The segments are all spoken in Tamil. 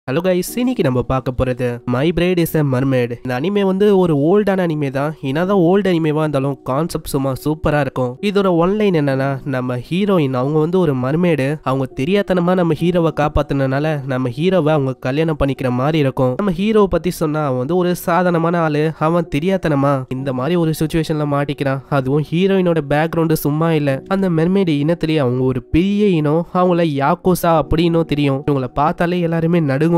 ஹலோ கைஸ், இன்னைக்கு நம்ம பார்க்க போறது my bright is a mermaid. இந்த அனிமே வந்து ஒரு ஓல்டான அனிமே தான். என்னதான் ஓல்டு அனிமேவா இருந்தாலும் கான்செப்ட் சும்மா சூப்பரா இருக்கும். இதோட ஒன்லைன் என்னன்னா, நம்ம ஹீரோயின் அவங்க வந்து ஒரு மர்மேடு. அவங்க தெரியாதனமா நம்ம ஹீரோவை காப்பாத்தினால நம்ம ஹீரோவை அவங்க கல்யாணம் பண்ணிக்கிற மாதிரி இருக்கும். நம்ம ஹீரோவை பத்தி சொன்னா அவன் வந்து ஒரு சாதாரணமான ஆளு. அவன் தெரியாதனமா இந்த மாதிரி ஒரு சுச்சுவேஷன்ல மாட்டிக்கிறான். அதுவும் ஹீரோயினோட பேக்ரவுண்டு சும்மா இல்ல. அந்த மெர்மேடு இனத்திலேயே அவங்க ஒரு பெரிய இனம். அவங்கள யாக்கோசா அப்படின்னும் தெரியும். இவங்களை பார்த்தாலே எல்லாருமே நடுங்க.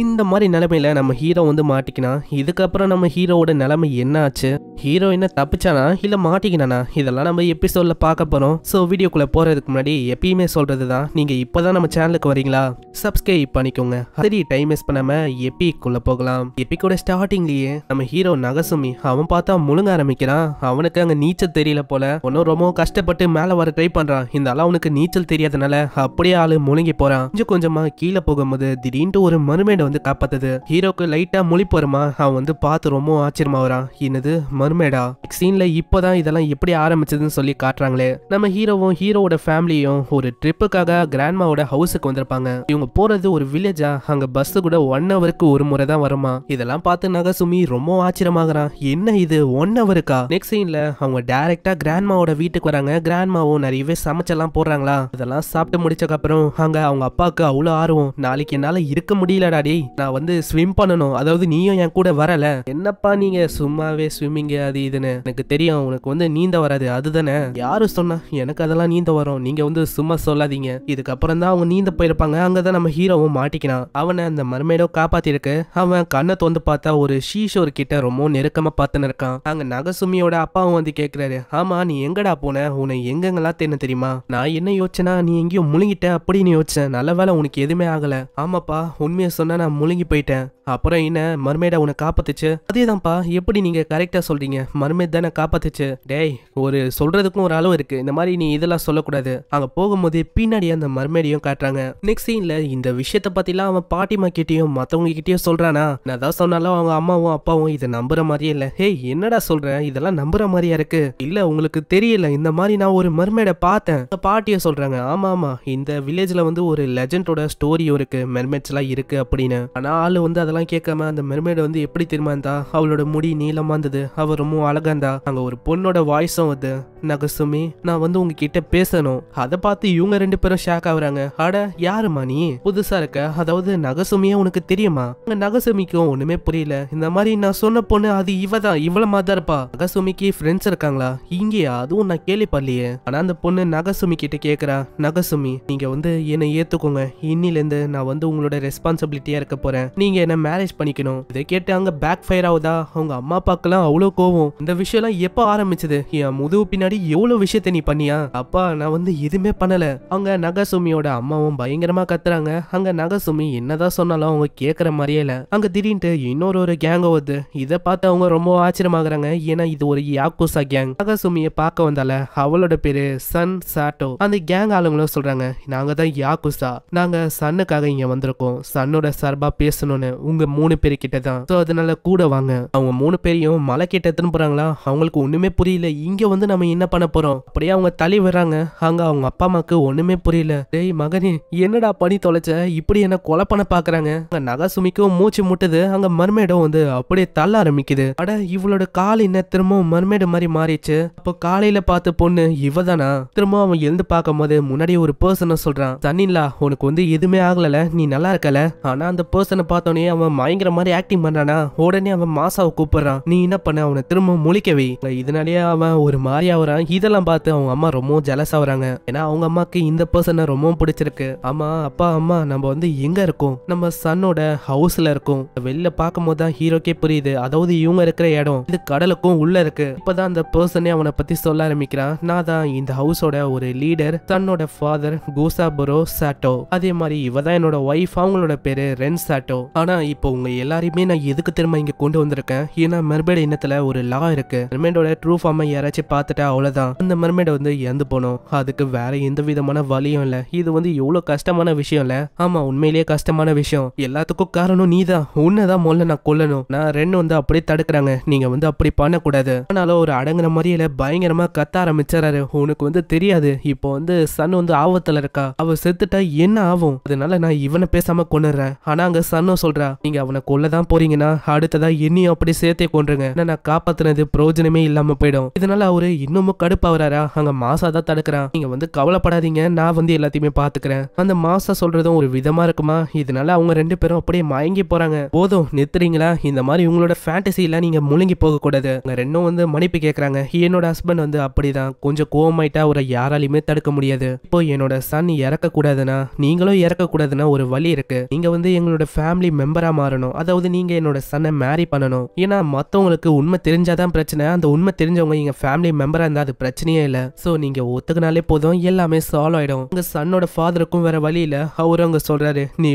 இந்த மாதிரி நிலைமையில நம்ம ஹீரோ வந்து மாட்டிக்கினா. இதுக்கப்புறம் நம்ம ஹீரோவோட நிலைமை என்ன ஆச்சு? ஹீரோ என்ன தப்பிச்சானா இல்ல மாட்டிக்கினானா? இதெல்லாம் நம்ம எபிசோட்ல பார்க்க போறோம். சோ வீடியோக்குள்ள போறதுக்கு முன்னாடி எப்பயுமே சொல்றதுதான், நீங்க இப்பதான் நம்ம சேனலுக்கு வரீங்களா, சப்ஸ்கிரைப் பண்ணிக்கோங்க. சரி, டைம் வேஸ்ட் பண்ணாம எபிக்குள்ள போகலாம். எபிக்கோட ஸ்டார்டிங்லயே நம்ம ஹீரோ நகசுமி அவன் பார்த்தா முழுங்க ஆரம்பிக்கிறான். அவனுக்கு அங்க நீச்சல் தெரியல போல. ஒன்னும் ரொம்ப கஷ்டப்பட்டு மேல வர ட்ரை பண்றான். இந்த ஆள் அவனுக்கு நீச்சல் தெரியாதனால அப்படியே ஆளு முழுங்கி போறான். கொஞ்சம் கொஞ்சமா கீழே போகும்போது திடீர்னு ஒரு மர்மேட் வந்து காப்பாத்துது. ஹீரோக்கு லைட்டா முழிப்பு வருமா. அவன் வந்து பார்த்து ரொம்ப ஆச்சரியமா வரான். என்னது மர்மேடா? சீன்ல இப்பதான் இதெல்லாம் எப்படி ஆரம்பிச்சதுன்னு சொல்லி காட்டுறாங்களே. நம்ம ஹீரோவும் ஹீரோவோட ஃபேமிலியும் ஒரு ட்ரிப்புக்காக கிராண்ட்மாவோட ஹவுஸுக்கு வந்திருப்பாங்க. இவங்க போறது ஒரு வில்லேஜா. அங்க பஸ் கூட 1 ஹவருக்கு ஒரு முறை தான் வருமா. இதெல்லாம் பார்த்து நகசுமி ரொம்ப ஆச்சரியமாகறான். என்ன இது 1 ஹவருக்கா? நெக்ஸ்ட் சீன்ல அவங்க டைரக்டா கிராண்ட்மாவோட வீட்டுக்கு வராங்க. கிராண்ட்மாவும் நிறையவே சமைச்செல்லாம் போடுறாங்களா. இதெல்லாம் சாப்பிட்டு முடிச்சக்கு அப்புறம் அங்க அவங்க அப்பாவுக்கு அவ்வளவு ஆர்வம். நாளைக்கு என்னால இருக்க முடியலடா டேய், நான் வந்து ஸ்விம் பண்ணணும். அதாவது நீயும் என் கூட வரல. என்னப்பா நீங்க சும்மாவே ஸ்விம்மிங் அது இதுன்னு. எனக்கு தெரியும் உனக்கு வந்து நீந்த வராது அதுதானே. யாரு சொன்னா? எனக்கு அதெல்லாம் நீந்த வரும். நீங்க வந்து சும்மா சொல்லாதீங்க. இதுக்கப்புறம் தான் அவங்க நீந்த போயிருப்பாங்க. அங்கதான் நம்ம ஹீரோவும் மாட்டிக்கினான். அவனை அந்த மர்மேடோ காப்பாத்திருக்கு. அவன் கண்ணை தொந்து பார்த்தா ஒரு ஷீஷோர் கிட்ட ரொம்ப நெருக்கமா பார்த்துன்னு இருக்கான். அங்க நகசுமியோட அப்பாவும் வந்து கேக்குறாரு, ஆமா நீ எங்கடா போன? உன்னை எங்கெங்கெல்லாம் தேன தெரியுமா? நான் என்ன யோசிச்சேன்னா நீ எங்கேயும் முழுங்கிட்ட அப்படின்னு யோசிச்சேன். நல்ல வேலை உனக்கு எதுவுமே ஆகல. ஆமாப்பா, உண்மையை சொன்னா நான் முழுங்கி போயிட்டேன். அப்புறம் என்ன மர்மேடா உன்னை காப்பாத்துச்சு? அதேதான்ப்பா. எப்படி நீங்க கரெக்டா சொல்றீங்க? மர்மேட் தானே காப்பாத்துச்சு. டேய், ஒரு சொல்றதுக்கும் ஒரு அளவு இருக்கு. இந்த மாதிரி நீ இதெல்லாம் சொல்லக்கூடாது. அங்க போகும்போது பின்னாடி அந்த மர்மேடையும் காட்டுறாங்க. நெக்ஸ்ட் சீன்ல இந்த விஷயத்த பத்திலாம் அவன் பாட்டிமா கிட்டயும் மத்தவங்க கிட்டயும் சொல்றானா. நான் தான் சொன்னாலும் அவங்க அம்மாவும் அப்பாவும் இதை நம்புற மாதிரியே இல்ல. ஹேய், என்னடா சொல்ற? இதெல்லாம் நம்புற மாதிரியா இருக்கு? இல்ல உங்களுக்கு தெரியல, இந்த மாதிரி நான் ஒரு மர்மேடை பார்த்தேன். பாட்டிய சொல்றாங்க, ஆமா ஆமா இந்த வில்லேஜ்ல வந்து ஒரு லெஜண்டோட ஸ்டோரியும் இருக்கு, மெர்மேட்ஸ் எல்லாம் இருக்கு அப்படின்னு. ஆனா ஆளு வந்து அதெல்லாம் கேட்காம அந்த மெர்மேட் வந்து எப்படி தெரியுமா இருந்தா, அவளோட முடி நீளமா இருந்தது. அவ ரொம்ப அழகா இருந்தா. அங்க ஒரு பொண்ணோட வாய்ஸும் வந்து, நகசுமி நான் வந்து உங்ககிட்ட பேசணும். அதை பார்த்து இவங்க 2 பேரும் ஷாக் ஆகுறாங்க. அட யாருமா நீ? புதுசா இருக்க. அதாவது நகசுமியே உனக்கு தெரியுமா? நகசுமிக்கும் ஒண்ணுமே புரியல. இந்த மாதிரி நான் சொன்ன பொண்ணு அது இவதான், இவ்வளவு மாதிரி தான் இருப்பா. நகசுமிக்கு ஃப்ரெண்ட்ஸ் இருக்காங்களா இங்கேயா? அதுவும் நான் கேள்விப்படலையே. ஆனா அந்த பொண்ணு நகசுமி கிட்ட கேக்குறா, நகசுமி நீங்க வந்து என்னை ஏத்துக்கோங்க. இன்னில இருந்து நான் வந்து உங்களோட ரெஸ்பான்சிபிலிட்டியா இருக்க போறேன். நீங்க என்ன மேரேஜ் பண்ணிக்கணும். இதை கேட்டு அங்க பேக் ஃபயர் ஆகுதா. அவங்க அம்மா அப்பாக்கெல்லாம் அவ்வளவு கோவம். இந்த விஷயம் எல்லாம் எப்ப ஆரம்பிச்சது? என் முதுகு பின்னாடி எவ்வளவு விஷயத்த நீ பண்ணியா? அப்பா நான் வந்து எதுவுமே பண்ணல. அங்க நகசுமியோட அம்மாவும் பயங்கரமா கத்துறாங்க. அங்க நகசுமி என்னதான் சொன்னாலும் அவங்க கேக்குற மாதிரியே இல்ல. அங்க திடீர்னு இன்னொரு கேங் வருது. இதை பார்த்து அவங்க ரொம்ப ஆச்சரியமாகறாங்க. ஏன்னா இது ஒரு யாக்குசா கேங். நகசுமியை பார்க்க வந்தால அவளோட பேரு சன் சாட்டோ. அந்த கேங் ஆளுங்களும் சொல்றாங்க, நாங்க தான் யாக்குசா. நாங்க சன்னுக்காக இங்க வந்திருக்கோம். சன்னோட சார்பா பேசணும்னு உங்க 3 பேரு கிட்ட தான். சோ அதனால கூட வாங்க. அவங்க 3 பேரையும் மலை கிட்ட எடுத்துன்னு போறாங்களா. அவங்களுக்கு ஒண்ணுமே புரியல. இங்க வந்து நம்ம என்ன பண்ண போறோம்? அப்படியே அவங்க தள்ளி வர்றாங்க. அங்க அவங்க அப்பா அம்மாக்கு ஒண்ணுமே புரியல. டேய் மகனே, என்னடா பண்ணி தொலைச்ச? இப்படி என்ன கொலை பண்ண பாக்குறாங்க. அங்க நகசுமிக்கும் மூச்சு முட்டுது. அங்க மர்மேடும் வந்து அப்படியே தள்ள ஆரம்பிக்குது. அட இவளோட கால் என்ன திரும்பவும் மர்மேடு மாதிரி மாறிடுச்சு. அப்போ காலையில பார்த்த பொண்ணு இவதானா? திரும்ப அவன் எழுந்து பார்க்கும் போது முன்னாடி ஒரு பர்சனை சொல்றான், தண்ணிலா உனக்கு வந்து எதுவுமே ஆகல, நீ நல்லா இருக்கல. ஆனா அந்த பர்சனை பார்த்தோன்னே அவன் பயங்கர மாதிரி ஆக்டிங் பண்றானா. உடனே அவன் மாசாவை கூப்பிடுறான். நீ என்ன பண்ண? அவனை திரும்ப முழிக்கவே. இதனாலேயே அவன் ஒரு மாதிரி ஆகுறான். இதெல்லாம் பார்த்து அவங்க அம்மா ரொம்ப ஜெலஸ் ஆகுறாங்க. ஏன்னா அவங்க அம்மாக்கு இந்த பர்சனை ரொம்ப பிடிச்சிருக்கு. ஆமா அப்பா அம்மா நம்ம வந்து எங்க இருக்கோம்? நம்ம சன்னோட ஹவுஸ்ல இருக்கோம். வெளில பார்க்கும் போது தான் ஹீரோக்கே புரியுது. அதாவது இவங்க இருக்கிற இடம் இது கடலுக்கும் உள்ள இருக்கு. இப்பதான் அந்த பர்சனே அவனை பத்தி சொல்ல ஆரம்பிக்கிறான். நான் தான் இந்த ஹவுஸோட ஒரு லீடர். சன்னோட ஃபாதர் கூசாபுரோ சாட்டோ. அதே மாதிரி இவதான் என்னோட ஒய்ஃப். அவங்களோட பேரு ரென் சாட்டோ. ஆனா இப்போ உங்க எல்லாரையுமே நான் எதுக்கு திரும்ப இங்க கொண்டு வந்திருக்கேன்? ஏன்னா மெர்மேட் இனத்துல ஒரு லா இருக்கு. மெர்மேடோட ட்ரூ ஃபார்மை யாராச்சும் பார்த்துட்டா அவ்வளவுதான், அந்த மெர்மேட் வந்து இறந்து போனோம். அதுக்கு வேற எந்த விதமான வழியும் இல்ல. இது வந்து எவ்வளவு கஷ்டமான விஷயம் இல்ல? ஆமா உண்மையிலேயே கஷ்டமான விஷயம். எல்லாத்துக்கும் காரணம் நீதான். உன்னதான் முதல்ல நான் கொல்லணும். நான் ரெண்டு வந்து அப்படியே தடுக்கிறாங்க. நீங்க வந்து அப்படி பண்ணக்கூடாது. ஆனாலும் ஒரு அடங்குற மாதிரியில பயங்கரமா கத்த ஆரம்பிச்சாரு. உனக்கு வந்து தெரியாது இப்போ வந்து சன் வந்து ஆபத்துல இருக்கா. அவ செத்துட்டா என்ன ஆகும்? அதனால நான் இவனை பேசாம கொண்டு கொன்னுறேன். ஆனா அங்க சன்னும் சொல்றா, நீங்க அவனை கொல்லதான் போறீங்கன்னா அடுத்ததா என்னையும் அப்படி சேர்த்தே கொன்றுங்க, நான் காப்பாத்துனது பிரயோஜனமே இல்லாம போயிடும். இதனால அவரு இன்னமும் கடுப்பாவறாரா. அங்க மாசா தான் தடுக்கிறான். நீங்க கவலைப்படாதீங்க, நான் எல்லாத்தையுமே பாத்துக்கிறேன். அந்த மாசா சொல்றதும் ஒரு விதமா இருக்குமா. இதனால அவங்க ரெண்டு பேரும் அப்படியே மயங்கி போறாங்க. போதும் நிறுத்துறீங்களா, இந்த மாதிரி உங்களோட ஃபேண்டசில நீங்க முழுங்கி போக கூடாது. அவங்க ரெண்டும் மன்னிப்பு கேக்குறாங்க. என்னோட ஹஸ்பண்ட் அப்படிதான் கொஞ்சம் கோவமாயிட்டா அவரை யாராலையுமே தடுக்க முடியாது. இப்போ என்னோட சன் இறக்க கூடாதுன்னா நீங்களும் இறக்க கூடாதுன்னா ஒரு வழி இருக்கு. நீங்க எங்களோட ஃபேமிலி மெம்பரா மாறணும். அதாவது நீங்க என்னோட சன்னை மேரி பண்ணணும். ஏன்னா மத்தவங்களுக்கு உண்மை தெரிஞ்சாதான் பிரச்சனை. அந்த உண்மை தெரிஞ்சவங்க எங்க ஃபேமிலி மெம்பரா இருந்தா அது பிரச்சனையே இல்ல. சோ நீங்க ஒத்துக்கினாலே போதும், எல்லாமே சால்வ் ஆயிடும். உங்க சன்னோட ஃபாதருக்கும் வேற வழி இல்ல. அவரு அங்க சொல்றாரு, நீ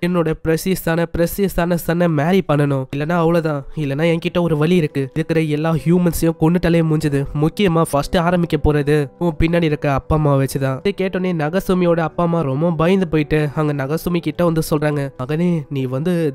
என்னோட பிரசியஸான சன்னை மேரி பண்ணணும், இல்லனா அவ்வளவுதான். இல்லனா என்கிட்ட ஒரு வழி இருக்கு. இருக்கிற எல்லா ஹியூமன்ஸையும் கொன்னுட்டாலே முடிஞ்சது. முக்கியமா ஃபர்ஸ்ட் ஆரம்பிக்க போறது உன் பின்னாடி இருக்க அப்பா அம்மா வச்சுதான். இதை கேட்டோன்னே நகசுமியோட அப்பா அம்மா ரொம்ப பயந்து போயிட்டு அங்க நகசுமி கிட்ட சொல்றாங்க, மகனே நீ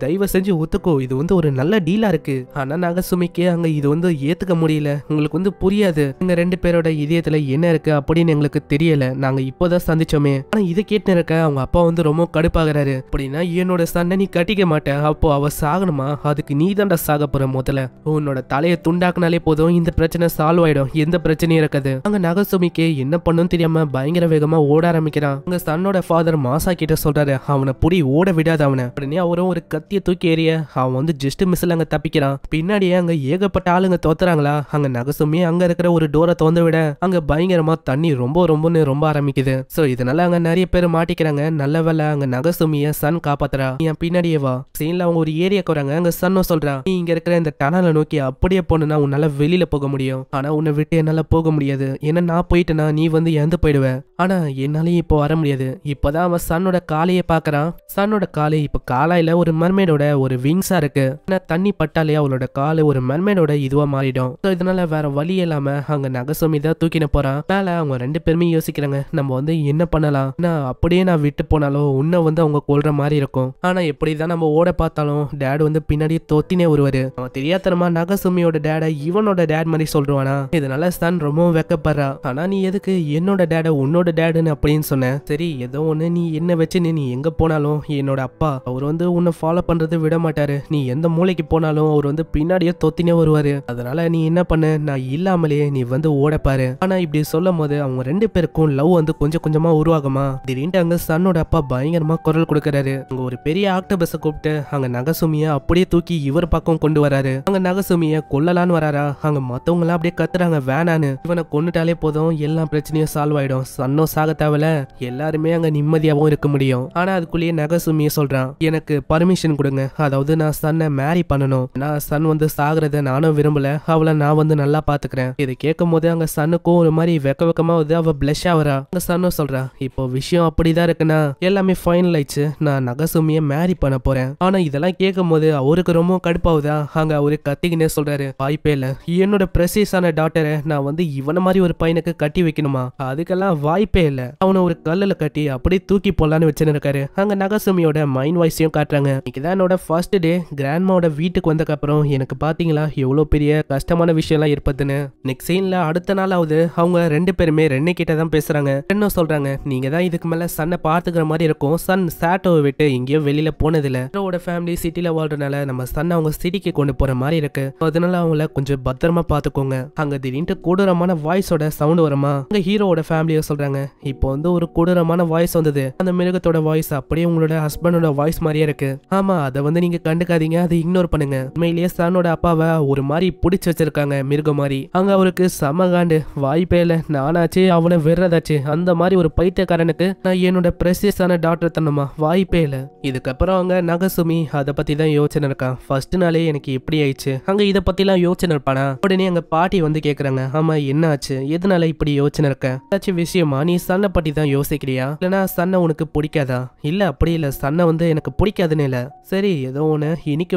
தயவு செஞ்சு ஒத்துக்கோ, இது ஒரு நல்ல டீலா இருக்கு. ஆனா நகசுமிக்கு அங்க இது ஏத்துக்க முடியல. உங்களுக்கு புரியாது, எங்க ரெண்டு பேரோட இதயத்துல என்ன இருக்கு அப்படின்னு எங்களுக்கு தெரியல. நாங்க இப்போதான் சந்திச்சோமே. ஆனா இதை கேட்டு இருக்க அவங்க அப்பா ரொம்ப கடுப்பாகிறாரு. அப்படின்னா என்னோட சன்னை நீ கட்டிக்க மாட்டேன், அப்போ அவ சாகணுமா? அதுக்கு நீ தாண்டா சாக போற. முதல்ல உன்னோட தலையை துண்டாக்குனாலே போதும், இந்த பிரச்சனை சால்வ் ஆயிடும், எந்த பிரச்சனையும் இருக்காது. அங்க நகசுமிக்கு என்ன பண்ணும் தெரியாம பயங்கர வேகமா ஓட ஆரம்பிக்கிறான். அங்க சன்னோட ஃபாதர் மாசா கிட்ட சொல்றாரு, அவனை புடி, ஓட விடாத அவனை. உடனே அவரும் ஒரு கத்திய தூக்கி எறிய அவன் ஜஸ்ட் மிஸ்ல அங்க தப்பிக்கிறான். பின்னாடியே அங்க ஏகப்பட்ட ஆளுங்க தோத்துறாங்களா. அங்க நகசுமி அங்க இருக்கிற ஒரு டோரை திறந்து விட அங்க பயங்கரமா தண்ணி ரொம்ப ஆரம்பிக்குது. சோ இதனால அங்க நிறைய பேர் மாட்டிக்கிறாங்க. நல்ல வேலை அங்க நகசுமிய சன் காப்பாத்துறா. என் பின்னாடியே வா. சீன்ல அவங்க ஒரு ஏரியாக்கு வராங்க. அங்க சன்னும் சொல்றான், நீ இங்க இருக்கிற இந்த டனலை நோக்கி அப்படியே போனா உன்னால வெளியில போக முடியும். ஆனா உன்னை விட்டு என்னால போக முடியாது. ஏன்னா நான் போயிட்டேன்னா நீ இறந்து போயிடுவ. ஆனா என்னாலயும் இப்போ வர முடியாது. இப்பதான் அவன் சன்னோட காலையை பாக்குறான். சன்னோட காலை இப்ப காலையில ஒரு மர்மேடோட ஒரு விங்ஸா இருக்கு. தண்ணி பட்டாலே அவளோட காலு ஒரு மர்மேடோட இதுவா மாறிடும். இதனால வேற வழி இல்லாம அங்க நகசுமி தான் தூக்கின போறான். மேல அவங்க ரெண்டு பேருமே யோசிக்கிறாங்க, நம்ம என்ன பண்ணலாம். அப்படியே நான் விட்டு போனாலும் உன்னை அவங்க கொல்ற மாதிரி இருக்கும். ஆனா எப்படிதான் நம்ம ஓட பார்த்தாலும் டேட் பின்னாடி தொத்தினே வருவாரு. அவன் தெரியாதனமா நகசுமியோட டேட இவனோட டேட் மாதிரி சொல்றானா. இதனால சன் ரொம்ப வெக்கப்படுறா. ஆனா நீ எதுக்கு என்னோட டேட உன்னோட டேடுன்னு அப்படின்னு சொன்ன. சரி ஏதோ ஒண்ணு, நீ என்ன வச்சு நீ எங்க போனாலும் என்னோட அப்பா அவர் உன்னை ஃபாலோ பண்றது விட மாட்டாரு. நீ எந்த மூளைக்கு போனாலும் அவர் பின்னாடியே தொத்தினே வருவாரு. அதனால நீ என்ன பண்ண, நான் இல்லாமலேயே நீ ஓடப்பாரு. ஆனா இப்படி சொல்லும் போது அவங்க ரெண்டு பேருக்கும் லவ் கொஞ்சம் கொஞ்சமா உருவாகுமா. திடீர்னு அங்க சன்னோட அப்பா பயங்கரமா குரல் கொடுக்கறாரு. அங்க ஒரு பெரிய ஆக்டோபஸை கூப்பிட்டு அங்க நகசுமிய அப்படியே தூக்கி இவர் பக்கம் கொண்டு வராரு. அங்க நகசுமிய கொல்லலான்னு வராரா. அங்க மத்தவங்க எல்லாம் அப்படியே கத்துறாங்க, வேணான்னு. இவனை கொண்டுட்டாலே போதும், எல்லா பிரச்சனையும் சால்வ் ஆயிடும். சன்னோ சாக தேவல, எல்லாருமே அங்க நிம்மதியாவும் இருக்க முடியும். ஆனா அதுக்குள்ளேயே நகசுமிய சொல்றான், எனக்கு பர்மிஷன் கொடுங்க, அதாவது நான் சன்னை மேரி பண்ணணும். நான் சன் சாகுறத நானும் விரும்பல, அவளை நான் நல்லா பாத்துக்கிறேன். இதை கேட்கும் போது அங்க சன்னுக்கும் ஒரு மாதிரி வெக்கமா வருது. அவ பிளஷ் ஆவரா. அங்க சன்னும் சொல்றா, இப்போ விஷயம் அப்படிதான் இருக்குன்னா எல்லாமே ஃபைனல் ஆயிடுச்சு, நான் நகசுமிய மேரி பண்ண போறேன். ஆனா இதெல்லாம் கேட்கும் போது அவருக்கு ரொம்ப கடுப்பாவுதா. அங்க அவரு கத்திக்கினே சொல்றாரு, வாய்ப்பே இல்ல, என்னோட பிரசியஸான டாக்டரை நான் இவன மாதிரி ஒரு பையனுக்கு கட்டி வைக்கணுமா, அதுக்கெல்லாம் வாய்ப்பே இல்ல. அவனை ஒரு கல்லுல கட்டி அப்படியே தூக்கி போடலான்னு வச்சுன்னு இருக்காரு. அங்க நகசுமியோட மைண்ட் வாய்ஸையும் காட்டுறாங்க. இன்னைக்குதான் என்னோட ஃபர்ஸ்ட் டே. கிராண்ட்மாவோட வீட்டுக்கு வந்ததுக்கு அப்புறம் எனக்கு பாத்தீங்களா எவ்வளவு பெரிய கஷ்டமான விஷயம் எல்லாம் இருப்பதுன்னு. நெக்ஸ்ட் சீன்ல அடுத்த நாளாவது அவங்க ரெண்டு பேருமே ரெண்டு கிட்ட தான் பேசுறாங்க. என்ன சொல்றாங்க, நீங்க தான் இதுக்கு மேல சன்னை பாத்துக்கிற மாதிரி இருக்கும். சன் சாட்டோவை விட்டு எங்கேயோ வெளியில போனதில்ல. ஹீரோட ஃபேமிலி சிட்டில வாழ்றதுனால நம்ம சன் அவங்க சிட்டிக்கு கொண்டு போற மாதிரி இருக்கு. அதனால அவங்கள கொஞ்சம் பத்திரமா பாத்துக்கோங்க. அங்க திடீர்னு கொடூரமான வாய்ஸோட சவுண்ட் வருமா. அங்க ஹீரோட ஃபேமிலிய சொல்றாங்க, இப்போ ஒரு கொடூரமான வாய்ஸ் வந்தது. அந்த மிருகத்தோட வாய்ஸ் அப்படியே உங்களோட ஹஸ்பண்டோட வாய்ஸ் மாதிரியே இருக்கு. ஆமா, அதை நீங்க கண்டுக்காதீங்க, அதை இக்னோர் பண்ணுங்க. உண்மையிலேயே சன்னோட அப்பாவை ஒரு மாதிரி பிடிச்சு வச்சிருக்காங்க, மிருகம் மாதிரி. அங்க அவருக்கு சம காண்டு. வாய்ப்பே இல்ல, நானாச்சு அவனை வெறதாச்சு, அந்த மாதிரி ஒரு பைத்தியக்காரனுக்கு நான் என்னோட பிரசியஸான டாக்டர் தரணுமா, வாய்ப்பே இல்ல. இதுக்கப்புறம் அங்க நகசுமி அதை பத்தி தான் யோசனை இருக்கான். ஃபர்ஸ்ட் நாளே எனக்கு எப்படி ஆயிடுச்சு, அங்க இதை பத்தி எல்லாம் யோசனை இருப்பானா. உடனே அங்க பாட்டி கேக்குறாங்க, ஆமா என்ன ஆச்சு, எதனால இப்படி யோசனை இருக்க, ஏதாச்சும் விஷயமா, நீ சன்னை பத்தி தான் யோசிக்கிறியா, இல்லனா சன்னை உனக்கு பிடிக்காதா? இல்ல அப்படி இல்ல, சன்னை எனக்கு பிடிக்காதுன்னு இல்ல. சரி ஏதோ ஒண்ணு, இன்னைக்கு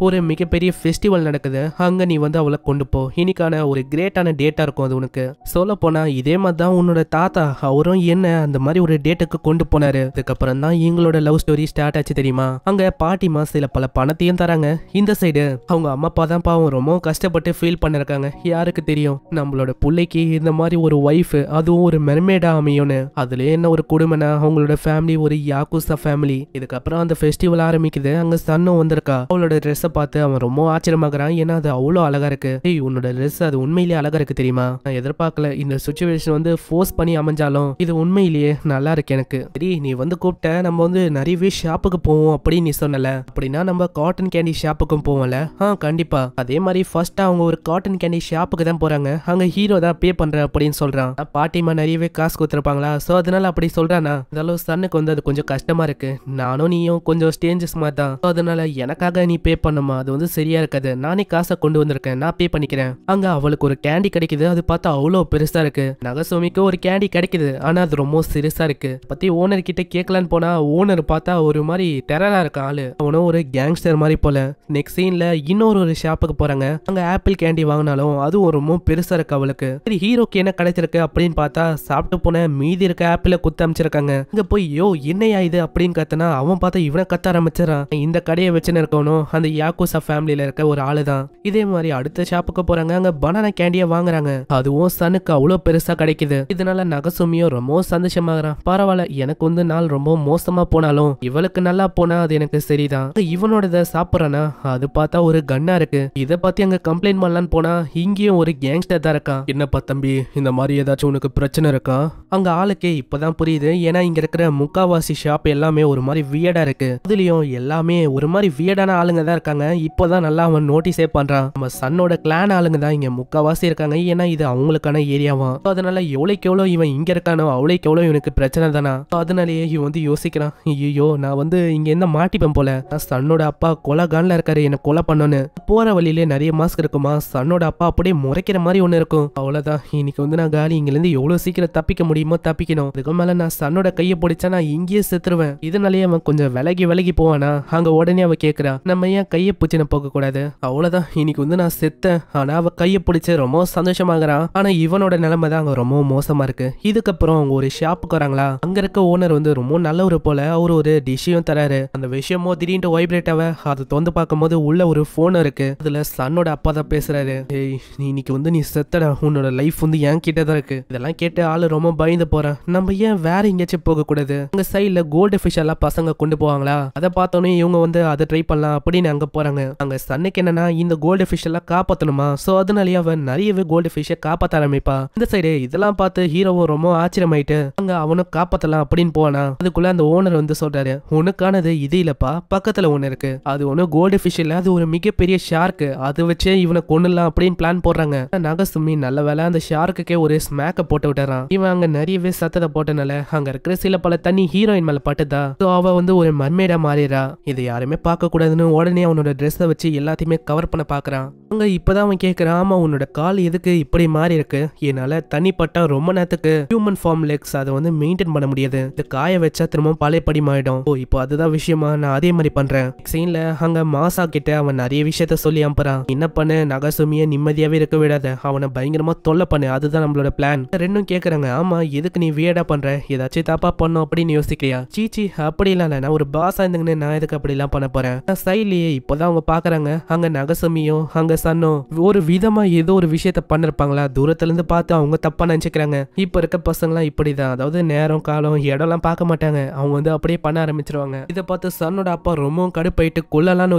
ஒரு மிகப்பெரிய ஃபெஸ்டிவல் நடக்குது, அங்க நீ அவளை கொண்டு போ. இன்னைக்கான ஒரு கிரேட்டான டேட்டா இருக்கும் அது உனக்கு. சொல்ல போனா இதே மாதிரி தான் உன்னோட தாத்தா அவரும் என்ன அந்த மாதிரி ஒரு டேட்டுக்கு கொண்டு போனாரு. அதுக்கப்புறம் தான் எங்களோட லவ் ஸ்டோரி ஸ்டார்ட் ஆச்சு தெரியுமா. அங்க பாட்டிமா சில பல பணத்தையும் தராங்க. இந்த சைடு அவங்க அம்மா அப்பா தான் பாவம் ரொம்ப கஷ்டப்பட்டு ஃபீல் பண்ணிருக்காங்க. யாருக்கு தெரியும் நம்மளோட பிள்ளைக்கு இந்த மாதிரி ஒரு ஒய்ஃப், அதுவும் ஒரு மெர்மேடா அமையும்னு. அதுல என்ன ஒரு குடும்பம்னா அவங்களோட ஃபேமிலி ஒரு யாக்குசா ஃபேமிலி. இதுக்கப்புறம் அந்த ஃபெஸ்டிவல் ஆரம்பிக்குது. அங்க சன்னும் வந்திருக்கா. அவளோட ட்ரெஸ்ஸை பார்த்து அவன் ரொம்ப ஆச்சரியமாகறான். ஏன்னா அது அவ்வளோ அழகா இருக்கு. ஏய் உன்னோட ட்ரெஸ் அது உண்மையிலேயே அழகா இருக்கு தெரியுமா? நான் எதிர்பார்க்கல. இந்த சுச்சுவேஷன் வந்து ஃபோர்ஸ் பண்ணி அமைஞ்சாலும் இது உண்மையிலேயே நல்லா இருக்கு எனக்கு. சரி நீ வந்து கூப்பிட்ட நம்ம வந்து நிறையவே ஷாப்புக்கு போவோம் அப்படின்னு நீ சொன்னல. அப்படின்னா நம்ம காட்டன் கேண்டி ஷாப்புக்கும் போவோம்ல? கண்டிப்பா. அதே மாதிரி ஃபர்ஸ்ட் அவங்க ஒரு காட்டன் கேண்டி ஷாப்புக்கு தான் போறாங்க. அங்க ஹீரோ தான் பே பண்ற அப்படின்னு சொல்றான். பாட்டிமா நிறையவே காசு கொடுத்துருப்பாங்களா, சோ அதனால அப்படி சொல்றானா. இருந்தாலும் சன்னுக்கு வந்து அது கொஞ்சம் கஷ்டமா இருக்கு. நானும் நீயும் கொஞ்சம் ஸ்டேஞ்சஸ் மாதிரி தான், அதனால எனக்காக நீ பே பண்ணுமா, அது வந்து சரியா இருக்காது. நானே காசை கொண்டு வந்திருக்கேன், நான் பே பண்ணிக்கிறேன். அங்க அவளுக்கு ஒரு கேண்டி கிடைக்குது. அது பார்த்தா அவ்வளோ பெருசா இருக்கு. நகசுமிக்கு ஒரு கேண்டி கிடைக்குது, ஆனா அது ரொம்ப சிறுசா இருக்கு. பத்தி ஓனர் கிட்ட கேட்கலான்னு போனா ஓனர் பார்த்தா ஒரு மாதிரி டெரரா இருக்க ஆளு. அவனும் ஒரு கேங்ஸ்டர் மாதிரி போல. நெக்ஸ்ட் சீன்ல இன்னொரு ஷாப்புக்கு போறாங்க. அங்க ஆப்பிள் கேண்டி வாங்கினாலும் அதுவும் ரொம்ப பெருசா இருக்கு அவளுக்கு. சரி ஹீரோக்கு என்ன கிடைச்சிருக்கு அப்படின்னு பார்த்தா சாப்பிட்டு போன மீதி இருக்க ஆப்பிள குத்த அமைச்சிருக்காங்க. இங்க போய் யோ என்னையா இது அப்படின்னு கத்தனா அவன் பார்த்தா இவனை கத்த ஆரம்பிச்சிடறான். இந்த கடையை வச்சுன்னு இருக்கணும் அந்த யாக்குசா ஃபேமிலியில இருக்க ஒரு ஆளு தான். இதே மாதிரி அடுத்த ஷாப்புக்கு போறாங்க. அங்க பனானா கேண்டியை வாங்குறாங்க. அதுவும் சனுக்கு அவ்வளோ பெருசா கிடைக்குது. இதனால நகசுமியும் ரொம்ப சந்தோஷமாகறான். பரவாயில்ல, எனக்கு வந்து நாள் ரொம்ப மோசமா போனாலும் இவளுக்கு நல்லா போனா அது எனக்கு சரிதான். இவனோட சாப்பிட்றானா அது பார்த்தா ஒரு கன்னா இருக்கு. இதை பத்தி அங்க கம்ப்ளைண்ட் பண்ணலான்னு போனா இங்கேயும் ஒரு கேங்ஸ்டர் தான் இருக்கான். என்னப்பா தம்பி இந்த மாதிரி ஏதாச்சும் உனக்கு பிரச்சனை இருக்கா? அங்க ஆளுக்கே இப்பதான் புரியுது. ஏன்னா இங்க இருக்கிற முக்காவாசி ஷாப் எல்லாமே ஒரு மாதிரி வியர்டா இருக்கு. அதுலயும் எல்லாமே ஒரு மாதிரி வியர்டான ஆளுங்க தான் இருக்காங்க. இப்போதான் நல்லா அவன் நோட்டீஸே பண்றான். நம்ம சன்னோட கிளான் ஆளுங்க தான் இங்க முக்காவாசி இருக்காங்க. ஏன்னா இது அவங்களுக்கான ஏரியாவான். அதனால எவ்வளவுக்கு எவ்வளவு இவன் இங்க இருக்கானோ அவ்வளவுக்கு எவ்வளவு இவனுக்கு பிரச்சனை தானா. அதனாலேயே இவன் வந்து யோசிக்கிறான், ஐயோ நான் வந்து இங்க என்ன மாட்டிப்பேன் போல. சன்னோட அப்பா கொலைகான்ல இருக்காரு, என்ன கொலை பண்ணோன்னு. போற வழியிலே நிறைய மாஸ்க் இருக்குமா, சன்னோட அப்பா அப்படியே முறைக்கிற மாதிரி ஒண்ணு இருக்கும். அவ்வளவுதான், இன்னைக்கு வந்து நான் காலி. இங்க இருந்து எவ்வளவு சீக்கிரம் தப்பிக்க முடியுமோ தப்பிக்கணும். அதுக்கு மேல நான் சன்னோட கையை பிடிச்சா நான் இங்கேயே செத்துருவேன். இதனாலேயே அவன் கொஞ்சம் விலகி போவானா. அங்க உடனே அவ கேக்குறா, நம்ம ஏன் கையை பிடிச்சுன்னு போக கூடாது? அவ்வளவுதான், இன்னைக்கு வந்து நான் செத்தேன். ஆனா அவ கையை பிடிச்சு ரொம்ப சந்தோஷமாகறான். ஆனா இவனோட நிலைமை தான் அங்க ரொம்ப மோசமா இருக்கு. இதுக்கப்புறம் அவங்க ஒரு ஷாப்புக்கு வராங்களா. அங்க இருக்க ஓனர் வந்து ரொம்ப நல்லவரு போல. அவரு ஒரு டிஷ்ஷையும் தராரு. அந்த விஷயமோ திடீர்னு வைப்ரேட் ஆக அது தொந்து பார்க்கும்போது உள்ள ஒரு போன் இருக்கு. அதுல சன்னோட அப்பா தான் பேசுறாரு. ஏய் நீ இன்னைக்கு வந்து நீ செத்தடா, உன்னோட லைஃப் வந்து என் கிட்ட தான் இருக்கு. இதெல்லாம் கேட்டு ஆளு ரொம்ப பயந்து போறான். நம்ம ஏன் வேற எங்கேயாச்சும் போக கூடாது? அங்க சைட்ல கோல்டு ஃபிஷ் எல்லாம் பசங்க கொண்டு போவாங்களா, அதை பார்த்தோன்னே இவங்க வந்து அதை ட்ரை பண்ணலாம் அப்படின்னு அங்க போறாங்க. அங்க சன்னுக்கு என்னன்னா இந்த கோல்டு ஃபிஷ் எல்லாம் காப்பாத்தணுமா, சோ அதனாலயே அவன் நிறையவே கோல்டு ஃபிஷ்ஷை காப்பாத்த ஆரம்பிப்பா. இந்த சைடு இதெல்லாம் பார்த்து ஹீரோவும் ரொம்ப ஆச்சரியமாயிட்டு அங்க அவனும் காப்பாத்தலாம் அப்படின்னு போவானா. அதுக்குள்ள அந்த ஓனர் வந்து சொல்றாரு, உனக்கானது இது இல்லப்பா, பக்கத்துல ஒண்ணு இருக்கு. அது ஒண்ணு கோல்டு ஃபிஷ் இல்ல, அது ஒரு மிகப்பெரிய ஷார்க்கு. அதை வச்சே இவனை கொண்டுலாம் அப்படின்னு பிளான் போடுறாங்க. நகசுமி நல்ல வேலை அந்த ஷார்க்குக்கே ஒரு ஸ்மேக்க போட்டு விட்டுறான். இவன் அங்க நிறையவே சத்தத்தை போட்டனால அங்க இருக்கிற சில பல தண்ணி ஹீரோயின் மேல பட்டுதா. அவ வந்து ஒரு மர்மேடா மாறிடுறா. இதை யாருமே பார்க்க கூடாதுன்னு உடனே அவனோட ட்ரெஸ்ஸை வச்சு எல்லாத்தையுமே கவர் பண்ண பாக்குறான். அங்க இப்பதான் அவன் கேட்கறான், ஆமா உன்னோட கால் எதுக்கு இப்படி மாறி இருக்கு? என்னால தண்ணி பட்டா ரொம்ப நேரத்துக்கு ஹியூமன் ஃபார்ம் லெக்ஸ் அதை வந்து மெயின்டைன் பண்ண முடியாது. இது காய வச்சா திரும்ப பழையபடி மாறிடும். ஓ இப்போ அதுதான் விஷயமா, நான் அதே மாதிரி பண்றேன். சீன்ல அங்க மாசா கிட்ட அவன் நிறைய விஷயத்த சொல்லி அனுப்புறான். என்ன பண்ணு, நகசுமிய நிம்மதியாவே இருக்க விடாத, அவனை பயங்கரமா தொல்லை பண்ணு, அதுதான் நம்மளோட பிளான். ரெண்டும் கேக்குறாங்க, ஆமா எதுக்கு நீ வியர்டா பண்ற, ஏதாச்சும் தப்பா பண்ணும் அப்படின்னு யோசிக்கிறியா? சீச்சி அப்படி இல்ல, நான் ஒரு பாஸா இருந்துங்கன்னு நான் எதுக்கு அப்படி எல்லாம் பண்ண போறேன். சைட்லயே இப்பதான் அவங்க பாக்குறாங்க அங்க நகசுமியும் அங்க சன்னும் ஒரு விதமா ஏதோ ஒரு விஷயத்த பண்ணிருப்பாங்களா. தூரத்துல இருந்து பார்த்து அவங்க தப்பா நினைச்சுக்கிறாங்க. இப்ப இருக்க பசங்களாம் இப்படிதான், அதாவது நேரம் காலம் இடம்லாம் பார்க்க மாட்டாங்க, அவங்க வந்து அப்படியே பண்ண ஆரம்பிச்சிருவாங்க. இதை பார்த்து சன்னோட அப்பா ரொம்ப கடுப்பாயிட்டு கொல்லலான்னு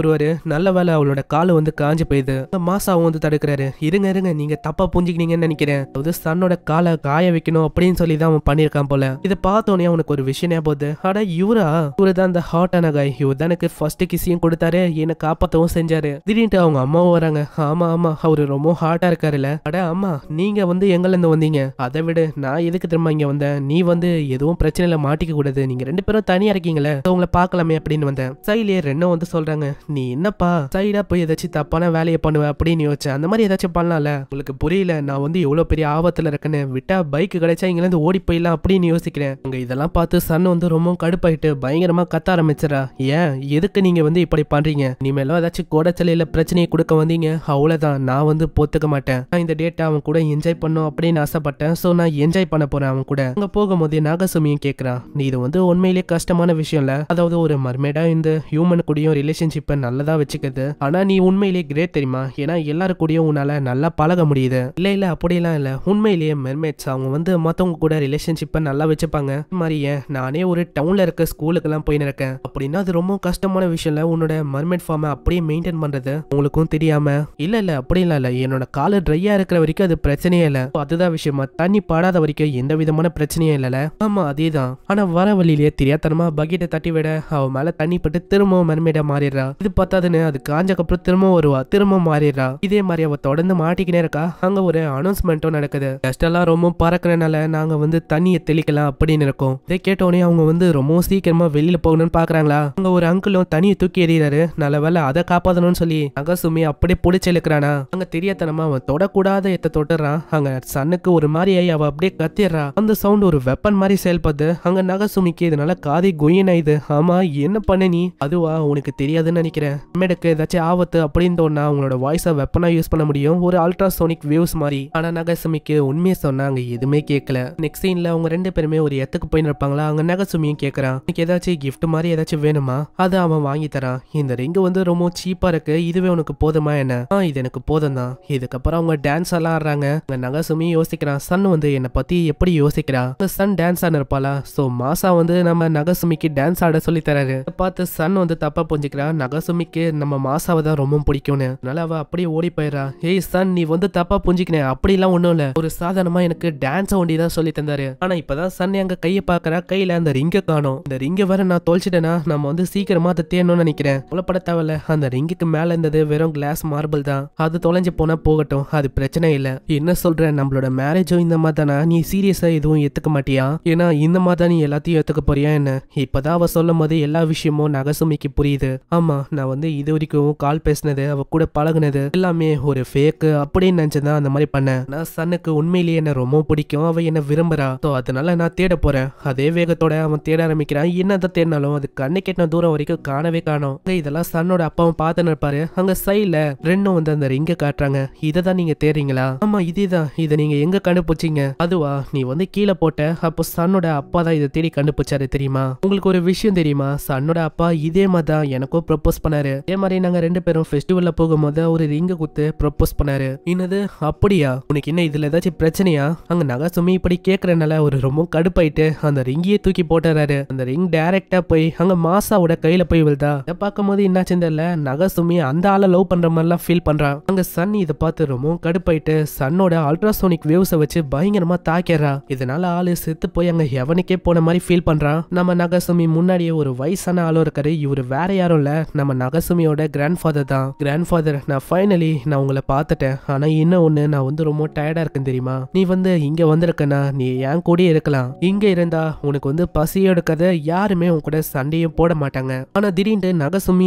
வருவாரு. நல்ல வேலை அவளோட காலு வந்து காஞ்சு போயிடுது. மாசாவும் வந்து தடுக்கிறாரு. இருங்க நீங்க தப்பா புரிஞ்சுக்கினீங்கன்னு நினைக்கிறேன், அதாவது சன்னோட காலை காய வைக்கணும் அப்படின்னு சொல்லி தான் அவன் பண்ணிருக்கான் போல. இதை பார்த்தோன்னே அவனுக்கு ஒரு விஷயம் ஞாபகம், அட இவருதான் அந்த ஹாட்டான காய், இவர் தான் எனக்கு ஃபர்ஸ்ட் கிஸையும் கொடுத்தாரு, என்னை காப்பாத்தவும் செஞ்சாரு. திடீர்னு அவங்க அம்மாவும் வராங்க. ஆமா அவரு ரொம்ப ஹாட்டா இருக்காருல்ல. அட அம்மா நீங்க வந்து எங்கல இருந்து வந்தீங்க? அதை விட நான் எதுக்கு திரும்ப இங்க வந்தேன்? நீ வந்து எதுவும் பிரச்சனையில மாட்டிக்க கூடாது, நீங்க ரெண்டு பேரும் தனியா இருக்கீங்களே, உங்களை பார்க்கலாமே அப்படின்னு வந்தேன். சைட்லயே ரெண்டும் வந்து சொல்றாங்க, நீ என்னப்பா சைடா போய் ஏதாச்சும் தப்பான வேலையை பண்ணுவ அப்படின்னு யோசிச்சேன். அந்த மாதிரி ஏதாச்சும் பண்ணலாம்ல, உங்களுக்கு புரியல நான் வந்து எவ்வளவு பெரிய ஆபத்துல இருக்கேன்னு, விட்டா பைக் கிடைச்சா இங்க இருந்து ஓடி போயிடலாம் அப்படின்னு யோசிக்கிறேன். அங்க இதெல்லாம் பார்த்து சன் வந்து ரொம்ப கடுப்பாயிட்டு பயங்கரமா கத்த ஆரம்பிச்சிடா. ஏன் எதுக்கு நீங்க வந்து இப்படி பண்றீங்க? இனிமேலும் ஏதாச்சும் கோடச்சலையில பிரச்சனையை கொடுக்க வந்தீங்க, அவ்வளவுதான், நான் வந்து பொத்துக்க மாட்டேன். நான் இந்த டேட்டை அவன் கூட என்ஜாய் பண்ணும் அப்படின்னு ஆசைப்பட்டேன், சோ நான் என்ஜாய் பண்ண போறேன் அவன் கூட. அங்க போகும்போது நாகசுமியும் கேக்குறான், நீ இது வந்து உண்மையிலேயே கஷ்டமான விஷயம் இல்ல, அதாவது ஒரு மர்மேடா இந்த ஹியூமன் கூடயும் ரிலேஷன்ஷிப்பை நல்லதா வச்சுக்கிறது. ஆனா நீ உண்மையிலேயே கிரேட் தெரியுமா, ஏன்னா எல்லாரு கூடயும் உன்னால நல்லா பழக முடியுது. இல்ல அப்படிலாம் இல்ல, உண்மையிலேயே மெர்மேட்ஸ் அவங்க வந்து மத்தவங்க கூட ரிலேஷன்ஷிப்பை நல்லா வச்சுப்பாங்க. மாதிரி நானே ஒரு டவுன்ல இருக்க ஸ்கூலுக்கு ஸ்கூலுக்கு எல்லாம் போயின்னு இருக்கேன் அப்படின்னா அது ரொம்ப கஷ்டமான விஷயம் இல்ல உன்னோட மர்மெட் ஃபார்மை அப்படியே மெயின்டைன் பண்றது உங்களுக்கும் தெரியாம இல்ல அப்படிலாம் இல்ல என்னோட காலு ட்ரையா இருக்கிற வரைக்கும் அது பிரச்சனையே இல்ல அதுதான் விஷயமா தண்ணி படாத வரைக்கும் எந்த விதமான பிரச்சனையும் இல்லல ஆமா அதேதான் ஆனா வர வழியிலேயே தெரியாதனமா பக்கெட்டை தட்டி விட அவ மேல தண்ணி பட்டு திரும்பவும் மர்மேடா மாறிடுறா இது பார்த்தாதுன்னு அது காஞ்சக்கப்புறம் திரும்ப வருவா திரும்ப மாறிடுறா இதே மாதிரி அவ தொடர்ந்து மாட்டிக்கினே இருக்கா அங்க ஒரு அனௌன்ஸ்மெண்ட்டும் நடக்குது டஸ்ட் எல்லாம் ரொம்ப பறக்கிறனால நாங்க வந்து தண்ணியை தெளிக்கலாம் அப்படின்னு இருக்கோம் இதை கேட்டோடனே அவங்க வந்து ரொம்ப சீக்கிரமா வெளியில போகணும்னு பாக்குறாங்களா அங்க ஒரு அங்கிளும் தண்ணியை தூக்கி எறிகிறாரு நல்ல வேலை அதை காப்பாத்தணும்னு சொல்லி நகசுமி அப்படியே புடிச்சு இழுக்கிறானா அங்க தெரியாதனமா அவன் தொடக்கூடாத எத்த தொட்டுறான் அங்க சன்னுக்கு ஒரு மாதிரி ஆகி அவ அப்படியே கத்திடுறா அந்த சவுண்ட் ஒரு வெப்பன் மாதிரி செயல்படுது அங்க நகசுமிக்கு இதனால காதி குயினாயுது ஆமா என்ன பண்ண நீ அதுவா உனக்கு தெரியாதுன்னு நினைக்கிறேன் மேடக்கு ஏதாச்சும் ஆபத்து அப்படின்னு தோணா அவங்களோட வாய்ஸை வெப்பனா யூஸ் பண்ண முடியும் ஒரு அல்ட்ராசோனிக் வேவ்ஸ் மாதிரி ஆனா நகசுமிக்கு உண்மையை சொன்னா அங்க எதுவுமே கேட்கல நெக்ஸ்ட் சீன்ல அவங்க ரெண்டு பேருமே ஒரு இடத்துக்கு போயின்னு இருப்பாங்களா அங்க நகசுமியும் கேட்கறான் எனக்கு ஏதாச்சும் கிஃப்ட் மாதிரி ஏதாச்சும் வேணுமா அதை அவன் வாங்கி தரான் இந்த ரிங்கு வந்து ரொம்ப சீப்பா இருக்கு இதுவே உனக்கு போதுமா என்ன இது எனக்கு போதும் தான் இதுக்கப்புறம் அவங்க டான்ஸ் எல்லாம் ஆடுறாங்க அங்க நகசுமி யோசிக்கிறான் சன் வந்து என்னை பத்தி எப்படி யோசிக்கிறா சன் டான்ஸ் ஆன இருப்பாளா சோ மாசா வந்து நம்ம நகசுமிக்கு டான்ஸ் ஆட சொல்லி தராரு பார்த்து சன் வந்து தப்பா புரிஞ்சுக்கிறான் நகசுமிக்கு நம்ம மாசாவை தான் ரொம்ப பிடிக்கும்னு அதனால அவ அப்படியே ஓடி போயிடுறா ஏய் சன் நீ வந்து தப்பா புரிஞ்சுக்கின அப்படிலாம் ஒண்ணும் இல்ல ஒரு சாதாரணமா எனக்கு டான்ஸ் ஒண்டிதான் சொல்லி தந்தாரு ஆனா இப்பதான் சன் எங்க கையை பாக்குறா கையில அந்த ரிங்க காணும் இந்த ரிங்க வேற நான் தொலைச்சிட்டேன்னா நம்ம வந்து சீக்கிரமா அதை தேடணும்னு நினைக்கிறேன் புலப்பட தேவையில்ல அந்த ரிங்குக்கு மேல இருந்தது வெறும் கிளாஸ் மார்பிள் தான் அது தொலைஞ்சு போனா போகட்டும் அது பிரச்சனை இல்ல என்ன சொல்ற நம்மளோட மேரேஜும் இந்த மாதிரி தானா நீ சீரியஸா எதுவும் ஏத்துக்க மாட்டியா ஏன்னா இந்த மாதிரி தான் நீ எல்லாத்தையும் ஏத்துக்க போறியா என்ன இப்பதான் அவ சொல்லும் போது எல்லா விஷயமும் நகசுமிக்கு புரியுது ஆமா நான் வந்து இது வரைக்கும் கால் பேசினது அவ கூட பழகுனது எல்லாமே ஒரு ஃபேக் அப்படின்னு நினைச்சுதான் அந்த மாதிரி பண்ணேன் நான் சன்னுக்கு உண்மையிலேயே என்ன ரொம்ப பிடிக்கும் அவ என்ன விரும்புறா சோ அதனால நான் தேட போறேன் அதே வேகத்தோட அவன் தேட ஆரம்பிக்கிறான் என்னதான் தேடினாலும் அது கண்ணு கெட்டின தூரம் வரைக்கும் காணவே காணும் இதெல்லாம் சன்னோட அப்பாவும் பார்த்துன்னு இருப்பாரு அங்க சைட்ல ரெண்டும் வந்து அந்த ரிங்க காட்டுறாங்க இததான் நீங்க தேடுறீங்களா ஆமா இதேதான் இதை நீங்க எங்க கண்டுபிடிச்சீங்க அதுவா நீ வந்து கீழே போட்ட அப்போ சன்னோட அப்பா தான் இதை தேடி கண்டுபிடிச்சாரு தெரியுமா உங்களுக்கு ஒரு விஷயம் தெரியுமா சன்னோட அப்பா இதே மாதிரி தான் எனக்கும் ப்ரப்போஸ் பண்ணாரு இதே மாதிரி நாங்க ரெண்டு பேரும் ஃபெஸ்டிவல்ல போகும்போது ஒரு ரிங்க குத்து ப்ரப்போஸ் பண்ணாரு என்னது அப்படியா உனக்கு என்ன இதுல ஏதாச்சும் பிரச்சனையா அங்க நகசுமி இப்படி கேக்குறனால ஒரு ரொம்ப கடுப்பாயிட்டு அந்த ரிங்கியை தூக்கி போட்டுறாரு அந்த ரிங் டைரக்டா போய் அங்க மாசாவோட கையில போய் விழுதா இதை பார்க்கும் போது என்னாச்சுன்னு தெரியல நகசுமி அந்த ஆளை லவ் பண்ற மாதிரி எல்லாம் ஃபீல் பண்றான் அங்க சன் இதை பார்த்து ரொம்ப கடுப்பாயிட்டு சன்னோட அல்ட்ராசோனிக் வேவ்ஸை வச்சு பயங்கரமா தாக்கிறா இதனால ஆளு செத்து போய் அங்க எவனுக்கே போன மாதிரி ஃபீல் பண்றான் நம்ம நகசுமி முன்னாடியே ஒரு வயசான ஆளும் இருக்காரு இவரு வேற யாரும் இல்ல நம்ம நகசுமியோட கிராண்ட் ஃபாதர் தான் கிராண்ட் ஃபாதர் நான் ஃபைனலி நான் உங்களை பார்த்துட்டேன் ஆனா இன்னும் ஒண்ணு நான் வந்து ரொம்ப டயர்டா இருக்கேன் தெரியுமா நீ வந்து இங்க வந்திருக்கனா நீ என் கூடயே இருக்கலாம் இங்க இருந்தா உனக்கு வந்து பசியும் எடுக்காத யாருமே உன் கூட சண்டையும் போட மாட்டாங்க ஆனா திடீர்னு நகசுமி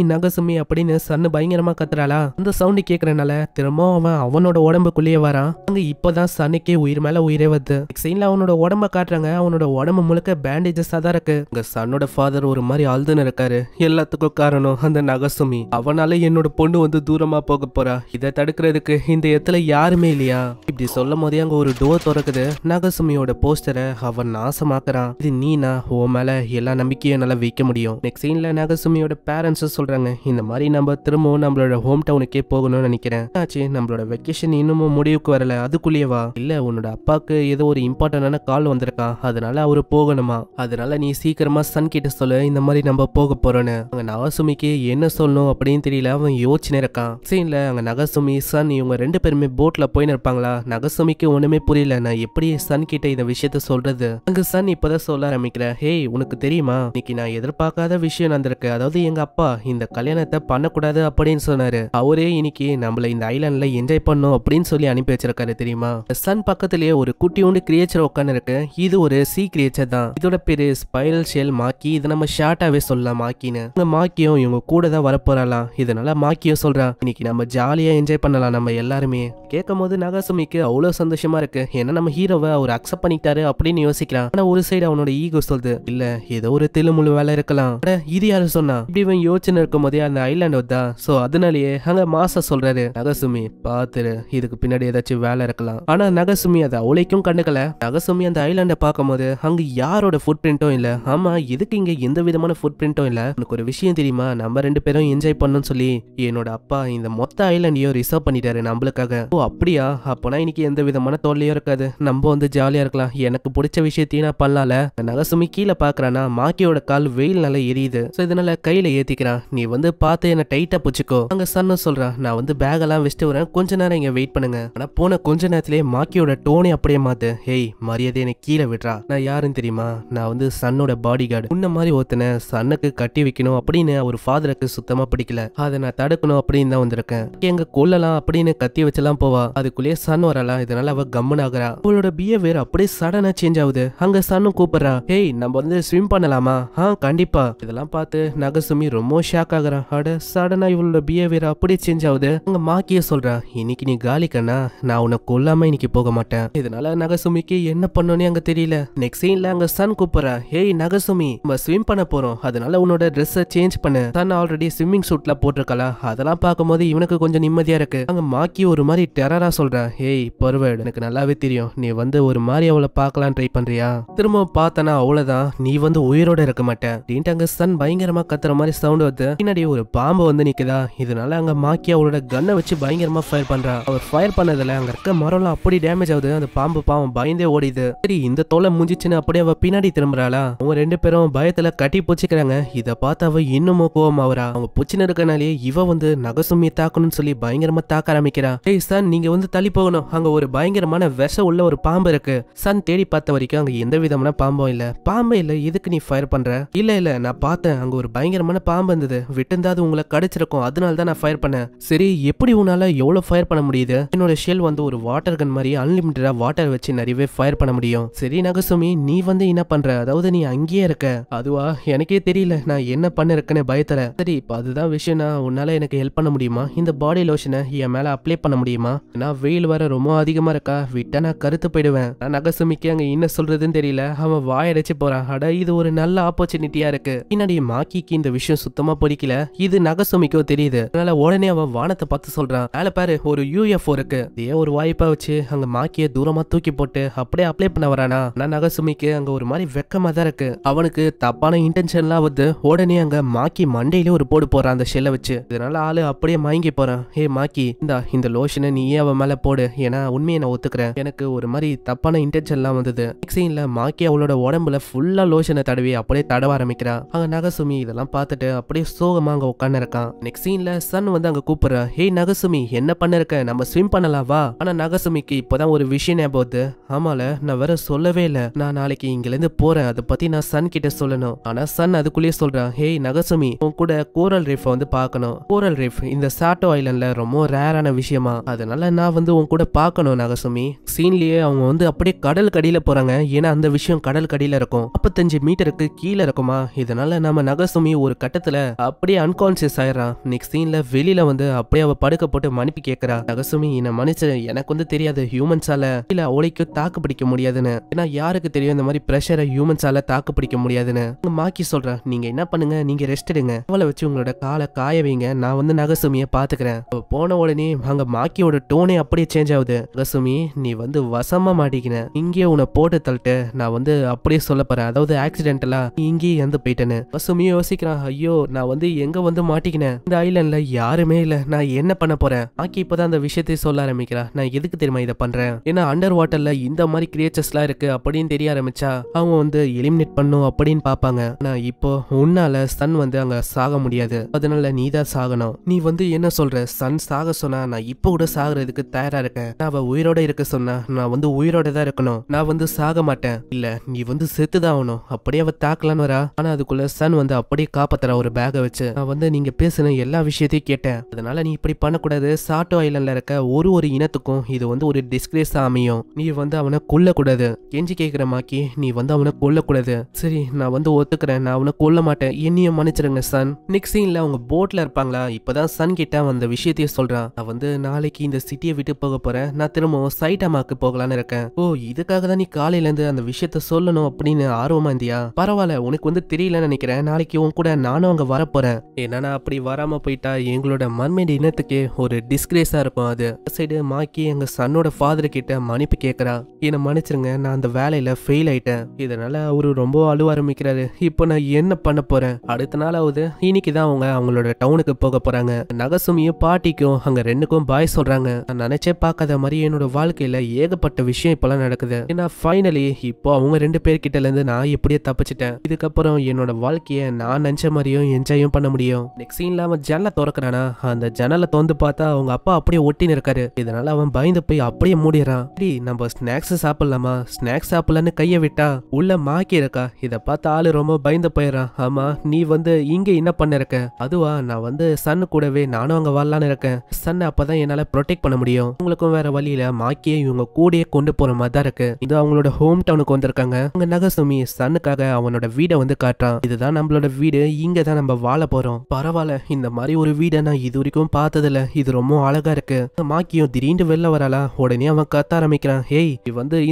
அப்படின்னு சன்னு பயங்கரமா கத்துறாளா அந்த சவுண்ட் கேக்குறனால திரும்ப அவன் அவனோட உடம்புக்குள்ளேயே வரான் அங்க இப்பதான் சன்னுக்கே உயிர் மேல உயிரே வருது சைன்ல அவனோட உடம்ப காட்டுறாங்க அவனோட உடம்பு முழுக்க பேண்டேஜஸா தான் இருக்கு இங்க சன்னோட ஃபாதர் ஒரு மாதிரி அழுதுன்னு இருக்காரு எல்லாத்துக்கும் காரணம் அந்த நகசுமி அவனால என்னோட பொண்ணு வந்து தூரமா போக போறா இதை தடுக்கிறதுக்கு இந்த இடத்துல யாருமே இல்லையா இப்படி சொல்லும் போதே அங்க ஒரு டோர் திறக்குது நகசுமியோட போஸ்டரை அவன் நாசமாக்குறான் இது நீனா உன் மேல எல்லா நம்பிக்கையும் என்னால வைக்க முடியும் நெக்ஸ்ட் சீன்ல நகசுமியோட பேரண்ட்ஸ் சொல்றாங்க இந்த மாதிரி நம்ம திரும்பவும் நம்மளோட ஹோம் டவுனுக்கே போகணும்னு நினைக்கிறேன் ஆச்சு நம்மளோட வெக்கேஷன் இன்னமும் முடிவுக்கு வரல அதுக்குள்ளேயேவா இல்ல உன்னோட அப்பாக்கு ஏதோ ஒரு இம்பார்ட்டன்டான கால் வந்திருக்கான் அதனால அவரு போகணுமா அதனால நீ சீக்கிரமா சன் கிட்ட சொல்லு இந்த மாதிரி நம்ம போக போறோன்னு அங்க நகசுமிக்கு என்ன சொல்லணும் அப்படின்னு தெரியல அவன் யோசனை இருக்கான் சீன்ல அங்க நகசுமி சன் இவங்க ரெண்டு பேருமே போட்ல போயின்னு இருப்பாங்களா நகசுமிக்கு ஒண்ணுமே புரியல நான் எப்படி சன் கிட்ட இந்த விஷயத்த சொல்றது அங்க சன் இப்பதான் சொல்ல ஆரம்பிக்கிற ஹேய் உனக்கு தெரியுமா இன்னைக்கு நான் எதிர்பார்க்காத விஷயம் நடந்திருக்கு அதாவது எங்க அப்பா இந்த கல்யாணத்தை பண்ணக்கூடாது அப்படின்னு சொன்னாரு அவரே இன்னைக்கு நம்மள இந்த ஐலாண்ட்ல என்ஜாய் பண்ணும் அப்படின்னு சொல்லி அனுப்பி வச்சிருக்காரு தெரியுமா சன் பக்கத்திலேயே ஒரு குட்டியோண்டு கிரியேச்சர் உட்காந்து இருக்கு இது ஒரு சி கிரியேச்சர் தான் இதோட பேரு ஸ்பைரல் ஷெல் மாக்கி இது நம்ம ஷார்ட்டாவே சொல்லலாம் மாக்கின்னு மாக்கியும் இவங்க கூட தான் வரப்போறாலாம் இதனால மாக்கியும் சொல்றான் இன்னைக்கு நம்ம ஜாலியா என்ஜாய் பண்ணலாம் நம்ம எல்லாருமே கேட்கும் போது நகசுமிக்கு அவ்வளவு சந்தோஷமா இருக்கு ஏன்னா நம்ம ஹீரோவை அவர் அக்செப்ட் பண்ணிட்டாரு அப்படின்னு யோசிக்கிறான் ஆனா ஒரு சைடு அவனோட ஈகோ சொல்லுது இல்ல ஏதோ ஒரு தில்லுமுழு வேலை இருக்கலாம் இது யாரு சொன்னா இப்படி இவன் யோசனை இருக்கும் போதே அந்த ஐலாண்ட் வந்தா சோ அதனாலேயே அங்க மாசா சொல்றாரு நகசுமி பாத்துரு இதுக்கு பின்னாடி ஏதாச்சும் வேலை இருக்கலாம் ஆனா நகசுமி அதை அவளைக்கும் கண்டுக்கல நகசுமி அந்த ஐலாண்ட பார்க்கும் போது அங்க யாரோட ஃபுட் பிரிண்டும் இல்ல ஆமா எதுக்கு இங்க எந்த விதமான ஃபுட் பிரிண்டும் இல்ல எனக்கு ஒரு விஷயம் தெரியுமா நம்ம ரெண்டு பேரும் என்ஜாய் பண்ணணும்னு சொல்லி என்னோட அப்பா இந்த மொத்த ஐலாண்டையும் ரிசர்வ் பண்ணிட்டாரு நம்மளுக்காக ஓ அப்படியா அப்பனா இன்னைக்கு எந்த விதமான தொல்லையும் இருக்காது நம்ம வந்து ஜாலியா இருக்கலாம் எனக்கு பிடிச்ச விஷயத்தையும் நான் பண்ணலாம்ல நகசுமி கீழே பாக்குறானா மாக்கி மாக்கியோட கால் வெயில் நல்லா எரியுது. சோ இதனால கையில ஏத்திக்கிறான். நீ வந்து பார்த்து என்ன டைட்டா புடிச்சுக்கோ. அங்க சன்னு சொல்றான், நான் வந்து பேக் எல்லாம் வச்சுட்டு வரேன், கொஞ்ச நேரம் இங்க வெயிட் பண்ணுங்க. ஆனா போன கொஞ்ச நேரத்திலேயே மாக்கியோட டோனே அப்படியே மாத்து. ஹேய் மரியாதை என்ன கீழே விடுறா, நான் யாருன்னு தெரியுமா, நான் வந்து சன்னோட பாடி கார்டு. உன்ன மாதிரி ஒருத்தனை சன்னுக்கு கட்டி வைக்கணும் அப்படின்னு ஒரு ஃபாதருக்கு சுத்தமா பிடிக்கல. அதை நான் தடுக்கணும் அப்படின்னு தான் வந்திருக்கேன். எங்க கொல்லலாம் அப்படின்னு கத்தி வச்செல்லாம் போவா. அதுக்குள்ளேயே சன் வரலாம். இதனால அவ கம்மன் ஆகுறா. அவளோட பிஹேவியர் அப்படியே சடனா சேஞ்ச் ஆகுது. அங்க சன்னும் கூப்பிடுறா, ஹேய் நம்ம வந்து ஸ்விம் பண்ணலாமா? கண்டிப்பா. இதெல்லாம் பார்த்து நகசுமி ரொம்ப ஷாக் ஆகுறா. அட சடனா இவளோட பிஹேவியர் அப்படியே சேஞ்ச் ஆகுது. அங்க மாக்கிய சொல்றா, இன்னைக்கு நீ காலி கண்ணா, நான் உன்னை கொல்லாம இன்னைக்கு போக மாட்டேன். இதனால நகசுமிக்கு என்ன பண்ணணும்னு அங்க தெரியல. நெக்ஸ்ட் சீன்ல அங்க சன் கூப்பிடுறா, ஹேய் நகசுமி நம்ம ஸ்விம் பண்ண போறோம், அதனால உன்னோட ட்ரெஸ்ஸை சேஞ்ச் பண்ணு. சன் ஆல்ரெடி ஸ்விம்மிங் சூட்ல போட்டிருக்கலா. அதெல்லாம் பார்க்கும்போது இவனுக்கு கொஞ்சம் நிம்மதியா இருக்கு. அங்க மாக்கி ஒரு மாதிரி டெரரா சொல்றா, ஹேய் பர்வர்ட், எனக்கு நல்லாவே தெரியும் நீ வந்து ஒரு மாதிரி அவளை பார்க்கலாம் ட்ரை பண்றியா. திரும்ப பார்த்தனா அவ்வளவுதான், நீ வந்து உயிரோட இருக்க மாட்டேன். அங்க சன் பயங்கரமா கத்துற மாதிரி சவுண்ட் வருது. பின்னாடி ஒரு பாம்பு வந்து நிக்குதா. இதனால அங்க மாக்கி அவளோட கன்னை வச்சு பயங்கரமா ஃபயர் பண்றா. அவர் ஃபயர் பண்ணதுல அங்க இருக்க மரம்லாம் அப்படி டேமேஜ் ஆகுது. அந்த பாம்பு பாவம் பயந்தே ஓடிது. சரி இந்த தொலை முடிஞ்சிச்சுன்னு அப்படியே அவ பின்னாடி திரும்புறாளா. அவங்க ரெண்டு பேரும் பயத்துல கட்டி பூச்சிக்கிறாங்க. இத பார்த்து அவ இன்னமும் கோவம் ஆகுறா. அவங்க பூச்சின்னு இருக்கனாலே இவ வந்து நகசுமி தாக்கணும்னு சொல்லி பயங்கரமா தாக்க ஆரம்பிக்கிறா. ஏய் சன் நீங்க வந்து தள்ளி போகணும், அங்க ஒரு பயங்கரமான விஷம் உள்ள ஒரு பாம்பு இருக்கு. சன் தேடி பார்த்த வரைக்கும் அங்க எந்த விதமான பாம்பும் இல்ல. பாம்பே இல்ல, எதுக்கு நீ ஃபயர் பண்ற? இல்ல நான் பார்த்தேன், அங்க ஒரு பயங்கரமான பாம்பு இருந்தது, விட்டுந்தா அது உங்களை கடிச்சிருக்கும், அதனால தான் நான் ஃபயர் பண்ணேன். சரி எப்படி உன்னால எவ்வளவு ஃபயர் பண்ண முடியுது? என்னோட ஷெல் வந்து ஒரு வாட்டர் கன் மாதிரி அன்லிமிட்டடா வாட்டர் வச்சு நிறையவே ஃபயர் பண்ண முடியும். சரி நகசுமி நீ வந்து என்ன பண்ற? அதாவது நீ அங்கேயே இருக்க. அதுவா எனக்கே தெரியல நான் என்ன பண்ண இருக்கேன்னு பயத்தல. சரி இப்ப அதுதான் விஷயம்னா உன்னால எனக்கு ஹெல்ப் பண்ண முடியுமா? இந்த பாடி லோஷனை என் மேல அப்ளை பண்ண முடியுமா? நான் வெயில் வர ரொம்ப அதிகமா இருக்கா, விட்டா நான் கருத்து போயிடுவேன். நான் நகசுமிக்கு அங்க என்ன சொல்றதுன்னு தெரியல. அவன் வாயடைச்சு போறான். அட இது ஒரு நல்ல ஆப்பர்ச்சுனிட்டியா இருக்கு. பின்னாடி மாக்கிக்கு இந்த விஷயம் சுத்தமா பிடிக்கல. இது நகசுமிக்கோ தெரியுது. அதனால உடனே அவன் வானத்தை பார்த்து சொல்றான், மேல பாரு ஒரு UFO இருக்கு. இதே ஒரு வாய்ப்பா வச்சு அங்க மாக்கிய தூரமா தூக்கி போட்டு அப்படியே அப்ளை பண்ண வரானா. நான் நகசுமிக்கு அங்க ஒரு மாதிரி வெக்கமா தான் இருக்கு. அவனுக்கு தப்பான இன்டென்ஷன்லாம் வந்து உடனே அங்க மாக்கி மண்டையில ஒரு போடு போறான் அந்த ஷெல்லை வச்சு. இதனால ஆளு அப்படியே மயங்கி போறான். ஹே மாக்கி இந்த லோஷனை நீயே அவன் மேல போடு, ஏன்னா உண்மையை நான் ஒத்துக்கிறேன், எனக்கு ஒரு மாதிரி தப்பான இன்டென்ஷன்லாம் வந்தது. சீன்ல மாக்கி அவளோட உடம்புல ஃபுல்லா லோஷனை தடவி அப்படியே தடவ ஆரம்பிக்கிறா. அங்க நகசுமி இதெல்லாம் பார்த்துட்டு அப்படியே சோகமா அங்க உட்கார்ந்து இருக்கான். நெக்ஸ்ட் சீன்ல சன் வந்து அங்க கூப்பிடுறா, ஹே நகசுமி என்ன பண்ண இருக்க, நம்ம ஸ்விம் பண்ணலாம் வா. ஆனா நகசுமிக்கு இப்பதான் ஒரு விஷயம் ஞாபகம் வருது. ஆமால நான் வேற சொல்லவே இல்ல, நான் நாளைக்கு இங்க இருந்து போறேன், அதை பத்தி நான் சன் கிட்ட சொல்லணும். ஆனா சன் அதுக்குள்ளேயே சொல்றான், ஹே நகசுமி உன் கூட கோரல் ரீஃப் வந்து பார்க்கணும். கோரல் ரீஃப் இந்த சாட்டோ ஐலண்ட்ல ரொம்ப ரேரான விஷயமா, அதனால நான் வந்து உன் கூட பார்க்கணும் நகசுமி. சீன்லயே அவங்க வந்து அப்படியே கடல் கடியில போறாங்க. ஏன்னா அந்த விஷயம் கடல் கடியில இருக்கும், 45 மீட்டருக்கு கீழே இருக்குமா. இதனால நம்ம நகசுமி ஒரு கட்டத்துல அப்படியே அன்கான்சியஸ் ஆயிடுறான். நெக்ஸ்ட் சீன்ல வெளியில வந்து அப்படியே அவ படுக்க போட்டு மன்னிப்பு கேட்கிறா. நகசுமி என்ன மன்னிச்சு, எனக்கு வந்து தெரியாது ஹியூமன்ஸால இல்ல அவளைக்கு தாக்கு பிடிக்க முடியாதுன்னு. ஏன்னா யாருக்கு தெரியும் இந்த மாதிரி பிரஷரை ஹியூமன்ஸால தாக்கு பிடிக்க முடியாதுன்னு. மாக்கி சொல்றா, நீங்க என்ன பண்ணுங்க, நீங்க ரெஸ்ட் எடுங்க, அவளை வச்சு உங்களோட காலை காய வைங்க, நான் வந்து நகசுமிய பாத்துக்கிறேன். போன உடனே அங்க மாக்கியோட டோனே அப்படியே சேஞ்ச் ஆகுது. நகசுமி நீ வந்து வசமா மாட்டிக்கின, இங்கே உன்னை போட்டு தள்ளிட்டு நான் வந்து அப்படியே சொல்ல போறேன், அதாவது ஆக்சிடென்டலா இங்கேயே இறந்து போயிட்டேன்னு. நகசுமி யோசிக்கிறான், ஐயோ நான் வந்து எங்க வந்து மாட்டிக்கினேன், இந்த ஐலண்ட்ல யாருமே இல்ல, நான் என்ன பண்ண போறேன். மாக்கி இப்பதான் அந்த விஷயத்தை சொல்ல ஆரம்பிக்கிறா. நான் எதுக்கு தெரியுமா இதை பண்றேன், ஏன்னா அண்டர் வாட்டர்ல இந்த மாதிரி கிரியேச்சர்ஸ் எல்லாம் இருக்கு அப்படின்னு தெரிய ஆரம்பிச்சா அவங்க வந்து எலிமினேட் பண்ணும் அப்படின்னு பாப்பாங்க. நான் இப்போ உன்னால சன் வந்து அங்க சாக முடியாது, அதனால நீ தான் சாகணும். நீ வந்து என்ன சொல்ற, சன் சாக சொன்னா நான் இப்போ கூட சாகுறதுக்கு தயாரா இருக்கேன். நான் அவ உயிரோட இருக்க சொன்னா நான் வந்து உயிரோட தான் இருக்கணும், நான் வந்து சாக மாட்டேன். இல்ல நீ வந்து செத்துதான் ஆகணும். அப்படியே அவ தாக்கலான்னு வரா. ஆனா அதுக்குள்ள சன் வந்து அப்படியே காப்பாத்துறா ஒரு பேக வச்சு. நான் வந்து நீங்க பேசுன எல்லா விஷயத்தையும் கேட்டேன், அதனால நீ இப்படி பண்ணக்கூடாது. சாட்டோ ஐலண்ட்ல இருக்க ஒரு இனத்துக்கும் இது வந்து ஒரு டிஸ்கிரேஸ் அமையும். நீ வந்து அவனை கொல்லக்கூடாது. கெஞ்சி கேட்கிற மாக்கி, நீ வந்து அவனை கொல்லக்கூடாது. சரி நான் வந்து ஒத்துக்கிறேன், நான் அவனை கொல்ல மாட்டேன், என்னையும் மன்னிச்சிருங்க சன். நெக்ஸ்ட் சீன்ல அவங்க போட்ல இருப்பாங்களா. இப்பதான் சன் கிட்ட அந்த விஷயத்தையும் சொல்றான். நான் வந்து நாளைக்கு இந்த சிட்டியை விட்டு போக போறேன், நான் திரும்பவும் சைட்டாமாக்கு போகலான்னு இருக்கேன். ஓ இதுக்காக தான் நீ காலையில இருந்து அந்த விஷயத்த சொல்லணும் அப்படின்னு ஆர்வமா இருந்தியா? பரவாயில்ல, உனக்கு வந்து தெரியலன்னு நினைக்கிறேன். நாளைக்கு உன் கூட நானும் அங்க வரப்போறேன். ஏன்னா அப்படி வராம போயிட்டா எங்களோட மர்மெய்ட் இனத்துக்கே ஒரு டிஸ்கிரேஸா இருக்கும். அது சைடு மாக்கி எங்க சன்னோட ஃபாதர் கிட்ட மன்னிப்பு கேட்கறா. என்ன மன்னிச்சிருங்க, நான் அந்த வேலையில ஃபெயில் ஆயிட்டேன். இதனால அவரு ரொம்ப அழுவ ஆரம்பிக்கிறாரு. இப்போ நான் என்ன பண்ண போறேன்? அடுத்த நாள் ஆகுது. இன்னைக்கு தான் அவங்க அவங்களோட டவுனுக்கு போக போறாங்க. நகசுமியும் பாட்டிக்கும் அங்க ரெண்டுக்கும் பாய் சொல்றாங்க. நான் நினைச்சே பார்க்காத மாதிரி என்னோட வாழ்க்கையில ஏகப்பட்ட விஷயம் இப்பெல்லாம் நடக்குது. ஏன்னா ஃபைனலி இப்போ அவங்க ரெண்டு பேர்கிட்ட இருந்து நான் எப்படியே தப்பிச்சிட்டேன். இதுக்கப்புறம் என்னோட வாழ்க்கைய நான் நினைச்ச மாதிரியும் என்ஜாயும் பண்ண முடியும். நெக்ஸ்ட் சீன்ல அவன் ஜன்னலை திறக்கிறானா, அந்த ஜன்னலை திறந்து பார்த்தா அவங்க அப்பா அப்படியே ஒட்டின்னு இருக்காரு. இதனால அவன் பயந்து போய் அப்படியே மூடிறான். நம்ம ஸ்நாக்ஸ் சாப்பிடலாமா, ஸ்நாக்ஸ் சாப்பிடலான்னு கைய விட்டா உள்ள மாக்கி இருக்கா. இத பார்த்து ஆளு ரொம்ப பயந்து போயிடறான். ஆமா, நீ இங்க என்ன பண்ண இருக்க? அதுவா, நான் சன்னு கூடவே நானும் அங்க வரலான்னு இருக்கேன். சன் அப்பதான் என்னால ப்ரொடெக்ட் பண்ண முடியும். உங்களுக்கும் வேற வழியில மாக்கியை இவங்க கூடயே கொண்டு போற மாதிரி தான் இருக்கு. இது அவங்களோட ஹோம் டவுனுக்கு வந்திருக்காங்க. அங்க நகசுமி சன்னுக்காக அவனோட வீடை காட்டுறான். இதுதான் நம்மளோட வீடு, இங்க தான் நம்ம வாழ போறோம். பரவாயில்ல, இந்த மாதிரி ஒரு வீடை நான் இது வரைக்கும் பார்த்ததில்ல. இது ரொம்ப அழகா இருக்கு. மாக்கியும் திடீர்னு வெளில வரலாம். உடனே அவன் கத்த ஆரம்பிக்கிறான். ஹேய்,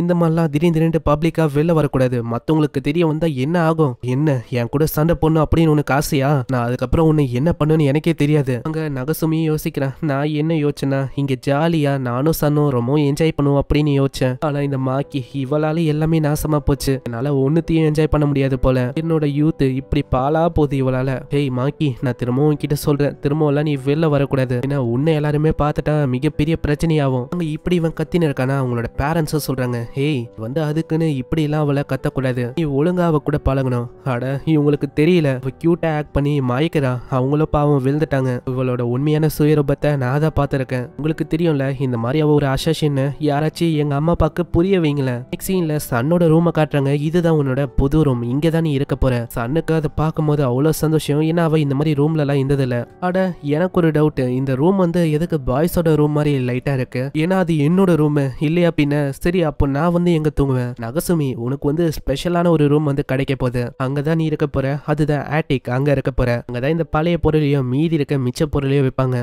இந்த மாதிரிலாம் திடீர்னு பப்ளிக்கா வெளில வரக்கூடாது. மத்தவங்களுக்கு தெரிய வந்தா என்ன ஆகும்? என்ன என் கூட சண்டை பண்ணும் அப்படின்னு உனக்கு ஆசையா? நான் அதுக்கப்புறம் உன்னை என்ன பண்ணுன்னு எனக்கே தெரியாது. அங்க நகசுமியும் யோசிக்கிறேன். நான் என்ன யோசிச்சேன்னா, இங்க ஜாலியா நானும் சன்னும் ரொம்ப என்ஜாய் பண்ணுவோம் அப்படின்னு யோசிச்சேன். ஆனா இந்த மாக்கி இவளால எல்லாமே நாசமா போச்சு. என்னால ஒன்னுத்தையும் என்ஜாய் பண்ண முடியாது போல. என்னோட யூத் இப்படி பாலா போகுது இவளால. ஹேய் மாக்கி, நான் திரும்பவும் கிட்ட சொல்றேன், திரும்பவும் நீ வெளில வரக்கூடாது. ஏன்னா உன்னை எல்லாருமே பார்த்துட்டா மிகப்பெரிய பிரச்சனையாகும். அங்க இப்படி இவன் கத்தின்னு இருக்கானா, அவங்களோட பேரண்ட்ஸும் சொல்றாங்க, ஹேய் அதுக்குன்னு இப்படி எல்லாம் அவளை கத்தக்கூடாது. நீ ஒழுங்கா அவ கூட பழகணும். அட இவங்களுக்கு தெரியல, கியூட்டா ஆக்ட் பண்ணி மாய்க்கிறா. அவங்களும் பாவம் விழுந்துட்டாங்க. இவளோட உண்மையான சுயரூபத்தை நான் தான் பார்த்திருக்கேன். உங்களுக்கு தெரியும்ல, இந்த மாதிரி அவ ஒரு அசசின்னு யாராச்சும் எங்க அம்மா அப்பாக்கு புரிய வைங்கள. நெக்ஸ்ட் சீன்ல சன்னோட ரூமை காட்டுறாங்க. இதுதான் உன்னோட புது ரூம், இங்கதான் நீ இருக்க போற. சன்னுக்கு அதை பார்க்கும்போது அவ்வளவு சந்தோஷம். ஏன்னா அவ இந்த மாதிரி ரூம்ல எல்லாம் இருந்ததில்ல. அட எனக்கு ஒரு டவுட், இந்த ரூம் எதுக்கு பாய்ஸோட ரூம் மாதிரி லைட்டா இருக்கு? ஏன்னா அது என்னோட ரூம் இல்லையா? பின்ன சரி, அப்போ நான் எங்க தூங்குவேன்? நகசுமி, உனக்கு ஸ்பெஷலான ஒரு ரூம் கிடைக்க போகுது. அங்கதான் நீ இருக்க போற. அதுதான் ஆட்டிக், அங்க இருக்க போற. அங்கதான் இந்த பழைய பொருளையும் மீதி இருக்க மிச்ச பொருளையும் வைப்பாங்க.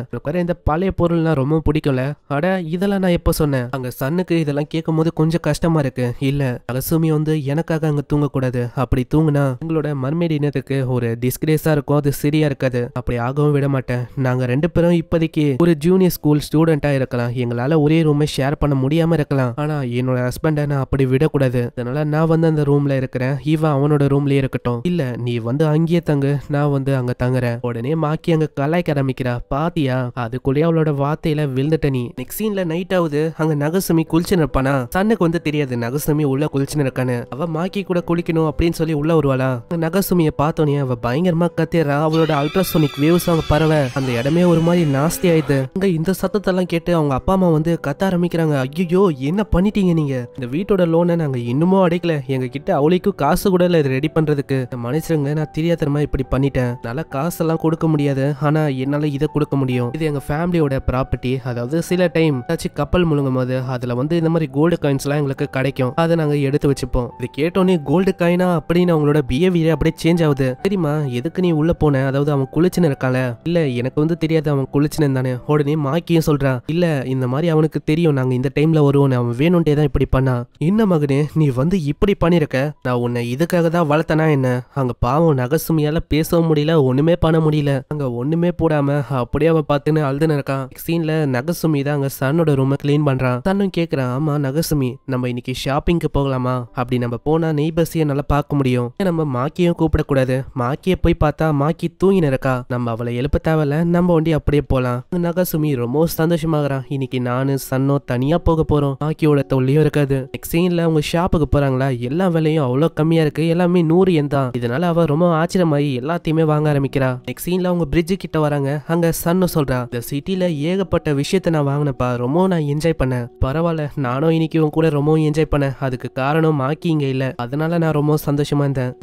இந்த பழைய பொருள்னா ரொம்ப பிடிக்கும்ல. அட இதெல்லாம் நான் எப்ப சொன்னேன்? அங்க சன்னுக்கு இதெல்லாம் கேட்கும் போது கொஞ்சம் கஷ்டமா இருக்கு. இல்ல நகசுமி எனக்காக அங்க தூங்க கூடாது. அப்படி தூங்குனா உங்களோட மர்மேட் இனத்துக்கு ஒரு டிஸ்கிரேஸா இருக்கும். அது சரியா இருக்காது. அப்படி ஆகவும் விட மாட்டேன். நாங்க ரெண்டு பேரும் இப்போதைக்கு ஒரு ஜூனியர் ஸ்கூல் ஸ்டூடெண்டா இருக்கலாம். எங்களால ஒரே ரூமை ஷேர் பண்ண முடியாம இருக்கலாம். ஆனா என்னோட ஹஸ்பண்டை நான் அப்படி விடக்கூடாது. அதனால நான் அந்த ரூம்ல இருக்கிறேன். இவன் அவனோட ரூம்லயே இருக்கட்டும். இல்ல நீ அங்கேயே தங்கு, நான் அங்க தங்குறேன். உடனே மாக்கி அங்க கலாய்க்க ஆரம்பிக்கிறா. பாத்தியா, அதுக்குள்ளேயே அவளோட வார்த்தையில விழுந்துட்ட நீ. நெக்ஸ்ட் சீன்ல நைட் ஆகுது. அங்க நகசுமி குளிச்சுன்னு இருப்பானா. சன்னுக்கு தெரியாது நகசுமி உள்ள குளிச்சுன்னு இருக்கான்னு. அவ மாக்கி கூட குளிக்கணும் அப்படின்னு சொல்லி உள்ள வருவாளா. நகசுமிய பார்த்தோன்னே அவ பயங்கரமா கத்திரா. அவளோட அல்ட்ராசோனிக் வேவ்ஸ் அவங்க பறவை அந்த இடமே ஒரு மாதிரி நாஸ்தி ஆயிடுது. அங்க இந்த சத்தத்தெல்லாம் கேட்டு அவங்க அப்பா அம்மா கத்த ஆரம்பிக்கிறாங்க. ஐயோ, என்ன பண்ணிட்டீங்க நீங்க? இந்த வீட்டோட லோனை நாங்க இன்னமும் அடைக்கல. எங்க கிட்ட அவளுக்கும் காசு கூட இல்ல இது ரெடி பண்றதுக்கு. மனுஷங்க, நான் தெரியாதமா இப்படி பண்ணிட்டேன். நல்லா காசெல்லாம் கொடுக்க முடியாது. ஆனா என்னால இதை கொடுக்க முடியும். இது எங்க ஃபேமிலியோட ப்ராப்பர்ட்டி. அதாவது சில டைம் ஏதாச்சும் கப்பல் முழுங்கும் போது அதுல இந்த மாதிரி கோல்டு காயின்ஸ் எல்லாம் எங்களுக்கு கிடைக்கும். அதை நாங்க எடுத்து வச்சுப்போம். இது கேட்டோன்னே கோல்டு காயினா அப்படின்னு அவங்களோட பிஹேவியர் அப்படியே சேஞ்ச் ஆகுது. தெரியுமா எதுக்கு நீ உள்ள போன? அதாவது அவன் குளிச்சுன்னு இருக்கால. இல்ல எனக்கு தெரியாது அவன் குளிச்சுன்னு தானே. உடனே மாக்கியும் சொல்றான், இல்ல இந்த மாதிரி அவனுக்கு தெரியும் நாங்க இந்த டைம்ல வருவோம். அவன் வேணும்ட்டே தான் இப்படி பண்ணா. என்ன மகனே, நீ இப்படி பண்ணிருக்க? நான் உன்னை இதுக்காக தான் வளர்த்தனா என்ன? அங்க பாவம் நகசுமியால பேசவும் முடியல, ஒண்ணுமே பண்ண முடியல. அங்க ஒண்ணுமே போடாம அப்படியே அவன் பார்த்துன்னு அழுதுன்னு இருக்கான். சீன்ல நகசுமி தான் அங்க சன்னோட ரூமை கிளீன் பண்றான். சன்னும் கேக்குறான், ஆமா நகசுமி, நம்ம இன்னைக்கு ஷாப்பிங்க்கு போகலாமா? அப்படி நம்ம போனா நெய்பர்ஸையும் நல்லா பார்க்க முடியும். நம்ம மாக்கியும் கூப்பிடக்கூடாது. மாக்கிய போய் பார்த்தா மாக்கி தூங்கின்னு இருக்கா. நம்ம அவளை எழுப்ப தேவையில்ல, நம்ம வண்டி அப்படியே போலாம். நகசுமி ரொம்ப சந்தோஷமாகறான். இன்னைக்கு நானு சன்னோ தனியா போக போறோம். மாக்கியோட தொல்லையும் இருக்காது. நெக்ஸ்ட் சீன்ல அவங்க ஷாப்புக்கு போறாங்களா. எல்லா விலையும் அவ்வளவு கம்மியா இருக்கு. எல்லாமே 100 yen தான். இதனால அவ ரொம்ப ஆச்சரியமாயி எல்லாத்தையுமே வாங்க ஆரம்பிக்கிறா. நெக்ஸ்ட் சீன்ல அவங்க பிரிட்ஜ் கிட்ட வராங்க. அங்க சன்னு சொல்றா, இந்த சிட்டில ஏகப்பட்ட விஷயத்த நான் வாங்கினப்பா, ரொம்ப நான் என்ஜாய் பண்ணேன். பரவாயில்ல, நானும் இன்னைக்கு உன் கூட ரொம்ப என்ஜாய் பண்ணேன். அதுக்கு காரணம் மாக்கி இங்க இல்ல, அதனால நான் ரொம்ப சந்தோஷமா இருந்தேன்.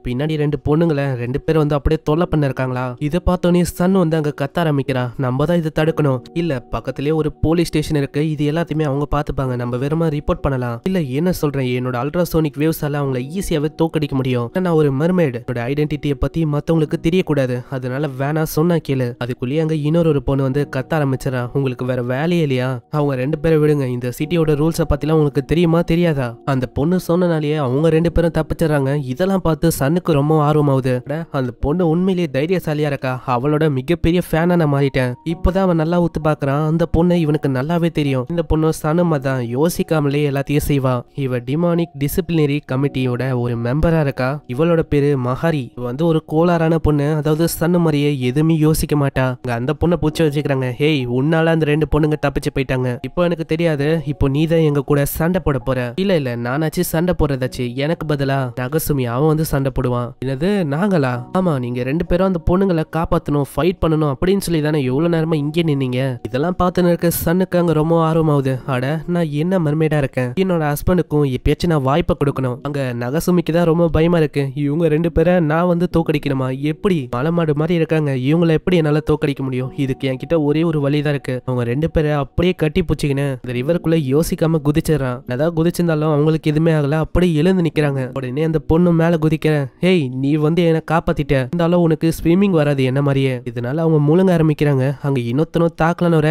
பின்னாடி 2 பொண்ணுங்களை 2 பேர் அப்படியே தொல்லை பண்ண இருக்காங்களா. இதை பார்த்தோன்னே சன் அங்க கத்த ஆரம்பிக்கிறா. நம்ம தான் இதை தடுக்கணும். இல்ல பக்கத்திலேயே ஒரு போலீஸ் ஸ்டேஷன் இருக்கு. இது எல்லாத்தையுமே அவங்க பாத்துப்பாங்க. நம்ம வெறுமா ரிப்போர்ட் பண்ணலாம். இல்ல என்ன சொல்றேன், என்னோட அல்ட்ராசோனிக் வேவ்ஸ் எல்லாம் அவங்களை ஈஸியாவே தோக்கடிக்க முடியும். நான் ஒரு மர்மேட், என்னோட ஐடென்டிட்டியை பத்தி மத்தவங்களுக்கு தெரியக்கூடாது. அதனால வேணா சொன்னா கேளு. அதுக்குள்ளேயே அங்க இன்னொரு பொண்ணு கத்த ஆரம்பிச்சிடா. உங்களுக்கு வேற வேலையே இல்லையா? அவங்க 2 பேரை விடுங்க. இந்த சிட்டியோட ரூல்ஸை பத்திலாம் உங்களுக்கு தெரியுமா தெரியாதா? அந்த பொண்ணு சொன்னனாலேயே அவங்க 2 பேரும் தப்பிச்சிடறாங்க. இதெல்லாம் பார்த்து சன்னுக்கு ரொம்ப ஆர்வமாகுது. அந்த பொண்ணு உண்மையிலேயே தைரியசாலியா இருக்கா. அவளோட மிகப்பெரிய ஃபேனா நான் மாறிட்டேன். இப்பதான் அவன் நல்லா ஊத்து பாக்குறான். அந்த பொண்ணு இவனுக்கு நல்லாவே தெரியும். இந்த பொண்ணு சனுமா தான், யோசிக்காமலே எல்லாத்தையும் செய்வா. இவ டிமானிக் டிசிப்ளினரி கமிட்டியோட ஒரு மெம்பரா இருக்கா. இவளோட பேரு மஹாரி. ஒரு கோளாறான பொண்ணு. அதாவது சன்னு மாதிரியே எதுவுமே யோசிக்க மாட்டா. அந்த பொண்ணை பூச்சி வச்சுக்கிறாங்க. ஹேய், உன்னால அந்த 2 பொண்ணுங்க தப்பிச்சு போயிட்டாங்க. இப்போ எனக்கு தெரியாது, இப்போ நீ தான் எங்க கூட சண்டை போட போற. இல்ல நானாச்சு சண்டை போடுறதாச்சு. எனக்கு பதிலா நகசுமி நகசுமி அவன் வந்து சண்டை போடுவான். என்னது நாங்களா? ஆமா, நீங்க 2 பேரும் அந்த பொண்ணுங்களை காப்பாத்தணும், ஃபைட் பண்ணணும் அப்படின்னு சொல்லி தானே எவ்வளவு நேரமா இங்கே நின்னீங்க. இதெல்லாம் பார்த்துன்னு இருக்க சன்னுக்கு அங்க ரொம்ப ஆர்வமாகுது. அட நான் என்ன மர்மேடா இருக்கேன், என்னோட ஹஸ்பண்டுக்கும் எப்பயாச்சும் நான் வாய்ப்பை கொடுக்கணும். அங்க நகசுமிக்கு தான் ரொம்ப பயமா இருக்கு. இவங்க 2 பேரை நான் வந்து தோக்கடிக்கணுமா? எப்படி மலை மாடு மாதிரி இருக்காங்க, இவங்களை எப்படி என்னால தோக்கடிக்க முடியும்? இதுக்கு என்கிட்ட ஒரே ஒரு வழிதான் இருக்கு. அவங்க 2 பேரை அப்படியே கட்டி பூச்சிக்கின்னு இந்த ரிவருக்குள்ள யோசிக்காம குதிச்சிடறான். அதான் குதிச்சிருந்தாலும் அவங்களுக்கு எதுவுமே ஆகல, அப்படியே எழுந்து நிக்கிறாங்க. உடனே அந்த பொண்ணு மேல குதிக்கிற, ஹேய் நீ வந்து என்ன காப்பாத்திட்ட, இருந்தாலும் உனக்கு ஸ்விம்மிங் வராது என்ன மாதிரியே. இதனால அவங்க முழுங்க ஆரம்பிக்கிறாங்க. அங்க இன்னொருத்தனும் தாக்கலான்னு வர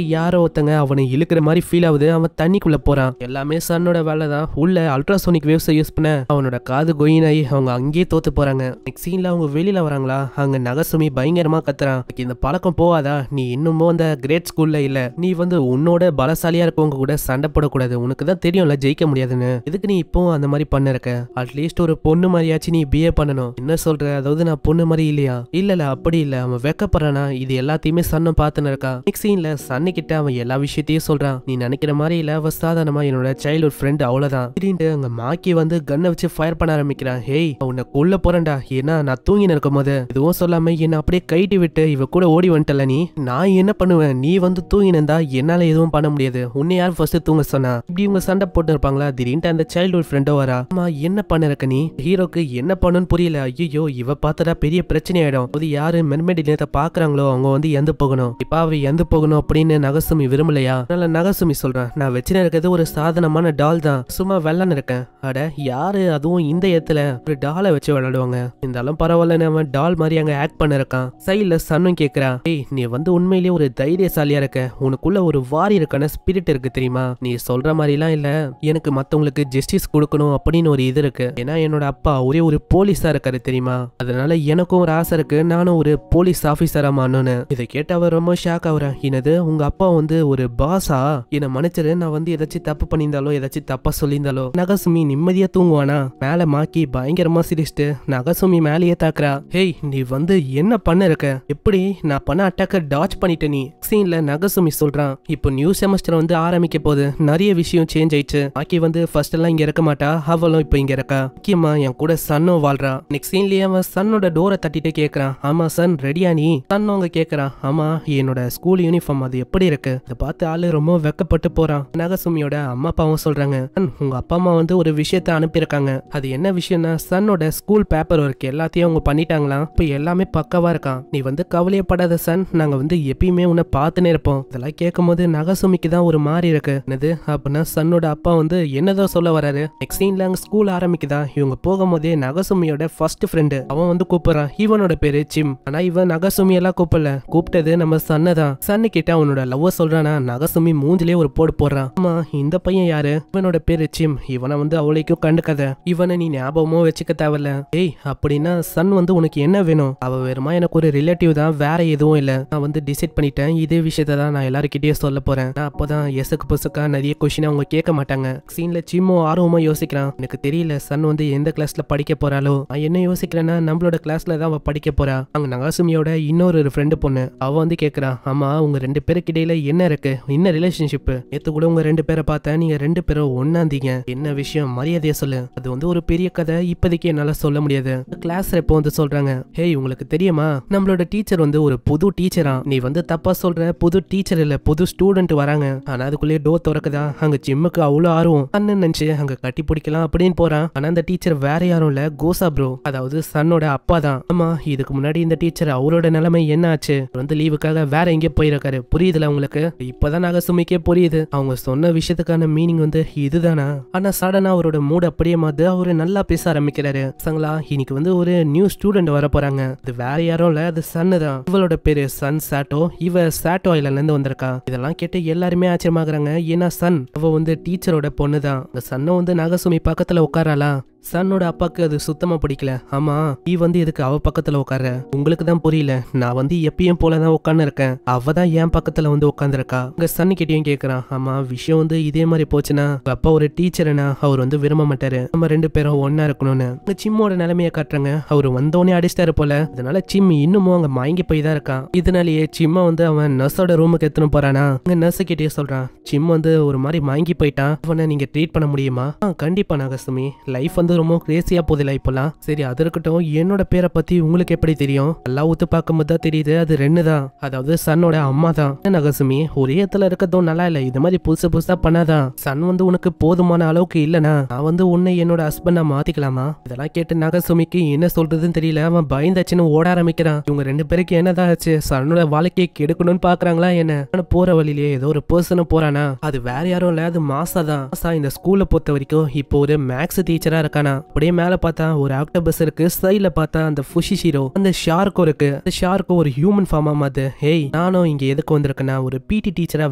யாரோ ஒருத்தங்க அவனை இழுக்கிற மாதிரி ஃபீல் ஆகுது. அவன் தண்ணிக்குள்ள போறான். எல்லாமே சன்னோட வேலை தான். உள்ள அல்ட்ராசோனிக் வேவ்ஸ் யூஸ் பண்ண அவனோட காது கொயினாயி அவங்க அங்கேயே தோத்து போறாங்க. நெக்ஸ்ட் சீன்ல அவங்க வெளியில வராங்களா, அங்க நகசுமி பயங்கரமா கத்துறான். இந்த பழக்கம் போவாதா, நீ இன்னமும் அந்த கிரேட் ஸ்கூல்ல இல்ல, நீ வந்து உன்னோட பலசாலியா இருக்கவங்க கூட சண்டை போடக்கூடாது, உனக்கு தான் தெரியும்ல ஜெயிக்க முடியாதுன்னு, எதுக்கு நீ இப்போ அந்த மாதிரி பண்ண இருக்க? அட்லீஸ்ட் ஒரு பொண்ணு மாதிரியாச்சும் நீ பிஹேவ் பண்ணணும். என்ன சொல்ற, அதாவது நான் பொண்ணு மாதிரி இல்லையா? இல்ல அப்படி இல்ல, அவன் வெக்கப்படுறானா, இது எல்லாத்தையுமே சன்னும் பார்த்துன்னு இருக்கா. நெக்ஸ்ட் சீன்ல சன்னு கிட்ட அவன் எல்லா விஷயத்தையும் சொல்றான். நீ நினைக்கிற மாதிரி இல்ல, அவ சாதாரணமா என்னோட சைல்ட்ஹுட் ஃப்ரெண்ட், அவ்வளவுதான். திடீர்னு அங்க மாக்கி வந்து கன்னை வச்சு ஃபயர் பண்ண ஆரம்பிக்கிறான். ஹேய் உன்னை கொல்ல போறேன்டா, ஏன்னா நான் தூங்கின இருக்கும் போது எதுவும் சொல்லாம என்ன அப்படியே கைட்டி விட்டு இவ கூட ஓடி வந்துட்டல நீ, நான் என்ன பண்ணுவேன்? நீ வந்து தூங்கினந்தா என்னால எதுவும் பண்ண முடியாது, உன்னை யார் ஃபர்ஸ்ட் தூங்க சொன்னா? இப்படி இவங்க சண்டை போட்டு இருப்பாங்களா. திடீர்னு அந்த சைல்ட்ஹுட் ஃப்ரெண்டோ வரா. அம்மா என்ன பண்ண இருக்க நீ? ஹீரோக்கு என்ன பண்ணுன்னு புரியல. ஐயோ இவ பார்த்தா பெரிய பிரச்சனை ஆயிடும். அது யாரு மெர்மெய்ட் நேரத்தை பாக்குறாங்களோ அவங்க வந்து எந்து போகணும், இப்ப அவ எந்து போகணும் அப்படின்னு நகசுமி விரும்பலையா? அதனால நகசுமி சொல்றான், நான் வச்சுன்னு இருக்கிறது ஒரு சாதாரணமான டால் தான், சும்மா வெள்ளன்னு இருக்கேன். அட யாரு அதுவும் இந்த இடத்துல ஒரு டாலை வச்சு விளையாடுவாங்க, இருந்தாலும் பரவாயில்ல அவன் டால் மாதிரி அங்க ஆக்ட் பண்ண இருக்கான். சைட்ல சன்னும் கேக்குறான், ஏய் நீ வந்து உண்மையிலேயே ஒரு தைரியசாலியா இருக்க, உனக்குள்ள ஒரு வாரியருக்கான ஸ்பிரிட் இருக்கு தெரியுமா? நீ சொல்ற மாதிரிலாம் இல்ல, எனக்கு மத்தவங்களுக்கு ஜஸ்டிஸ் கொடுக்கணும் அப்படின்னு ஒரு இது இருக்கு. ஏன்னா என்னோட அப்பா ஒரே ஒரு போலீஸா இருக்காரு தெரியுமா, அதனால எனக்கும் ஒரு ஆசை இருக்கு, நானும் ஒரு போலீஸ் ஆபீசரா மாறணும்னு. இதை கேட்ட அவர் ரொம்ப ஷாக் ஆகுறேன். என்னது உங்க அப்பா வந்து ஒரு பாஸா? என்ன மன்னிச்சிரு, நான் வந்து ஏதாச்சும் தப்பு பண்ணியிருந்தாலோ ஏதாச்சும் தப்பா சொல்லியிருந்தாலோ. நகசுமி நிம்மதியா தூங்குவானா? மேல மாக்கி பயங்கரமா சிரிச்சுட்டு நகசுமி மேலேயே தாக்குறா. ஹேய் நீ வந்து என்ன பண்ண இருக்க, எப்படி நான் பண்ண அட்டாக்க டாச் பண்ணிட்ட நீ? சீன்ல நகசுமி சொல்றான், இப்போ நியூ செமஸ்டர் வந்து ஆரம்பிக்க போது நிறைய விஷயம் சேஞ்ச் ஆயிடுச்சு. மாக்கி வந்து ஃபர்ஸ்ட் எல்லாம் இங்க இருக்க மாட்டா, அவளும் இப்போ இங்க இருக்கா. முக்கியமா என் கூட சன்னும் வாழ்றா. நெக்ஸ்ட் சீன்லயே அவன் சன்னோட டோரை தட்டிட்டு கேக்குறான், ஆமா சன் ரெடியா நீ? சன் அவங்க கேக்குறான், ஆமா என்னோட ஸ்கூல் யூனிஃபார்ம் அது எப்படி இருக்கு? இதை பார்த்து ஆளு ரொம்ப வெக்கப்பட்டு போறான். நகசுமியோட அம்மா அப்பாவும் சொல்றாங்க, உங்க அப்பா அம்மா வந்து ஒரு விஷயத்த அனுப்பியிருக்காங்க, அது என்ன விஷயம்னா சன்னோட ஸ்கூல் பேப்பர் ஒர்க் எல்லாத்தையும் அவங்க பண்ணிட்டாங்களாம், இப்போ எல்லாமே பக்கவா இருக்கான், நீ வந்து கவலையப்படாத சன், நாங்க வந்து எப்பயுமே உன்னை பார்த்துனே இருப்போம். இதெல்லாம் கேட்கும் போது நகசுமிக்கு தான் ஒரு மாதிரி இருக்கு. என்னது அப்படின்னா சன்னோட அப்பா வந்து என்னதான் சொல்ல வராரு. நெக்ஸ்ட் சீன்ல அங்க ஸ்கூல் ஆரம்பிக்குதா. இவங்க போகும்போதே நகசுமியோட ஃபர்ஸ்ட் ஃப்ரெண்டு அவன் வந்து கூப்பிடுறான். இவனோட பேரு சிம். ஆனா இவன் நகசுமி எல்லாம் கூப்பிடல, கூப்பிட்டது நம்ம சன்னு தான். சன்னு கிட்ட அவனோட லவ் சொல்றானா. நகசுமி மூஞ்சிலே ஒரு போடு போடுறான். ஆமா இந்த பையன் யாரு? இவனோட பேரு சிம். இவனை வந்து அவளைக்கும் கண்டுக்காத, இவனை நீ ஞாபகமோ வச்சுக்க தேவையில்ல. ஏய் அப்படின்னா சன் வந்து உனக்கு என்ன வேணும்? அவ வேறுமா எனக்கு ஒரு ரிலேட்டிவ் தான், வேற எதுவும் இல்ல. நான் வந்து டிசைட் பண்ணிட்டேன், இதே விஷயத்த தான் நான் எல்லாருக்கிட்டே சொல்ல போறேன். நான் அப்பதான் எசக்கு புசுக்கா நிறைய கொஸ்டின் அவங்க கேட்க மாட்டாங்க. சீன்ல சிம்மோ ஆர்வமா யோசிக்கிறான், எனக்கு தெரியல சன் வந்து எந்த கிளாஸ்ல படிக்க போறாளோ. நான் என்ன யோசிக்கிறேன்னா நம்மளோட கிளாஸ்ல தான் அவ படிக்க போறா. அங்க நகாசுமியோட இன்னொரு ஃப்ரெண்டு பொண்ணு அவ வந்து கேக்குறா, ஆமா உங்க 2 பேருக்கு இடையில என்ன இருக்கு, என்ன ரிலேஷன்ஷிப்? நேத்து கூட உங்க 2 பேரை பார்த்தேன், நீங்க 2 பேரும் ஒன்னாந்தீங்க, என்ன விஷயம் மரியாதையா சொல்லு. அது வந்து ஒரு பெரிய கதை, இப்போதைக்கு என்னால சொல்ல முடியாது. கிளாஸ் ரெப்போ வந்து சொல்றாங்க, ஹேய் உங்களுக்கு தெரியுமா நம்மளோட டீச்சர் வந்து ஒரு புது டீச்சரா, நீ வந்து தப்பா சொல்ற, புது டீச்சர் இல்ல புது ஸ்டூடெண்ட் வராங்க. ஆனா அதுக்குள்ளே டோர் திறக்குதா. அங்க ஜிம்முக்கு அவ்வளவு ஆர்வம், அண்ணன் நினைச்சு அங்க கட்டி பிடிக்கலாம் அப்படின்னு போறான். ஆனா அந்த டீச்சர் வேற யாரும் இல்ல, கோசா ப்ரோ, அதாவது சன்னோட அப்பா தான். ஆமா இதுக்கு முன்னாடி இந்த டீச்சர் அவரோட நிலைமை என்ன ஆச்சு, வந்து லீவுக்காக வேற எங்கே போயிருக்காரு, புரியுதுல உங்களுக்கு? இப்பதான் நகசுமிக்கே புரியுது அவங்க சொன்ன விஷயத்துக்கான மீனிங் வந்து இதுதானா. ஆனா சடனா அவரோட மூட் அப்படியே மாது, அவரு நல்லா பேச ஆரம்பிக்கிறாரு. சங்களா இன்னைக்கு வந்து ஒரு நியூ ஸ்டூடெண்ட் வர போறாங்க, அது வேற யாரும் இல்ல, அது சன்னு தான். இவளோட பேரு சன் சாட்டோ, இவ சாட்டோ ஐலண்ட்ல இருந்து வந்திருக்கா. இதெல்லாம் கேட்டு எல்லாருமே ஆச்சரியமாகறாங்க. ஏன்னா சன் அவ வந்து டீச்சரோட பொண்ணு தான். இந்த சன்ன வந்து நகசுமி பக்கத்துல உட்காராளா. சன்னோட அப்பாக்கு அது சுத்தமா பிடிக்கல. ஆமா நீ வந்து எதுக்கு அவ பக்கத்துல உட்கார, உங்களுக்கு தான் புரியல, நான் வந்து எப்பயும் போலதான் உட்கார்ந்து இருக்கேன், அவ தான் என் பக்கத்துல வந்து உட்கார்ந்து இருக்கா. உங்க சன்னு கிட்டயும் கேக்குறான், ஆமா விஷயம் வந்து இதே மாதிரி போச்சுன்னா அப்பா ஒரு டீச்சர்னா அவர் வந்து விரும்ப மாட்டாரு, நம்ம 2 பேரும் ஒன்னா இருக்கணும்னு. உங்க சிம்மோட நிலைமைய காட்டுறாங்க. அவரு வந்தோடனே அடிச்சிட்டாரு போல, அதனால சிம் இன்னமும் அங்க மயங்கி போய் தான் இருக்கான். இதனாலேயே சிம்ம வந்து அவன் நர்ஸோட ரூமுக்கு எடுத்துன்னு போறானா. அங்க நர்ஸ் கிட்டே சொல்றான், சிம் வந்து ஒரு மாதிரி மயங்கி போயிட்டான், அவனை நீங்க ட்ரீட் பண்ண முடியுமா? கண்டிப்பா நகசுமி, லைஃப் வந்து வந்து ரொம்ப கிரேசியா போதில்ல இப்பெல்லாம். சரி அது இருக்கட்டும், என்னோட பேரை பத்தி உங்களுக்கு எப்படி தெரியும்? எல்லாம் ஊத்து பார்க்கும்போது தான் தெரியுது அது ரெண்டு தான், அதாவது சன்னோட அம்மா தான். நகசுமி ஒரே இடத்துல இருக்கதும் நல்லா இல்ல, இது மாதிரி புதுசு புதுசா பண்ணாதான். சன் வந்து உனக்கு போதுமான அளவுக்கு இல்லனா நான் வந்து உன்னை என்னோட ஹஸ்பண்டா மாத்திக்கலாமா? இதெல்லாம் கேட்டு நகசுமிக்கு என்ன சொல்றதுன்னு தெரியல. அவன் பயந்தாச்சுன்னு ஓட ஆரம்பிக்கிறான். இவங்க ரெண்டு பேருக்கு என்னதான் ஆச்சு? சன்னோட வாழ்க்கையை கெடுக்கணும்னு பாக்குறாங்களா என்ன? போற வழியிலே ஏதோ ஒரு பர்சன் போறானா, அது வேற யாரும் இல்ல, அது மாசா தான். மாசா இந்த ஸ்கூல்ல பொறுத்த வரைக்கும் இப்போ ஒரு மேக்ஸ் டீச்சரா இருக்கானா. அப்படியே மேல பார்த்தா ஒரு ஆக்டோபஸ் இருக்கு, சைடுல பார்த்தா அந்த ஃபுஷிஷிரோ அந்த ஷார்க்கும் இருக்கு. அந்த ஷார்க்கு ஒரு ஹியூமன் ஃபார்மா மாது. ஹேய், நானும் இங்க எதுக்கு வந்திருக்கேன்னா ஒரு பிடி டீச்சரா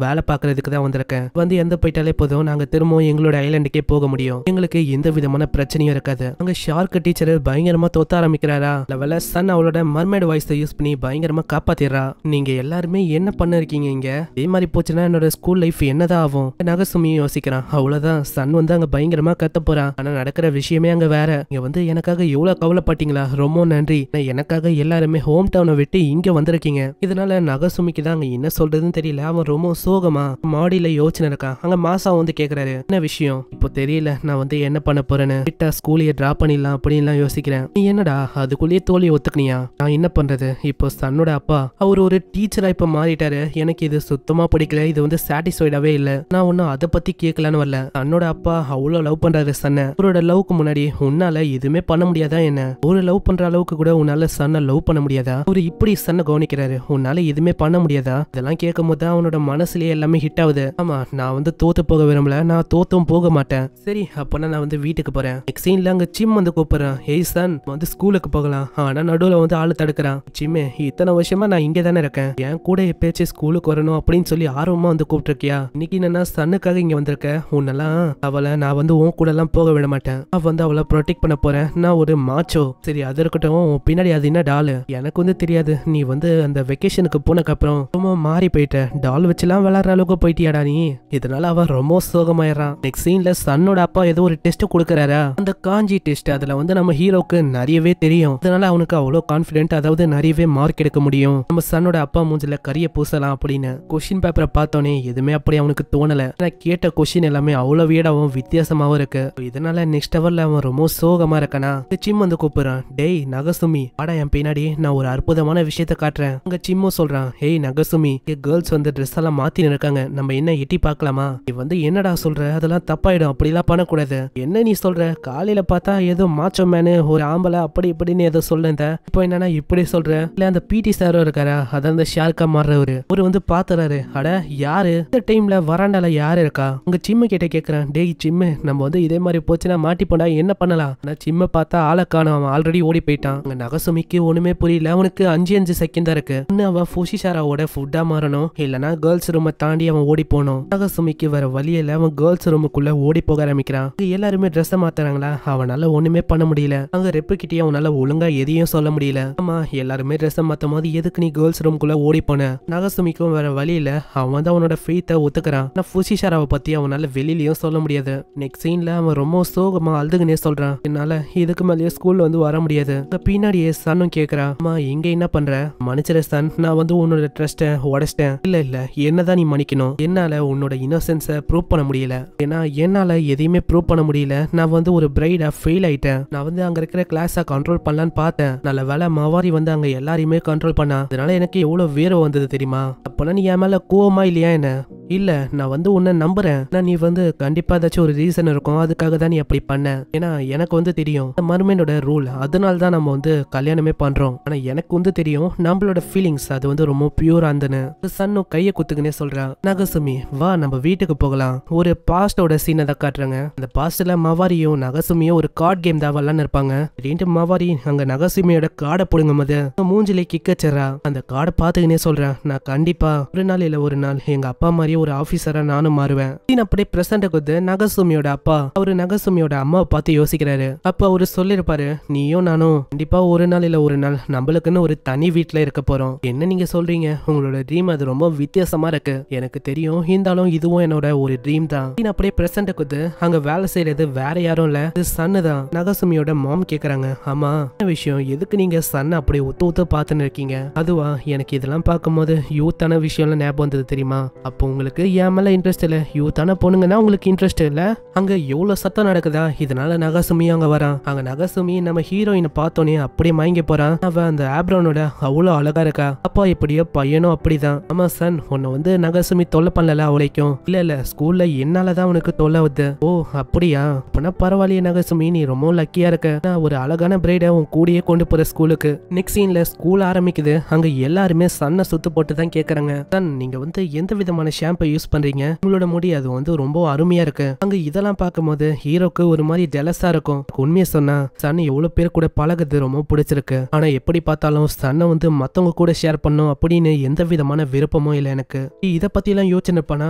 வேலை பாக்குறதுக்கு தான் வந்திருக்கேன். வந்து எந்த போயிட்டாலே போதும், நாங்க திரும்பவும் எங்களோட ஐலாண்டுக்கே போக முடியும், எங்களுக்கு எந்த விதமான பிரச்சனையும் இருக்காது. அங்க ஷார்க் டீச்சர் பயங்கரமா தொத்த ஆரம்பிக்கிறாரா. லெவல சன் அவளோட மர்மேட் வாய்ஸ் யூஸ் பண்ணி பயங்கரமா காப்பாத்திடுறா. நீங்க எல்லாருமே என்ன பண்ணிருக்கீங்க இங்க? இதே மாதிரி போச்சுன்னா என்னோட ஸ்கூல் லைஃப் என்னதான் ஆகும்? நகசுமியும் யோசிக்கிறான். அவ்வளவுதான், சன் வந்து அங்க பயங்கரமா கத்த போறான். ஆனா நடக்கிற விஷயமே அங்க வேற. இங்க வந்து எனக்காக எவ்வளவு கவலைப்பட்டீங்களா, ரொம்ப நன்றி. எனக்காக எல்லாருமே ஹோம் டவுனை விட்டு இங்க வந்திருக்கீங்க. இதனால நகசுமிக்கு தான் அங்க என்ன சொல்றதுன்னு தெரியல. அவன் ரொம்ப சோகமா மாடியில யோசனை இருக்கான். அங்க மாசா வந்து கேக்குறாரு, என்ன விஷயம்? இப்போ தெரியல, நான் வந்து என்ன பண்ண போறேன்னு. கிட்டா ஸ்கூலையே டிராப் பண்ணிடலாம் அப்படின்லாம் யோசிக்கிறேன். நீ என்னடா அதுக்குள்ளேயே தோல்வி ஒத்துக்கணியா? நான் என்ன பண்றது? இப்போ சன்னோட அப்பா அவர் ஒரு டீச்சரா இப்ப மாறிட்டாரு. எனக்கு இது சுத்தமா பிடிக்கல, இது வந்து சாட்டிஸ்ஃபைடாவே இல்ல. நான் ஒன்னும் அதை பத்தி கேட்கலான்னு வரல. தன்னோட அப்பா அவ்வளவு லவ் பண்றாரு சன்ன. அவரோட லவ்க்கு முன்னாடி உன்னால எதுவுமே பண்ண முடியாதா என்ன? ஒரு லவ் பண்ற அளவுக்கு கூட உன்னால சன்ன லவ் பண்ண முடியாதா? அவரு இப்படி சன்ன கவனிக்கிறாரு, உன்னால எதுவுமே பண்ண முடியாதா? இதெல்லாம் கேட்கும் போது அவனோட மனசுலயே எல்லாமே ஹிட் ஆகுது. ஆமா, நான் வந்து தோத்து போக விரும்பல, நான் தோத்தும் போக மாட்டேன். சரி அப்பனா நான் வந்து வீட்டுக்கு போறேன். நெக்ஸ்ட் சீன்ல அங்க சிம் வந்து கூப்பிடுறான். ஏய் சன், வந்து ஸ்கூலுக்கு போகலாம். ஆனா நடுவுல வந்து ஆளு தடுக்கிறான். சிம்மே, இத்தனை வருஷமா நான் இங்கே தானே இருக்கேன், என் கூட எப்பயாச்சும் ஸ்கூலுக்கு வரணும் அப்படின்னு சொல்லி ஆர்வமா வந்து கூப்பிட்டுருக்கியா? இன்னைக்கு என்னன்னா சன்னுக்காக இங்க வந்திருக்க. உன்னெல்லாம் அவளை நான் வந்து உன் கூட எல்லாம் போக விட மாட்டேன். அவ வந்து அவளை ப்ரொடெக்ட் பண்ண போறேன். நான் ஒரு மாச்சோ. சரி அது இருக்கட்டும், உன் பின்னாடி அது என்ன டாலு? எனக்கு வந்து தெரியாது. நீ வந்து அந்த வெக்கேஷனுக்கு போனக்கு அப்புறம் ரொம்ப மாறி போயிட்ட, டால் வச்சுலாம் விளையாடுற அளவுக்கு போயிட்டியாடா நீ. இதனால அவன் ரொம்ப சோகமாயிடுறான். நெக்ஸ்ட் சீன்ல சன்னோட அப்பா ஏதோ ஒரு டெஸ்ட் கொடுக்கறாரா, அந்த காஞ்சி டெஸ்ட். அதுல வந்து நம்ம ஹீரோக்கு நிறையவே தெரியும். அதனால அவனுக்கு அவ்வளோ கான்பிடென்ட், அதாவது நிறையவே மார்க் எடுக்க முடியும். நம்ம சன்னோட அப்பா மூஞ்சில கரிய பூசலாம் அப்படின்னு. கொஸ்டின் பேப்பரை பார்த்தோன்னே எதுவுமே அப்படி அவனுக்கு தோணல. நான் கேட்ட கொஸ்டின் எல்லாமே அவ்வளவு வீடாவும் வித்தியாசமாவும் இருக்கு. இதனால நெக்ஸ்ட் ஹவர்ல அவன் ரொம்ப சோகமா இருக்கானா. சிம் வந்து கூப்பிடுறான். டேய் நகசுமி, வாடா என் பின்னாடி, நான் ஒரு அற்புதமான விஷயத்த காட்டுறேன். அங்க சிம்மும் சொல்றான், ஹேய் நகசுமி, கேர்ள்ஸ் வந்து ட்ரெஸ் எல்லாம் மாத்தின்னு இருக்காங்க, நம்ம என்ன எட்டி பார்க்கலாமா? நீ வந்து என்னடா சொல்ற? அதெல்லாம் தப்பாயிடும், அப்படிலாம் பண்ணக்கூடாது. என்ன நீ சொல்ற? காலையில பார்த்தா ஏதோ மாச்சோ மேனு ஒரு ஆம்பளை அப்படி இப்படின்னு ஏதோ சொல்றேன், இப்போ என்னன்னா இப்படி சொல்ற? இல்ல அந்த பிடி சாரும் இருக்காரா, அதான் அந்த ஷார்க்கா மாறுறவரு, ஒரு வந்து பாத்துறாரு. அட யாரு இந்த டைம்ல வராண்டால யாரு இருக்கா? உங்க சிம்மு கிட்ட கேக்குறான். டேய் சிம்மு, நம்ம வந்து இதே மாதிரி போச்சுன்னா மாட்டிப்போண்டா, என்ன பண்ணலாம்? ஆனா சிம்ம பார்த்தா ஆளை காணோம், அவன் ஆல்ரெடி ஓடி போயிட்டான். அங்க நகசுமிக்கு ஒண்ணுமே புரியல. அவனுக்கு 5 செகண்ட் தான் இருக்கு. இன்னும் அவன் ஃபுஷிஷாராவோட ஃபுட்டா மாறணும், இல்லனா கேர்ள்ஸ் ரூமை தாண்டி அவன் ஓடி போகணும். நகசுமிக்கு வேற வழியில அவன் கேர்ள்ஸ் ரூமுக்குள்ள ஓடி போக ஆரம்பிக்கிறான். எல்லாருமே ட்ரெஸ் மாத்துறாங்களா, அவனால ஒண்ணுமே பண்ண முடியல. அங்க ரெப்பு கிட்டே அவனால ஒழுங்கா எதையும் சொல்ல முடியல. ஆமா, எல்லாருமே ட்ரெஸ் மாத்தும் போது எதுக்கு நீ கேர்ள்ஸ் ரூமுக்குள்ள ஓடி போன? நகசுமிக்கும் வேற வழியில அவன் தான் அவனோட ஃபெய்த்தை ஒத்துக்கிறான். ஆனா ஃபுஷிஷாராவை பத்தி அவனால வெளியிலயும் சொல்ல முடியாது. நெக்ஸ்ட் சீன்ல அவன் ரொம்ப சோகமா அழுதுகுனே சொல்றான், என்னால இதுக்கு மேலேயே ஸ்கூல்ல வந்து வர முடியாது. பின்னாடியே சன்னும் கேக்குறான், அம்மா இங்க என்ன பண்ற? மன்னிச்சிரு சன், நான் வந்து உன்னோட ட்ரஸ்ட்டை உடைச்சிட்டேன். இல்ல என்னதான் நீ மன்னிக்கணும். என்னால உன்னோட இன்னோசென்ஸை ப்ரூவ் பண்ண முடியல. ஏன்னா என்னால எதையுமே ப்ரூவ் பண்ண முடியல. நான் வந்து ஒரு பிரைடா ஃபெயில் ஆயிட்டேன். நான் வந்து அங்க இருக்கிற கிளாஸை கண்ட்ரோல் பண்ணலான்னு பார்த்தேன். நல்ல வேலை மவாரி வந்து அங்க எல்லாரையுமே கண்ட்ரோல் பண்ணா. அதனால எனக்கு எவ்வளவு வேர்வை வந்தது தெரியுமா? அப்பனா நீ என் மேல கோவமா இல்லையா என்ன? இல்ல, நான் வந்து உன்னை நம்புறேன். நீ வந்து கண்டிப்பா ஏதாச்சும் ஒரு ரீசன் இருக்கும், அதுக்காக தான் நீ அப்படி பண்ண. ஏன்னா எனக்கு வந்து தெரியும் மர்மேனோட ரூல், அதனால தான் நம்ம வந்து கல்யாணமே பண்றோம். ஆனா எனக்கு வந்து தெரியும் நம்மளோட ஃபீலிங்ஸ் அது வந்து ரொம்ப பியூரா இருந்துன்னு. சன்னும் கையை குத்துக்குனே சொல்றான். நகசுமி வா நம்ம வீட்டுக்கு போகலாம். ஒரு பாஸ்டோட சீனை தான் காட்டுறாங்க. அந்த பாஸ்ட்ல மவாரியும் நகசுமியும் ஒரு கார்டு கேம் தான் விளாண்டு இருப்பாங்க. திடீர்னு மவாரி அங்க நகசுமியோட கார்டை புடுங்கும் போது மூஞ்சிலே கிக்கச்சரா. அந்த கார்டை பாத்துக்கினே சொல்றேன், நான் கண்டிப்பா ஒரு நாள் இல்ல ஒரு நாள் எங்க அப்பா மாதிரி ஒரு ஆபீசரா நானும் மாறுவேன். அப்படியே பிரசன்ட் கொடுத்து நகசுமியோட அப்பா அவரு நகசுமியோட அம்மாவை பார்த்து யோசிக்கிறாரு. அப்ப அவரு சொல்லிருப்பாரு, நீயும் நானும் கண்டிப்பா ஒரு நாள் இல்ல ஒரு நாள் நம்மளுக்குன்னு ஒரு தனி வீட்டுல இருக்க போறோம். என்ன நீங்க சொல்றீங்க? உங்களோட ட்ரீம் அது ரொம்ப வித்தியாசமா இருக்கு, எனக்கு தெரியும். இருந்தாலும் இதுவும் என்னோட ஒரு ட்ரீம் தான். அப்படியே பிரசன்ட் கொடுத்து அங்க வேலை செய்யறது வேற யாரும் இல்ல, இது சன்னு தான். நகசுமியோட மாம் கேக்குறாங்க, ஆமா என்ன விஷயம், எதுக்கு நீங்க சன்ன அப்படி ஒத்து பாத்துன்னு இருக்கீங்க? அதுவா, எனக்கு இதெல்லாம் பார்க்கும்போது யூத்தான விஷயம்லாம் ஞாபகம் வந்தது தெரியுமா? அப்போ உங்களுக்கு உங்களுக்கு என் மேல இன்ட்ரெஸ்ட் இல்ல, யூத்தான பொண்ணுங்கன்னா உங்களுக்கு இன்ட்ரெஸ்ட் இல்ல. அங்க எவ்வளவு சத்தம் நடக்குதா, இதனால நகாசுமி அங்க வரான். அங்க நகாசுமி நம்ம ஹீரோயினை பார்த்தோன்னே அப்படியே மயங்கி போறான். அவ அந்த ஆப்ரோனோட அவ்வளவு அழகா இருக்கா. அப்பா இப்படியோ பையனும் அப்படிதான். ஆமா சன், உன்னை வந்து நகாசுமி தொல்லை பண்ணல அவளைக்கும். இல்ல ஸ்கூல்ல என்னாலதான் உனக்கு தொல்லை வருது. ஓ அப்படியா, அப்பனா பரவாயில்லையே நகாசுமி, நீ ரொம்ப லக்கியா இருக்க. நான் ஒரு அழகான பிரைட உன் கூடயே கொண்டு போற ஸ்கூலுக்கு. நெக்ஸ்ட் சீன்ல ஸ்கூல் ஆரம்பிக்குது. அங்க எல்லாருமே சன்னை சுத்து போட்டு தான் கேக்குறாங்க, சன் நீங்க வந்து எந்த விதமான ஷாம்பை யூஸ் பண்றீங்க, உங்களோட முடி அது வந்து ரொம்ப அருமையா இருக்கு. அங்க இதெல்லாம் பார்க்கும்போது ஹீரோக்கு ஒரு மாதிரி ஜெலஸா இருக்கும். உண்மையை சொன்னா சன் எவ்வளவு பேர் கூட பழகுது ரொம்ப பிடிச்சிருக்கு. ஆனா எப்படி பார்த்தாலும் சன்னை வந்து மத்தவங்க கூட ஷேர் பண்ணும் அப்படின்னு எந்த விதமான விருப்பமும் இல்லை எனக்கு. இதை பத்தி எல்லாம் யோசனை பண்ணா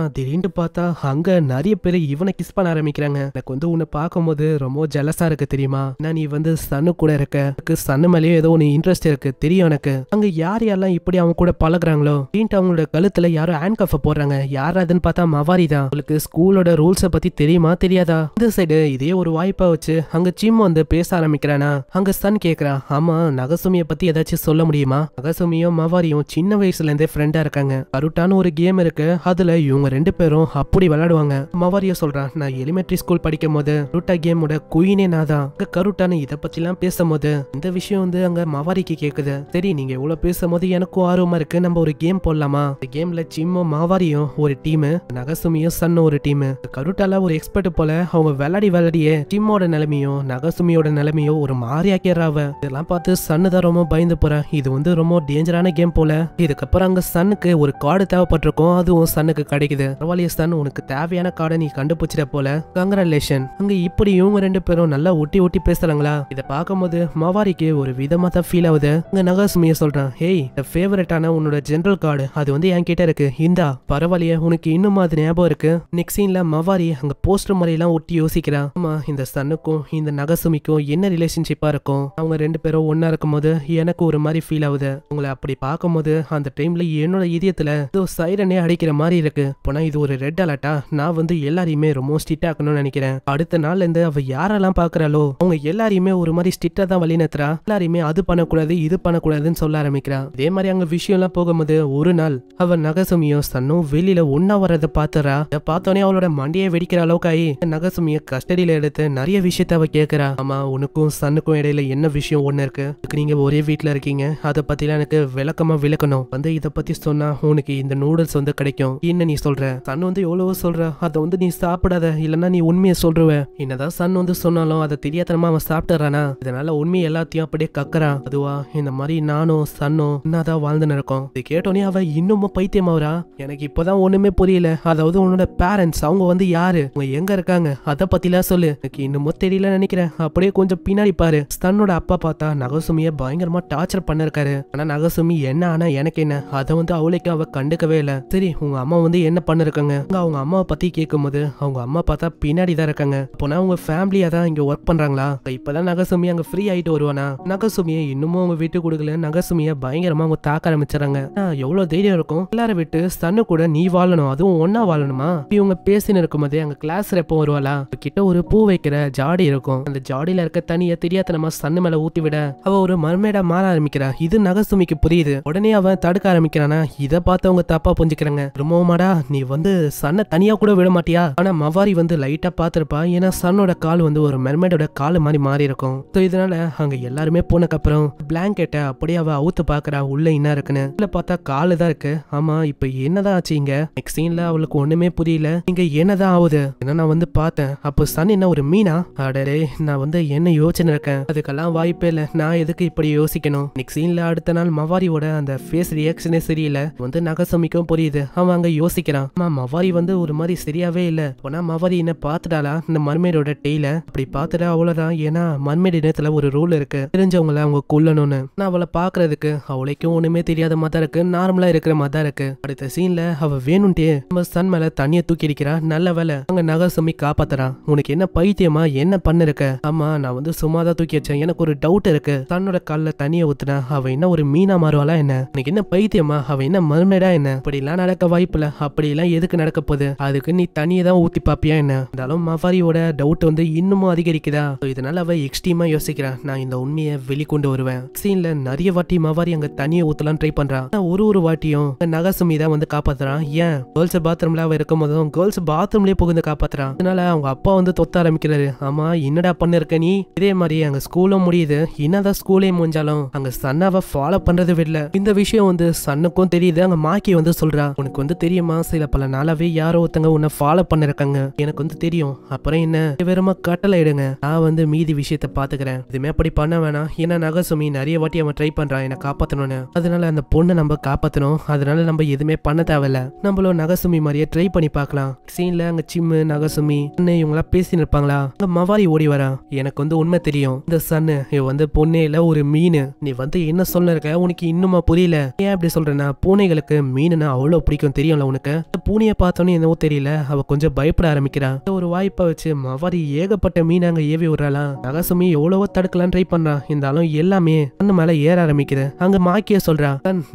திடீர்னு பார்த்தா அங்க நிறைய பேர் இவனை கிஸ் பண்ண ஆரம்பிக்கிறாங்க. எனக்கு வந்து உன்னை பார்க்கும்போது ரொம்ப ஜெலஸா இருக்கு தெரியுமா. நீ வந்து சன்னு கூட இருக்க, சன்னு மேலேயே ஏதோ ஒன்னு இன்ட்ரெஸ்ட் இருக்கு தெரியும் எனக்கு. அங்க யாரெல்லாம் இப்படி அவங்க கூட பழகுறாங்களோ அவங்களோட கழுத்துல யாரும் ஹேண்ட் கஃப் போடுறாங்க. யார் அதுன்னு பார்த்தா மவாரி தான். உங்களுக்கு ஸ்கூலோட ரூல்ஸை பத்தி தெரியுமா தெரியாதா. இந்த சைடு இதே ஒரு வாய்ப்பா வச்சு அங்க சிம் வந்து பேச ஆரம்பிக்கிறானா. அங்க சன் கேக்குறான், ஆமா நகசுமிய பத்தி ஏதாச்சும் சொல்ல முடியுமா. நகசுமியும் மவாரியும் சின்ன வயசுல இருந்தே ஃப்ரெண்டா இருக்காங்க. கருட்டான ஒரு கேம் இருக்கு, அதுல இவங்க ரெண்டு பேரும் அப்படி விளையாடுவாங்க. மவாரியும் சொல்றான், நான் எலிமெண்டரி ஸ்கூல் படிக்கும் போது கருட்டா கேமோட குயினே நான் தான். கருட்டான இதை பத்தி எல்லாம் பேசும்போது இந்த விஷயம் வந்து அங்க மவாரிக்கு கேக்குது. சரி நீங்க எவ்வளவு பேசும்போது எனக்கும் ஆர்வமா இருக்கு, நம்ம ஒரு கேம் போடலாமா. இந்த கேம்ல சிம்மும் மவாரியும் ஒரு டீம், நகசுமியும் சன்னும் ஒரு டீம். கருட்டால ஒரு எக்ஸ்பர்ட் போல அவங்க விளையாடியே சிம்மோட நிலைமையும் நகசுமியோட நிலைமையும் ஒரு மாதிரி ஆக்கிறாவ. இதெல்லாம் பார்த்து சன்னு தான் ரொம்ப பயந்து போறேன். இது வந்து ரொம்ப டேஞ்சரான கேம் போல. இதுக்கப்புறம் அங்க சன்னுக்கு ஒரு கார்டு தேவைப்பட்டிருக்கும், அதுவும் சன்னுக்கு கிடைக்குது. பரவாயில்லையே சன், உனக்கு தேவையான கார்டை நீ கண்டுபிடிச்சிட போல, கங்க்ராச்சுலேஷன். அங்க இப்படி இவங்க ரெண்டு பேரும் நல்லா ஒட்டி பேசுறாங்களா. இதை பார்க்கும்போது மவாரிக்கு ஒரு விதமா தான் ஃபீல் ஆகுது. அங்க நகசுமிய சொல்றான், ஹேய் ஃபேவரட்டான உன்னோட ஜெனரல் கார்டு அது வந்து என் கிட்ட இருக்கு, இந்தா. பரவாயில்லையே உனக்கு இன்னும் அது ஞாபகம் இருக்கு. நெக்ஸ்ட் சீன்ல மவாரி அங்க போஸ்டர் மாதிரி எல்லாம் ஒட்டி யோசிக்கிறா. ஆமா இந்த சன்னுக்கும் இந்த நகசுமிக்கும் என்ன ரிலேஷன்ஷிப்பா இருக்கும். அவங்க ரெண்டு பேரும் ஒன்னா இருக்கும் போது எனக்கு ஒரு மாதிரி ஃபீல் ஆகுது. உங்களை அப்படி பார்க்கும்போது அந்த டைம்ல என்னோட இதயத்துல ஏதோ சைரனே அடிக்கிற மாதிரி இருக்கு. போனா இது ஒரு ரெட் அலர்ட்டா. நான் வந்து எல்லாரையுமே ரொம்ப ஸ்ட்ரிக்ட் ஆக்கணும்னு நினைக்கிறேன். அடுத்த நாள்ல இருந்து அவ யாரெல்லாம் பாக்குறாளோ அவங்க எல்லாரையுமே ஒரு மாதிரி ஸ்ட்ரிக்டா தான் வழிநத்துறா. எல்லாரையுமே அது பண்ணக்கூடாது இது பண்ணக்கூடாதுன்னு சொல்ல ஆரம்பிக்கிறா. இதே மாதிரி அங்க விஷயம் எல்லாம் போகும்போது ஒரு நாள் அவ நகசுமியும் சன்னும் வெளியில ஒன்னா வர்றத பாத்துறா. பார்த்தோன்னே அவளோட மண்டியை வெடிக்கிற அளவுக்கு ஆகி நகசுமிய கஸ்டடியில எடுத்து நிறைய விஷயத்த அவ கேக்குறா. ஆமா உனக்கும் சன்னுக்கும் இடையில என்ன விஷயம் ஒண்ணு இருக்கு, நீங்க ஒரே வீட்டுல இருக்கீங்க, அதை பத்தி எனக்கு விளக்கமா விளக்கணும். வந்து இதை பத்தி சொன்னா உனக்கு இந்த நூடுல்ஸ் வந்து கிடைக்கும். என்ன நீ சொல்ற. சன் வந்து எவ்வளவோ சொல்ற, அதை வந்து நீ சாப்பிடாத, இல்லன்னா நீ உண்மையை சொல்றவ. என்னதான் சன் வந்து சொன்னாலும் அதை தெரியாதனமா அவன் சாப்பிட்டுறானா. இதனால உண்மை எல்லாத்தையும் அப்படியே கக்கறான். அதுவா இந்த மாதிரி நானும் சன்னும் என்னதான் வாழ்ந்துன்னு இருக்கோம். இது கேட்டோன்னே அவ இன்னமும் பைத்தியமாவரா. எனக்கு இப்பதான் ஒண்ணுமே புரியல. அதாவது உன்னோட பேரண்ட்ஸ் அவங்க வந்து யாரு, அவங்க எங்க இருக்காங்க, அதை பத்திலாம் சொல்லு. எனக்கு இன்னமும் தெரியல நினைக்கிறேன். அப்படியே கொஞ்சம் பின்னாடி பாரு. சன்னோட அப்பா பார்த்தா நகசுமிய பயங்கரமா டார்ச்சர் பண்ணிருக்காரு. ஆனா நகசுமி என்ன ஆனா எனக்கு என்ன, அதை வந்து அவளுக்கு அவ கண்டுக்கவே இல்ல. சரி உங்க அம்மா வந்து என்ன பண்ணிருக்காங்க. அவங்க அம்மாவை பத்தி கேட்கும் போது அவங்க அம்மா பார்த்தா பின்னாடி தான் இருக்காங்க. போனா அவங்க ஃபேமிலியா தான் இங்க ஒர்க் பண்றாங்களா. இப்பதான் நகசுமி அங்க ஃப்ரீ ஆயிட்டு வருவானா. நகசுமிய இன்னமும் அவங்க விட்டு கொடுக்கல. நகசுமிய பயங்கரமா அவங்க தாக்க ஆரம்பிச்சாங்க. எவ்வளவு தைரியம் இருக்கும். எல்லாரும் விட்டு சன்னு கூட நீ வாழணும், அதுவும் ஒன்னா வாழணுமா. இவங்க பேசின்னு இருக்கும் போதே அங்க கிளாஸ் எப்போ வருவாளா. கிட்ட ஒரு பூ வைக்கிற ஜாடி இருக்கும். அந்த ஜாடியில இருக்க தனிய தெரியாதனமா சன்னு மேல ஊத்தி விட அவ ஒரு மர்மேடா மாற ஆரம்பிக்கிறா. இது நகசுமிக்கு புரியுது. உடனே அவன் தடுக்க ஆரம்பிக்கிறானா. இதை பார்த்து அவங்க தப்பா புரிஞ்சுக்கிறாங்க. ரொம்பமாடா நீ வந்து சன்னை தனியா கூட விட மாட்டியா. ஆனா மவாரி வந்து லைட்டா பாத்துருப்பா. ஏன்னா சன்னோட கால் வந்து ஒரு மெர்மேடோட கால் மாதிரி மாறி இருக்கும். இதனால அங்க எல்லாருமே போனக்கு அப்புறம் பிளாங்கெட்ட அப்படியே அவ அவுத்து பாக்குறா உள்ள என்ன இருக்குன்னு. இல்ல பார்த்தா காலு தான் இருக்கு. ஆமா இப்ப என்னதான் ஆச்சு இங்க. நெக்ஸ்ட் சீன்ல அவளுக்கு ஒண்ணுமே புரியல. இங்க என்னதான் ஆகுது. ஏன்னா நான் வந்து பார்த்தேன். அப்போ சன் என்ன ஒரு மீனா. அடரே நான் வந்து என்ன யோசனை இருக்கேன். அதுக்கெல்லாம் வாய்ப்பே இல்ல. நான் எதுக்கு இப்படி யோசிக்கணும். நெக்ஸ்ட் சீன்ல அடுத்த நாள் மவாரியோட அந்த ஃபேஸ் ரியாக்ஷனே சரியில்லை. வந்து நகசுமிக்கும் புரியுது. அவன் அங்க யோசிக்கிறான். மவாரி வந்து ஒரு மாதிரி சரியாவே இல்ல. போனா மவாரி என்ன பாத்துட்டாளா இந்த மர்மேடோட டெய்ல. அப்படி பாத்துட்டா அவ்வளவுதான். ஏன்னா மர்மேட் இனத்துல ஒரு ரூல் இருக்கு, தெரிஞ்சவங்கள அவங்க கொல்லணும்னு. நான் அவளை பாக்குறதுக்கு அவளைக்கும் ஒண்ணுமே தெரியாத மாதிரி இருக்கு, நார்மலா இருக்கிற மாதிரி இருக்கு. அடுத்த சீன்ல அவ வேணும்ட்டே நம்ம சன் மேல தண்ணிய தூக்கி அடிக்கிறா. நல்ல வேலை அங்க நகசுமி காப்பாத்துறான். உனக்கு என்ன பைத்தியமா என்ன பண்ணிருக்க. ஆமா நான் வந்து சும்மாதான் தூக்கி வச்சேன். எனக்கு ஒரு டவுட் இருக்கு. தன்னோட கால்ல தண்ணிய ஊத்துனா அவ என்ன ஒரு மீனா மாறுவாளா என்ன. உனக்கு என்ன பைத்தியமா, அவ என்ன மர்மேடா என்ன. அப்படி எல்லாம் நடக்க வாய்ப்புல. அப்படி எல்லாம் எதுக்கு நடக்க போகுது. அதுக்கு நீ தண்ணியை தான் ஊத்தி பாப்பியா என்ன. இருந்தாலும் மவாரியோட டவுட் வந்து இன்னமும் அதிகரிக்குதா. இதனால அவ எக்ஸ்ட்ரீமா யோசிக்கிறான். நான் இந்த உண்மையை வெளிக்கொண்டு வருவேன். சீன்ல நிறைய வாட்டி மவாரி அங்க தண்ணியை ஊத்தலாம் ட்ரை பண்றான். ஒரு வாட்டியும் நகசுமி தான் வந்து காப்பாத்துறான். ஏன் ஏன் கேர்ள்ஸ் பாத்ரூம்ல அவ இருக்கும் போதும் கேர்ள்ஸ் பாத்ரூம்லயே புகுந்து காப்பாத்துறான். அதனால அவங்க அப்பா வந்து தொத்த ஆரம்பிக்கிறாரு. ஆமா என்னடா பண்ணிருக்க நீ? இதே மாதிரி அங்க ஸ்கூலும் முடியுது. என்னதான் ஸ்கூலே முடிஞ்சாலும் அங்க சன்னாவை ஃபாலோ பண்றது விடல. இந்த விஷயம் வந்து சன்னுக்கும் தெரியுது. அங்க மாக்கி வந்து சொல்றா, உனக்கு வந்து தெரியுமா சில பல நாளாவே யாரோ ஒருத்தங்க உன்னை ஃபாலோ பண்ணிருக்காங்க. எனக்கு வந்து தெரியும். அப்புறம் என்ன வெறுமா கட்டளை இடுங்க, நான் வந்து மீதி விஷயத்த பாத்துக்கிறேன். இதுமே அப்படி பண்ண வேணாம். ஏன்னா நகசுமி நிறைய வாட்டி அவன் ட்ரை பண்றான் என்ன காப்பாத்தணும்னு. அதனால அந்த பொண்ணை நம்ம காப்பாத்தணும். அதனால நம்ம எதுவுமே பண்ண தேவையில்ல. நம்மளும் நகசுமி மாதிரியே ட்ரை பண்ணி பார்க்கலாம். சீன்ல அங்க சிம்மு நகசுமி இவங்களா பேசி நிற்பாங்களா. அங்க மவாரி ஓடி வரா. எனக்கு வந்து உண்மை தெரியும். இந்த சன்னு இவ வந்து பொண்ணே இல்ல ஒரு மீன். நீ வந்து என்ன சொல்ல இருக்க? உனக்கு இன்னுமா புரியல? ஏன் அப்படி சொல்றேன்னா பூனைகளுக்கு மீனுன்னா அவ்வளவு பிடிக்கும் தெரியும்ல உனக்கு. பூனைய பார்த்தோன்னு என்னவோ தெரியல அவ கொஞ்சம் பயப்பட ஆரம்பிக்கிறா. ஒரு வாய்ப்பை வச்சு மவாரி ஏகப்பட்ட மீன் அங்க ஏவி விடுறாளாம். நகசுமி எவ்வளவோ தடுக்கலாம் ட்ரை பண்றா. இருந்தாலும் எல்லாமே கண்ணு மேல ஏற ஆரம்பிக்குது. அங்க மாக்கிய சொல்றா,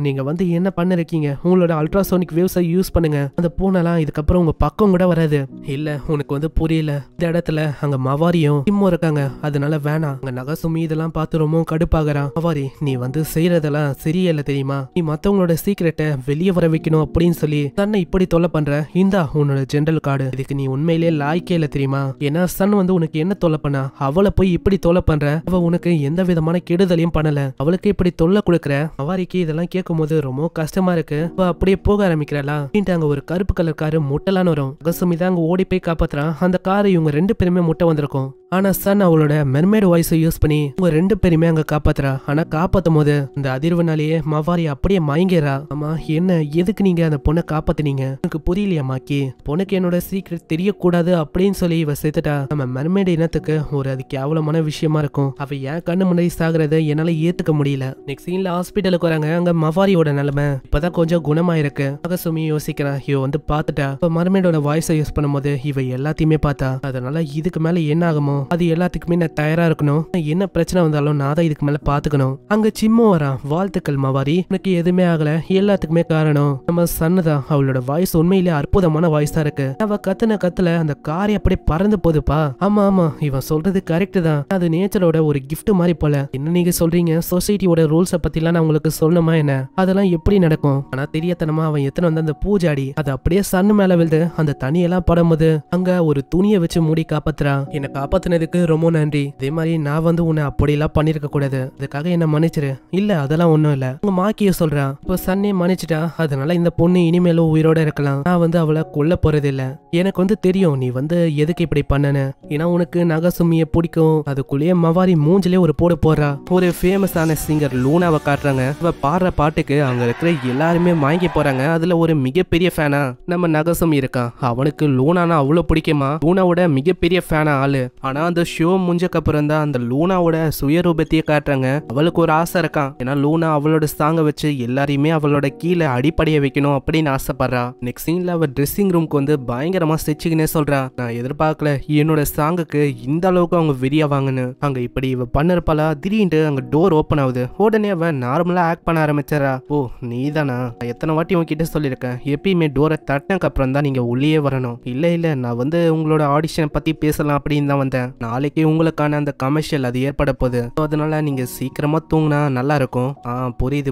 நீங்க வந்து என்ன பண்ணிருக்கீங்க? உங்களோட அல்ட்ராசோனிக் வேவ்ஸை யூஸ் பண்ணுங்க. அந்த பூனைலாம் இதுக்கப்புறம் உங்க பக்கம் கூட வராது. இல்ல உனக்கு வந்து புரியல. இந்த இடத்துல அங்க மவாரியும் சிம்மும் இருக்காங்க. அதனால வேணாம். அங்க நகசுமி இதெல்லாம் பார்த்து ரொம்ப கடுப்பாகிறா. மவாரி நீ வந்து செய்யறதெல்லாம் சரியில்லை தெரியுமா? நீ மத்தவங்களோட சீக்கிரட்டை வெளியே வர வைக்கணும் அப்படின்னு சொல்லி தன்னை இப்படி தொல்லை பண்ற. இந்தா உன்னோட ஜெனரல் கார்டு. இதுக்கு நீ உண்மையிலேயே லாய்க்கே இல்ல தெரியுமா? ஏன்னா சன் வந்து உனக்கு என்ன தொல்லை பண்ணா? அவளை போய் இப்படி தொல்லை பண்ற. அவ உனக்கு எந்த விதமான கெடுதலையும் பண்ணல. அவளுக்கு இப்படி தொல்லை கொடுக்குற. மவாரிக்கு இதெல்லாம் கேட்கும் போது ரொம்ப கஷ்டமா இருக்கு. அவ அப்படியே போக ஆரம்பிக்கிறாளா. அங்க ஒரு கருப்பு கலர் காரு முட்டலான்னு வரும். நகசுமி தான் அங்க ஓடி போய் காப்பாத்துறான். அந்த காரை இவங்க ரெண்டு பேருமே முட்டை வந்திருக்கும். ஆனா சன் அவளோட மெர்மேட் வாய்ஸை யூஸ் பண்ணி உங்க ரெண்டு பேருமே அங்க காப்பாத்துறா. ஆனா காப்பாத்தும் போது இந்த அதிர்வுனாலேயே மவாரி அப்படியே மயங்கிறா. ஆமா என்ன எதுக்கு நீங்க அந்த பொண்ணை காப்பாத்தினீங்க? எனக்கு புரியலையா மாக்கி? பொண்ணுக்கு என்னோட சீக்ரெட் தெரியக்கூடாது அப்படின்னு சொல்லி இவ சேர்த்துட்டா. நம்ம மெர்மேட் இனத்துக்கு ஒரு அது கேவலமான விஷயமா இருக்கும். அவ ஏன் கண்ணு முன்னாடி சாகுறத என்னால ஏத்துக்க முடியல. நெக்ஸ்ட் சீன்ல ஹாஸ்பிட்டலுக்கு வராங்க. அங்க மவாரியோட நிலைமை இப்பதான் கொஞ்சம் குணமாயிருக்கு. நகசுமி யோசிக்கிறா. இவ வந்து பாத்துட்டா. இப்ப மெர்மேடோட வாய்ஸை யூஸ் பண்ணும்போது இவ எல்லாத்தையுமே பார்த்தா. அதனால இதுக்கு மேல என்ன ஆகுமோ அது எல்லாத்துக்குமே நான் தயாரா இருக்கணும். என்ன பிரச்சனை வந்தாலும் நான் தான் இதுக்கு மேல பாத்துக்கணும். அங்க சிம்மு வரான். வாழ்த்துக்கள் மவாரி, உனக்கு எதுவுமே ஆகல. எல்லாத்துக்குமே காரணம் நம்ம சன்னு தான். அவளோட வாய்ஸ் உண்மையிலே அற்புதமான வாய்ஸா இருக்கு. அவ கத்துல அந்த காரை அப்படியே பறந்து போகுதுப்பா. ஆமா ஆமா இவன் சொல்றது கரெக்ட் தான். அது நேச்சரோட ஒரு கிஃப்ட் மாதிரி போல. என்ன நீங்க சொல்றீங்க? சொசைட்டியோட ரூல்ஸ பத்தி எல்லாம் நான் உங்களுக்கு சொல்லணுமா என்ன? அதெல்லாம் எப்படி நடக்கும்? ஆனா தெரியத்தனமா அவன் எத்தனை வந்து அந்த பூஜாடி அது அப்படியே சன்னு மேல விழுது. அந்த தண்ணியெல்லாம் படும்போது அங்க ஒரு துணியை வச்சு மூடி காப்பாத்துறான். என்ன காப்பாத்தின ரொம்ப நன்றி. அதே மாதிரி நான் வந்து உன்னை அப்படியெல்லாம் பண்ணிருக்க கூடாது. அதுக்காக என்ன மன்னிச்சிரு. இல்ல அதெல்லாம் ஒண்ணும் இல்ல. உங்க மாக்கிய சொல்றான். இப்போ சன்னே மன்னிச்சிட்டா. அதனால இந்த பொண்ணு இனிமேலும் உயிரோட இருக்கலாம். நான் வந்து அவளை கொல்ல போறது இல்ல. எனக்கு வந்து தெரியும் நீ வந்து எதுக்கு இப்படி பண்ணனு. ஏன்னா உனக்கு நகசுமிய பிடிக்கும். அதுக்குள்ளேயே மவாரி மூஞ்சிலே ஒரு போடு போடுறா. ஒரு ஃபேமஸான சிங்கர் லூனாவை காட்டுறாங்க. அவ பாடுற பாட்டுக்கு அங்க இருக்கிற எல்லாருமே வாங்கி போறாங்க. அதுல ஒரு மிகப்பெரிய ஃபேனா நம்ம நகசுமி இருக்கான். அவனுக்கு லூனானா அவ்வளவு பிடிக்குமா? லூனாவோட மிகப்பெரிய ஃபேனா ஆளு. ஆனா அந்த ஷோ முடிஞ்சக்கு அப்புறம் தான் அந்த லூனாவோட சுயரூபத்தையே காட்டுறாங்க. அவளுக்கு ஒரு ஆசை இருக்கான். ஏன்னா லூனா அவளோட சாங்க வச்சு எல்லாரையுமே அவளோட கீழே அடிப்படைய வைக்கணும் அப்படின்னு ஆசைப்படுறா. நெக்ஸ்ட் சீன்ல அவ ட்ரெஸ்ஸிங் ரூம்க்கு வந்து பயங்கரமா ஸ்டிச்சிங்னே சொல்றா. நான் எதிர்பார்க்கல என்னோட சாங்குக்கு இந்த அளவுக்கு அவங்க வெறியா வாங்கன்னு. அங்க இப்படி இவ பண்ணிருப்பாளா? திடீர்னு அங்க டோர் ஓப்பன் ஆகுது. உடனே அவ நார்மலா ஆக்ட் பண்ண ஆரம்பிச்சாரா. ஓ நீ தானா? எத்தனை வாட்டி உங்ககிட்ட சொல்லியிருக்கேன் எப்பயுமே டோரை தட்டினக்கு அப்புறம் தான் நீங்க உள்ளே வரணும். இல்ல நான் வந்து உங்களோட ஆடிஷன் பத்தி பேசலாம் அப்படின்னு தான் வந்தேன். நாளைக்கு உங்களுக்கான அந்த கமர்ஷியல் அது ஏற்பட போகுது. அதனால நீங்க சீக்கிரமா தூங்கினா நல்லா இருக்கும்.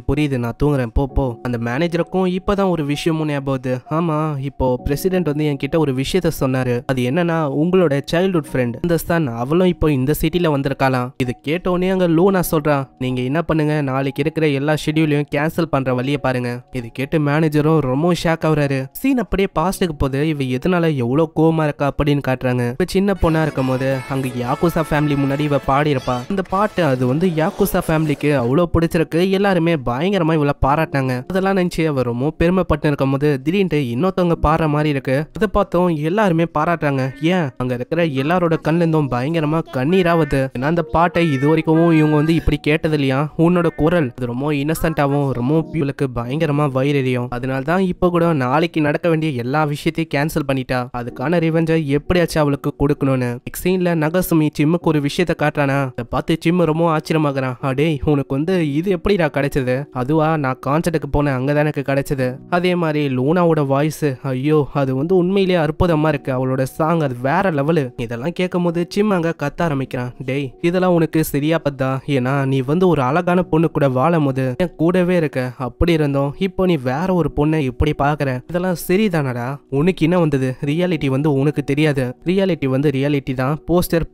புரியுது நான் தூங்குறேன் போ. அந்த மேனேஜருக்கும் இப்பதான் ஒரு விஷயமும் ஞாபகம். ஆமா இப்போ பிரசிடென்ட் வந்து என்கிட்ட ஒரு விஷயத்த சொன்னாரு. அது என்னன்னா உங்களோட சைல்ட்ஹுட் ஃப்ரெண்ட் அந்த சன் அவளும் இப்போ இந்த சிட்டில வந்திருக்காளாம். இது கேட்டோடனே அங்க லூனா சொல்றா, நீங்க என்ன பண்ணுங்க நாளைக்கு இருக்கிற எல்லா ஷெட்யூலையும் கேன்சல் பண்ற வழியை பாருங்க. இது கேட்டு மேனேஜரும் ரொம்ப ஷாக் ஆகுறாரு. சீன் அப்படியே பாஸ்டுக்கு போது இவ எதனால எவ்வளவு கோவமா இருக்கா அப்படின்னு காட்டுறாங்க. இப்ப சின்ன பொண்ணா இருக்கும் போது அங்க யாக்குசா ஃபேமிலி முன்னாடி இவ பாடி இருப்பா. இந்த பாட்டு அது வந்து யாக்குசா ஃபேமிலிக்கு அவ்வளவு பிடிச்சிருக்கு. எல்லாருமே பயங்கரமா இவள பாராட்டினாங்க. அதெல்லாம் நினைச்சு அவ ரொம்ப பெருமைப்பட்டு இருக்கும் போது திடீர்னு இன்னொருத்தவங்க பாடுற மாதிரி இருக்கு. அதை பார்த்தோம் எல்லாருமே பாராட்டுறாங்க. ஏன் அங்க இருக்கிற எல்லாரோட கண்ணுல இருந்தும் பயங்கரமா கண்ணீராவது. ஏன்னா அந்த பாட்டை இது வரைக்கும் இவங்க வந்து இப்படி கேட்டது இல்லையா. உன்னோட குரல் அது ரொம்ப இன்னசென்ட்டாவும் ரொம்ப இவளுக்கு பயங்கரமா வயிறெறியும். அதனால்தான் இப்ப கூட நாளைக்கு நடக்க வேண்டிய எல்லா விஷயத்தையும் கேன்சல் பண்ணிட்டா. அதுக்கான ரிவெஞ்சை எப்படியாச்சும் அவளுக்கு கொடுக்கணும்னு. நெக்ஸ்ட் சீன்ல சீன்ல நகசுமி சிம்முக்கு ஒரு விஷயத்த காட்டுறானா, அதை பார்த்து சிம்மு ரொம்ப ஆச்சரியமாகறான். அடே உனக்கு வந்து இது எப்படிடா கிடைச்சது? அதுவா நான் கான்சர்ட்டுக்கு போனேன், அங்கதான் எனக்கு கிடைச்சது. அதே மாதிரி லூனாவோட வாய்ஸ், ஐயோ அது வந்து உண்மையிலேயே அற்புதமா இருக்கு, அவளோட சாங் அது வேற லெவலு. இதெல்லாம் கேட்கும் போது சிம் அங்க கத்த ஆரம்பிக்கிறான். டேய் இதெல்லாம் உனக்கு சரியா பத்தா? ஏன்னா நீ வந்து ஒரு அழகான பொண்ணு கூட வாழும் போது என் கூடவே இருக்க, அப்படி இருந்தோம் இப்போ நீ வேற ஒரு பொண்ணை இப்படி பாக்குற, இதெல்லாம் சரிதானடா? உனக்கு என்ன வந்தது? ரியாலிட்டி வந்து உனக்கு தெரியாது. ரியாலிட்டி வந்து ரியாலிட்டி தான், போஸ்டர்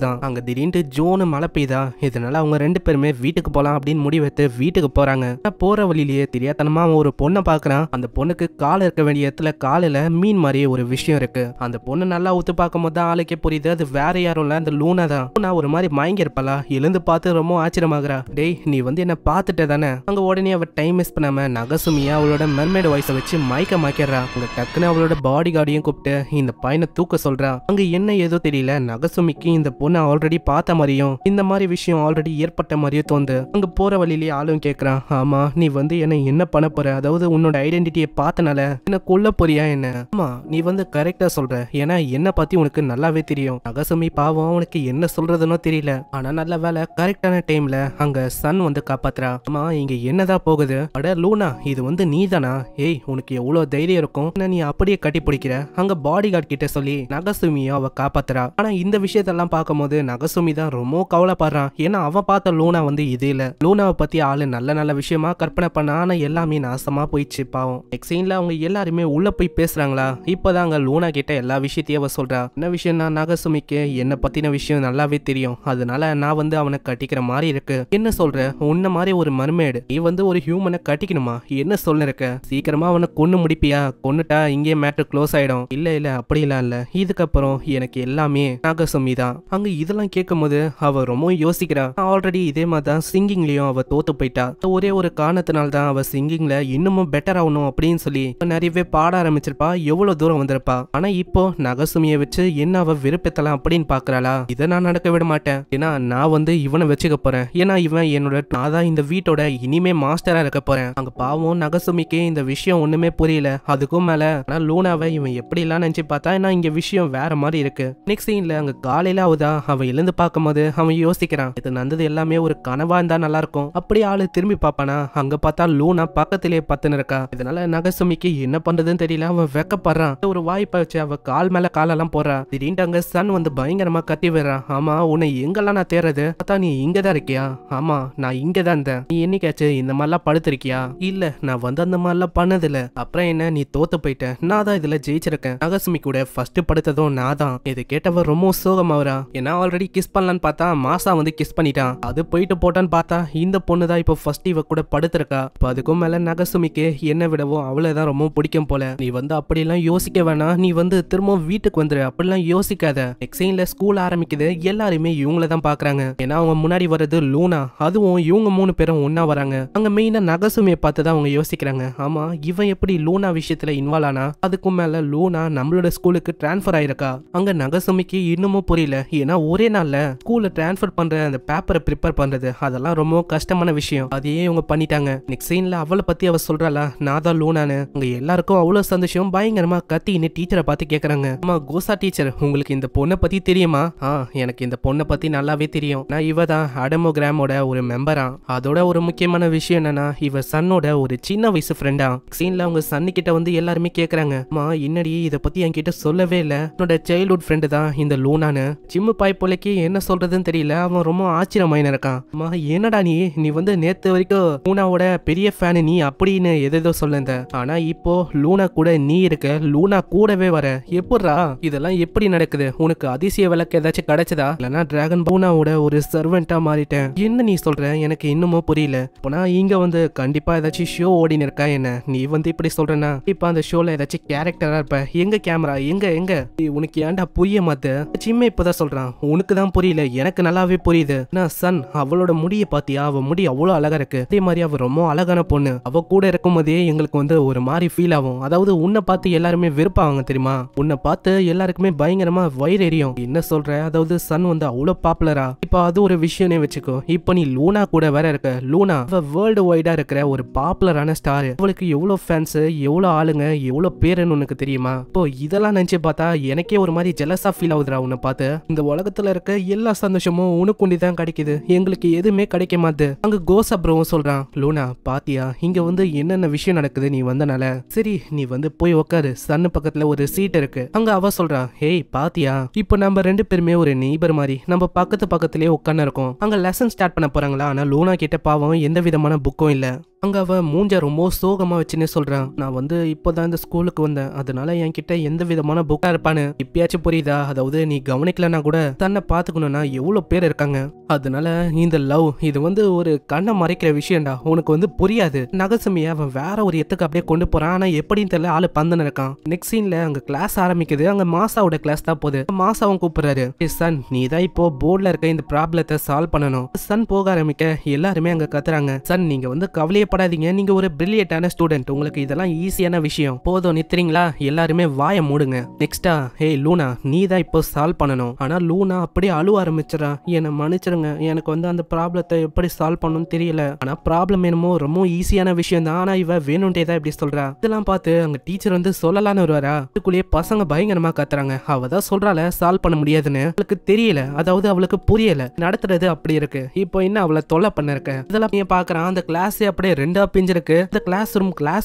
தான். அங்க திடீர்னு ஜோனு மழை பெய்தா, இதனால அவங்க 2 பேருமே வீட்டுக்கு போலாம் அப்படின்னு முடிவெடுத்து வீட்டுக்கு போறாங்க. போற வழியிலேயே தெரியாதனமா அவன் ஒரு பொண்ணை பாக்குறான். அந்த பொண்ணுக்கு கால் இருக்க வேண்டிய இடத்துல காலில மீன் மாதிரி ஒரு விஷயம் இருக்கு. அந்த பொண்ணு நல்லா ஊத்து பார்க்கும் போது தான் ஆளுக்கே புரியுது அது வேற யாரும் இல்ல, அந்த லூனா தான். லூனா ஒரு மாதிரி மயங்கி இருப்பாளா, எழுந்து பார்த்து ரொம்ப ஆச்சரியமாகறா. டேய் நீ வந்து என்ன பார்த்துட்டே தானே? அங்க உடனே அவ டைம் மிஸ் பண்ணாம நகசுமியா அவளோட மெர்மைட் வாய்ஸை வச்சு மயக்கிறா. அங்க டக்குன்னு அவளோட பாடி கார்டையும் கூப்பிட்டு இந்த பையனை தூக்க சொல்றா. அங்க என்ன ஏதோ தெரியல, நகசுமிக்கு இந்த பொண்ணை ஆல்ரெடி பார்த்த மாதிரியும் இந்த மாதிரி விஷயம் ஆல்ரெடி ஏற்பட்ட மாதிரியும் தோந்து. அங்க போற வழியிலேயே ஆளும் கேட்கறான், ஆமா நீ வந்து என்ன பண்ண போற? அதாவது உன்னோட ஐடென்டிட்டியை பார்த்தனால என்ன கொல்ல போறியா என்ன? ஆமா நீ வந்து கரெக்டா சொல்ற, ஏன்னா என்ன பத்தி உனக்கு நல்லாவே தெரியும். நகசுமி பாவம் உனக்கு என்ன சொல்றதுன்னு தெரியல. ஆனா நல்ல வேலை கரெக்டான டைம்ல அங்க சன் வந்து காப்பாத்துறா. ஆமா இங்க என்னதான் போகுது? அட லூனா இது வந்து நீதானா? ஏய் உனக்கு எவ்வளவு தைரியம் இருக்கும், நீ அப்படியே கட்டி பிடிக்கிற? அங்க பாடி கார்டு கிட்ட சொல்லி நகசுமியை அவ காப்பாத்துறா. ஆனா இந்த விஷயத்தெல்லாம் பார்க்கும்போது நகசுமி தான் ரொம்ப கவலைப்படுறான். ஏன்னா அவன் பார்த்த லூனா வந்து இது இல்ல. லூனாவை பத்தி ஆளு நல்ல விஷயமா கற்பனை பண்ண, ஆனா எல்லாமே நாசமா போயிடுச்சு பாவம். நெக்ஸ்ட் சீன்ல அவங்க எல்லாருமே உள்ள போய் பேசுறாங்களா. இப்பதான் அங்க லூனா கிட்ட எல்லா விஷயத்தையும் அவ சொல்றா. என்ன விஷயம்னா, நகசுமிக்கு என்ன பத்தின விஷயம் நல்லாவே தெரியும், அதனால நான் வந்து அவனை கட்டிக்கிற மாதிரி இருக்கு. என்ன சொல்ற? உன்ன மாதிரி ஒரு மர்மேடு நீ வந்து ஒரு ஹியூமனை கட்டிக்கணுமா? என்ன சொல்ல இருக்க? சீக்கிரமா அவனை கொன்னு முடிப்பியா? கொன்னுட்டா இங்கே மேட்டர் க்ளோஸ் ஆயிடும். இல்ல அப்படிலாம் இல்ல, இதுக்கப்புறம் எனக்கு எல்லாமே நகசுமி தான். அங்க இதெல்லாம் கேட்கும் போது அவ ரொம்ப யோசிக்கிறா. ஆல்ரெடி இதே மாதிரி தான் சிங்கிங்லயும் அவ தோத்து போயிட்டா. ஒரே ஒரு காரணத்தினால தான் அவ சிங்கிங்ல இன்னமும் பெட்டர் ஆகணும் அப்படின்னு சொல்லி நிறையவே பாட ஆரம்பிச்சிருப்பா, எவ்வளவு தூரம் வந்திருப்பா. ஆனா இப்போ நகசுமியை வச்சு என்ன அவ விருப்பத்தலாம் அப்படின்னு பாக்குறாளா? இதை நான் நடக்க விட மாட்டேன். ஏன்னா நான் வந்து இவனை வச்சுக்க போறேன். ஏன்னா இவன் என்னோட, நான் தான் இந்த வீட்டோட இனிமே மாஸ்டரா இருக்க போறேன். அங்க பாவம் நகசுமிக்கு இந்த விஷயம் ஒண்ணுமே புரியல. அதுக்கும் மேல லூனாவை இவன் எப்படி எல்லாம் நினைச்சு பார்த்தா நான் இங்க விஷயம் வேற மாதிரி இருக்கு. நெக்ஸ்ட் சீன்ல அங்க காலையில அவ எழுந்து பார்க்கும் போது அவன் யோசிக்கிறான், இது நடந்தது எல்லாமே ஒரு கனவா இருந்தா நல்லா இருக்கும். அப்படி ஆளு திரும்பி பாப்பானா, அங்க பார்த்தா லூனா பக்கத்திலே பத்துன்னு இருக்கா. இதனால நகசுமிக்கு என்ன பண்றதுன்னு தெரியல. அவன் வெக்கப்படுறான். ஒரு வாய்ப்பை வச்சு அவ கால் மேல காலெல்லாம் போறா. திடீர்னு அங்க சன் வந்து பயங்கரமா கத்தி விடுறான். ஆமா உன்னை எங்கெல்லாம் நான் தேடுறது? பார்த்தா நீ இங்கதான் இருக்கியா? ஆமா நான் இங்கதான் இருந்தேன். நீ என்னைக்காச்சும் இந்த மாதிரிலாம் படுத்திருக்கியா? இல்ல நான் வந்து அந்த மாதிரிலாம் பண்ணதில்ல. அப்புறம் என்ன நீ தோத்து போயிட்ட? நான் தான் இதுல ஜெயிச்சிருக்கேன். நகசுமி கூட ஃபர்ஸ்ட் படுத்ததும் நான் தான். இதை கேட்டவ ரொம்ப சோகமாவரா. ஏன்னா ஆல்ரெடி கிஸ் பண்ணலான்னு பார்த்தா மாசா வந்து கிஸ் பண்ணிட்டான். அது போயிட்டு போட்டான்னு பார்த்தா இந்த பொண்ணு தான் இப்போ ஃபர்ஸ்ட் இவ கூட படுத்திருக்கா. இப்போ அதுக்கும் மேல நகசுமிக்கு என்ன விடவும் அவளைதான் ரொம்ப பிடிக்கும் போல. நீ வந்து அப்படிலாம் யோசிக்க வேணாம், நீ வந்து திரும்ப வீட்டுக்கு வந்துரு, அப்படிலாம் யோசிக்காத. நெக்ஸ்ட் சீன்ல ஸ்கூல் ஆரம்பிக்குது. எல்லாருமே இவங்கள தான் பாக்குறாங்க. ஏன்னா அவங்க முன்னாடி வர்றது லூனா, அதுவும் இவங்க 3 பேரும் ஒன்னா வராங்க. அங்க மெயினா நகசுமியை பார்த்து தான் அவங்க யோசிக்கிறாங்க. ஆமா இவன் எப்படி லூனா விஷயத்துல இன்வால்வ் ஆனா? அதுக்கும் மேல லூனா நம்மளோட ஸ்கூலுக்கு டிரான்ஸ்பர் ஆயிருக்கா. அங்க நகசுமிக்கு இன்னமும் புரியல. ஏன்னா ஒரே நாள்ல ஸ்கூல்ல டிரான்ஸ்பர் பண்ற அந்த பேப்பரை ப்ரிப்பேர் பண்றது அதெல்லாம் ரொம்ப கஷ்டமான விஷயம். அதையே இவங்க பண்ணிட்டாங்க. நெக்ஸ்ட் சீன்ல அவளை பத்தி அவ சொல்றாளா, நான் தான் லூனான்னு. அங்க எல்லாருக்கும் அவ்வளவு சந்தோஷம். பயங்கரமா கத்தின்னு டீச்சரை பார்த்து கேக்குறாங்க, அம்மா கோசா டீச்சர் உங்களுக்கு இந்த பொண்ணை பத்தி தெரியுமா? எனக்கு இந்த பொண்ணை பத்தி நல்லாவே தெரியும். நான் இவ தான் அடமோகிராமோட ஒரு மெம்பரா. அதோட ஒரு முக்கியமான விஷயம் என்னன்னா இவ சன்னோட ஒரு சின்ன வயசு ஃப்ரெண்டா. சீன்ல அவங்க சன்னு கிட்ட வந்து எல்லாருமே கேக்குறாங்க, அம்மா என்னடி இதை பத்தி என்கிட்ட சொல்லவே இல்ல. என்னோட சைல்ட்ஹுட் ஃப்ரெண்டு தான் இந்த லூனான்னு. சிம்மு பாய் போலக்கு என்ன சொல்றதுன்னு தெரியல. அவன் ரொம்ப ஆச்சரியமாயின்னு இருக்கான். அம்மா என்னடா நீ வந்து நேத்து வரைக்கும் லூனாவோட பெரிய ஃபேனு நீ அப்படின்னு எதோ சொல்லுந்த. ஆனா இப்போ லூனா கூட நீ இருக்க, லூனா கூடவே வர. எப்படா இதெல்லாம் எப்படி நடக்குது? உனக்கு அதிசய விளக்கு ஏதாச்சும் கிடைச்சதா? இல்லனா டிராகன் லூனாவோட ஒரு சர்வெண்டா மாறிட்டேன்? என்ன நீ சொல்ற? எனக்கு இன்னமும் புரியல. போனா இங்க வந்து கண்டிப்பா ஏதாச்சும் ஷோ ஓடின்னு இருக்கா என்ன? நீ வந்து இப்படி சொல்றனா இப்ப அந்த ஷோல ஏதாச்சும் கேரக்டரா இருப்ப. எங்க கேமரா எங்க உனக்கு ஏன்டா புரிய மாத்த? சிம்மே இப்பதான் சொல்றான், உனக்கு தான் புரியல, எனக்கு நல்லாவே புரியுது. நான் சன் அவளோட முடிய பாத்தியா? அவ முடி அவ்வளவு அழகா இருக்கு. அதே மாதிரி அவ ரொம்ப அழகான பொண்ணு. அவ கூட இருக்கும் போதே எங்களுக்கு வந்து ஒரு மாதிரி ஃபீல் ஆகும். அதாவது உன்னை பார்த்து எல்லாருமே வெறுப்பாங்க தெரியுமா? உன்னை பார்த்து எல்லாருக்குமே பயங்கரமா வயிறு எரியும். என்ன சொல்ற? அதாவது சன் வந்து அவ்வளவு பாப்புலரா? இப்ப அது ஒரு விஷயமே வச்சுக்கோ. இப்ப நீ லூனா கூட வேற இருக்க. லூனா அவ வேர்ல்டு வைடா இருக்கிற ஒரு பாப்புலரான ஸ்டார். அவளுக்கு எவ்வளவு ஃபேன்ஸ், எவ்வளவு ஆளுங்க, எவ்வளவு பேருன்னு உனக்கு தெரியுமா? இப்போ இதெல்லாம் நினைச்சு பார்த்தா எனக்கே ஒரு மாதிரி ஜெலஸா ஃபீல் ஆகுதுடா உன்னை பார்த்து இந்த உலகத்துல இருக்க எல்லா சந்தோஷமும் உனக்குண்டி தான் கிடைக்குது, எங்களுக்கு எதுவுமே கிடைக்க மாட்டுது. அங்க கோசா ப்ரோவும் சொல்றான், லூனா பாத்தியா இங்க வந்து என்னென்ன விஷயம் நடக்குது நீ வந்தனால, சரி நீ வந்து போய் உட்காரு, சன்னு பக்கத்துல ஒரு சீட் இருக்கு. அங்க அவ சொல்றா, ஹேய் பாத்தியா இப்ப நம்ம ரெண்டு பேருமே ஒரு நெய்பர் மாதிரி நம்ம பக்கத்துலயே உட்காந்து இருக்கோம். அங்க லெசன் ஸ்டார்ட் பண்ண போறாங்களா, ஆனா லூனா கிட்ட பாவம் எந்த விதமான புக்கும் இல்ல. அங்க அவ மூஞ்ச ரொம்ப சோகமா வச்சுன்னு சொல்றான், நான் வந்து இப்போதான் இந்த ஸ்கூலுக்கு வந்தேன், அதனால என்கிட்ட எந்த விதமான புக்கா இருப்பான்னு இப்பயாச்சும் புரியுதா, அதாவது நீ கவனிக்கலனா கூட தன்னை பாத்துக்கணும்னா எவ்வளவு பேர் இருக்காங்க, அதனால இந்த லவ் இது வந்து ஒரு கண்ணை மறைக்கிற விஷயம்டா, உனக்கு வந்து புரியாது. நகசுமிய அவன் வேற ஒரு இடத்துக்கு அப்படியே கொண்டு போறான், ஆனா எப்படின்னு தெரியல ஆளு பந்தன இருக்கான். நெக்ஸ்ட் சீன்ல அங்க கிளாஸ் ஆரம்பிக்குது, அங்க மாசாவோட கிளாஸ் தான் போகுது. மாசாவும் கூப்பிடுறாரு, சன் நீ தான் இப்போ போர்ட்ல இருக்க இந்த ப்ராப்ளத்தை சால்வ் பண்ணணும். சன் போக ஆரம்பிக்க எல்லாருமே அங்க கத்துறாங்க, சன் நீங்க வந்து கவலையப்படாதீங்க, நீங்க ஒரு பிரில்லியன்டான ஸ்டூடெண்ட், உங்களுக்கு இதெல்லாம் ஈஸியான விஷயம், போதும் நிறுத்துறீங்களா, எல்லாருமே வாயை மூடுங்க. நெக்ஸ்டா ஹே லூனா நீ தான் இப்போ சால்வ் பண்ணணும். ஆனா லூனா அப்படியே அழுவ ஆரம்பிச்சிடா, என்னை மன்னிச்சிருங்க, எனக்கு வந்து அந்த ப்ராப்ளத்தை எப்படி சால்வ் பண்ணணும்னு தெரியல, ஆனா ப்ராப்ளம் என்னமோ ரொம்ப ஈஸியான விஷயம் தான், ஆனா இவ வேணும்ட்டே தான் இப்படி சொல்றா. இதெல்லாம் பார்த்து அங்க டீச்சர் வந்து சொல்லலான்னு வருவாரா, இதுக்குள்ளேயே பசங்க பயங்கரமா கத்துறாங்க, அவ தான் சொல்றால சால்வ் பண்ண முடியாதுன்னு, அவளுக்கு தெரியல, அதாவது அவளுக்கு புரியல நடத்துறது அப்படி இருக்கு, இப்போ என்ன அவளை தொல்லை பண்ண இருக்க. இதெல்லாம் நீ பாக்குறான், அந்த கிளாஸ் அப்படியே ரெண்டா பிஞ்சிருக்கு, இந்த கிளாஸ்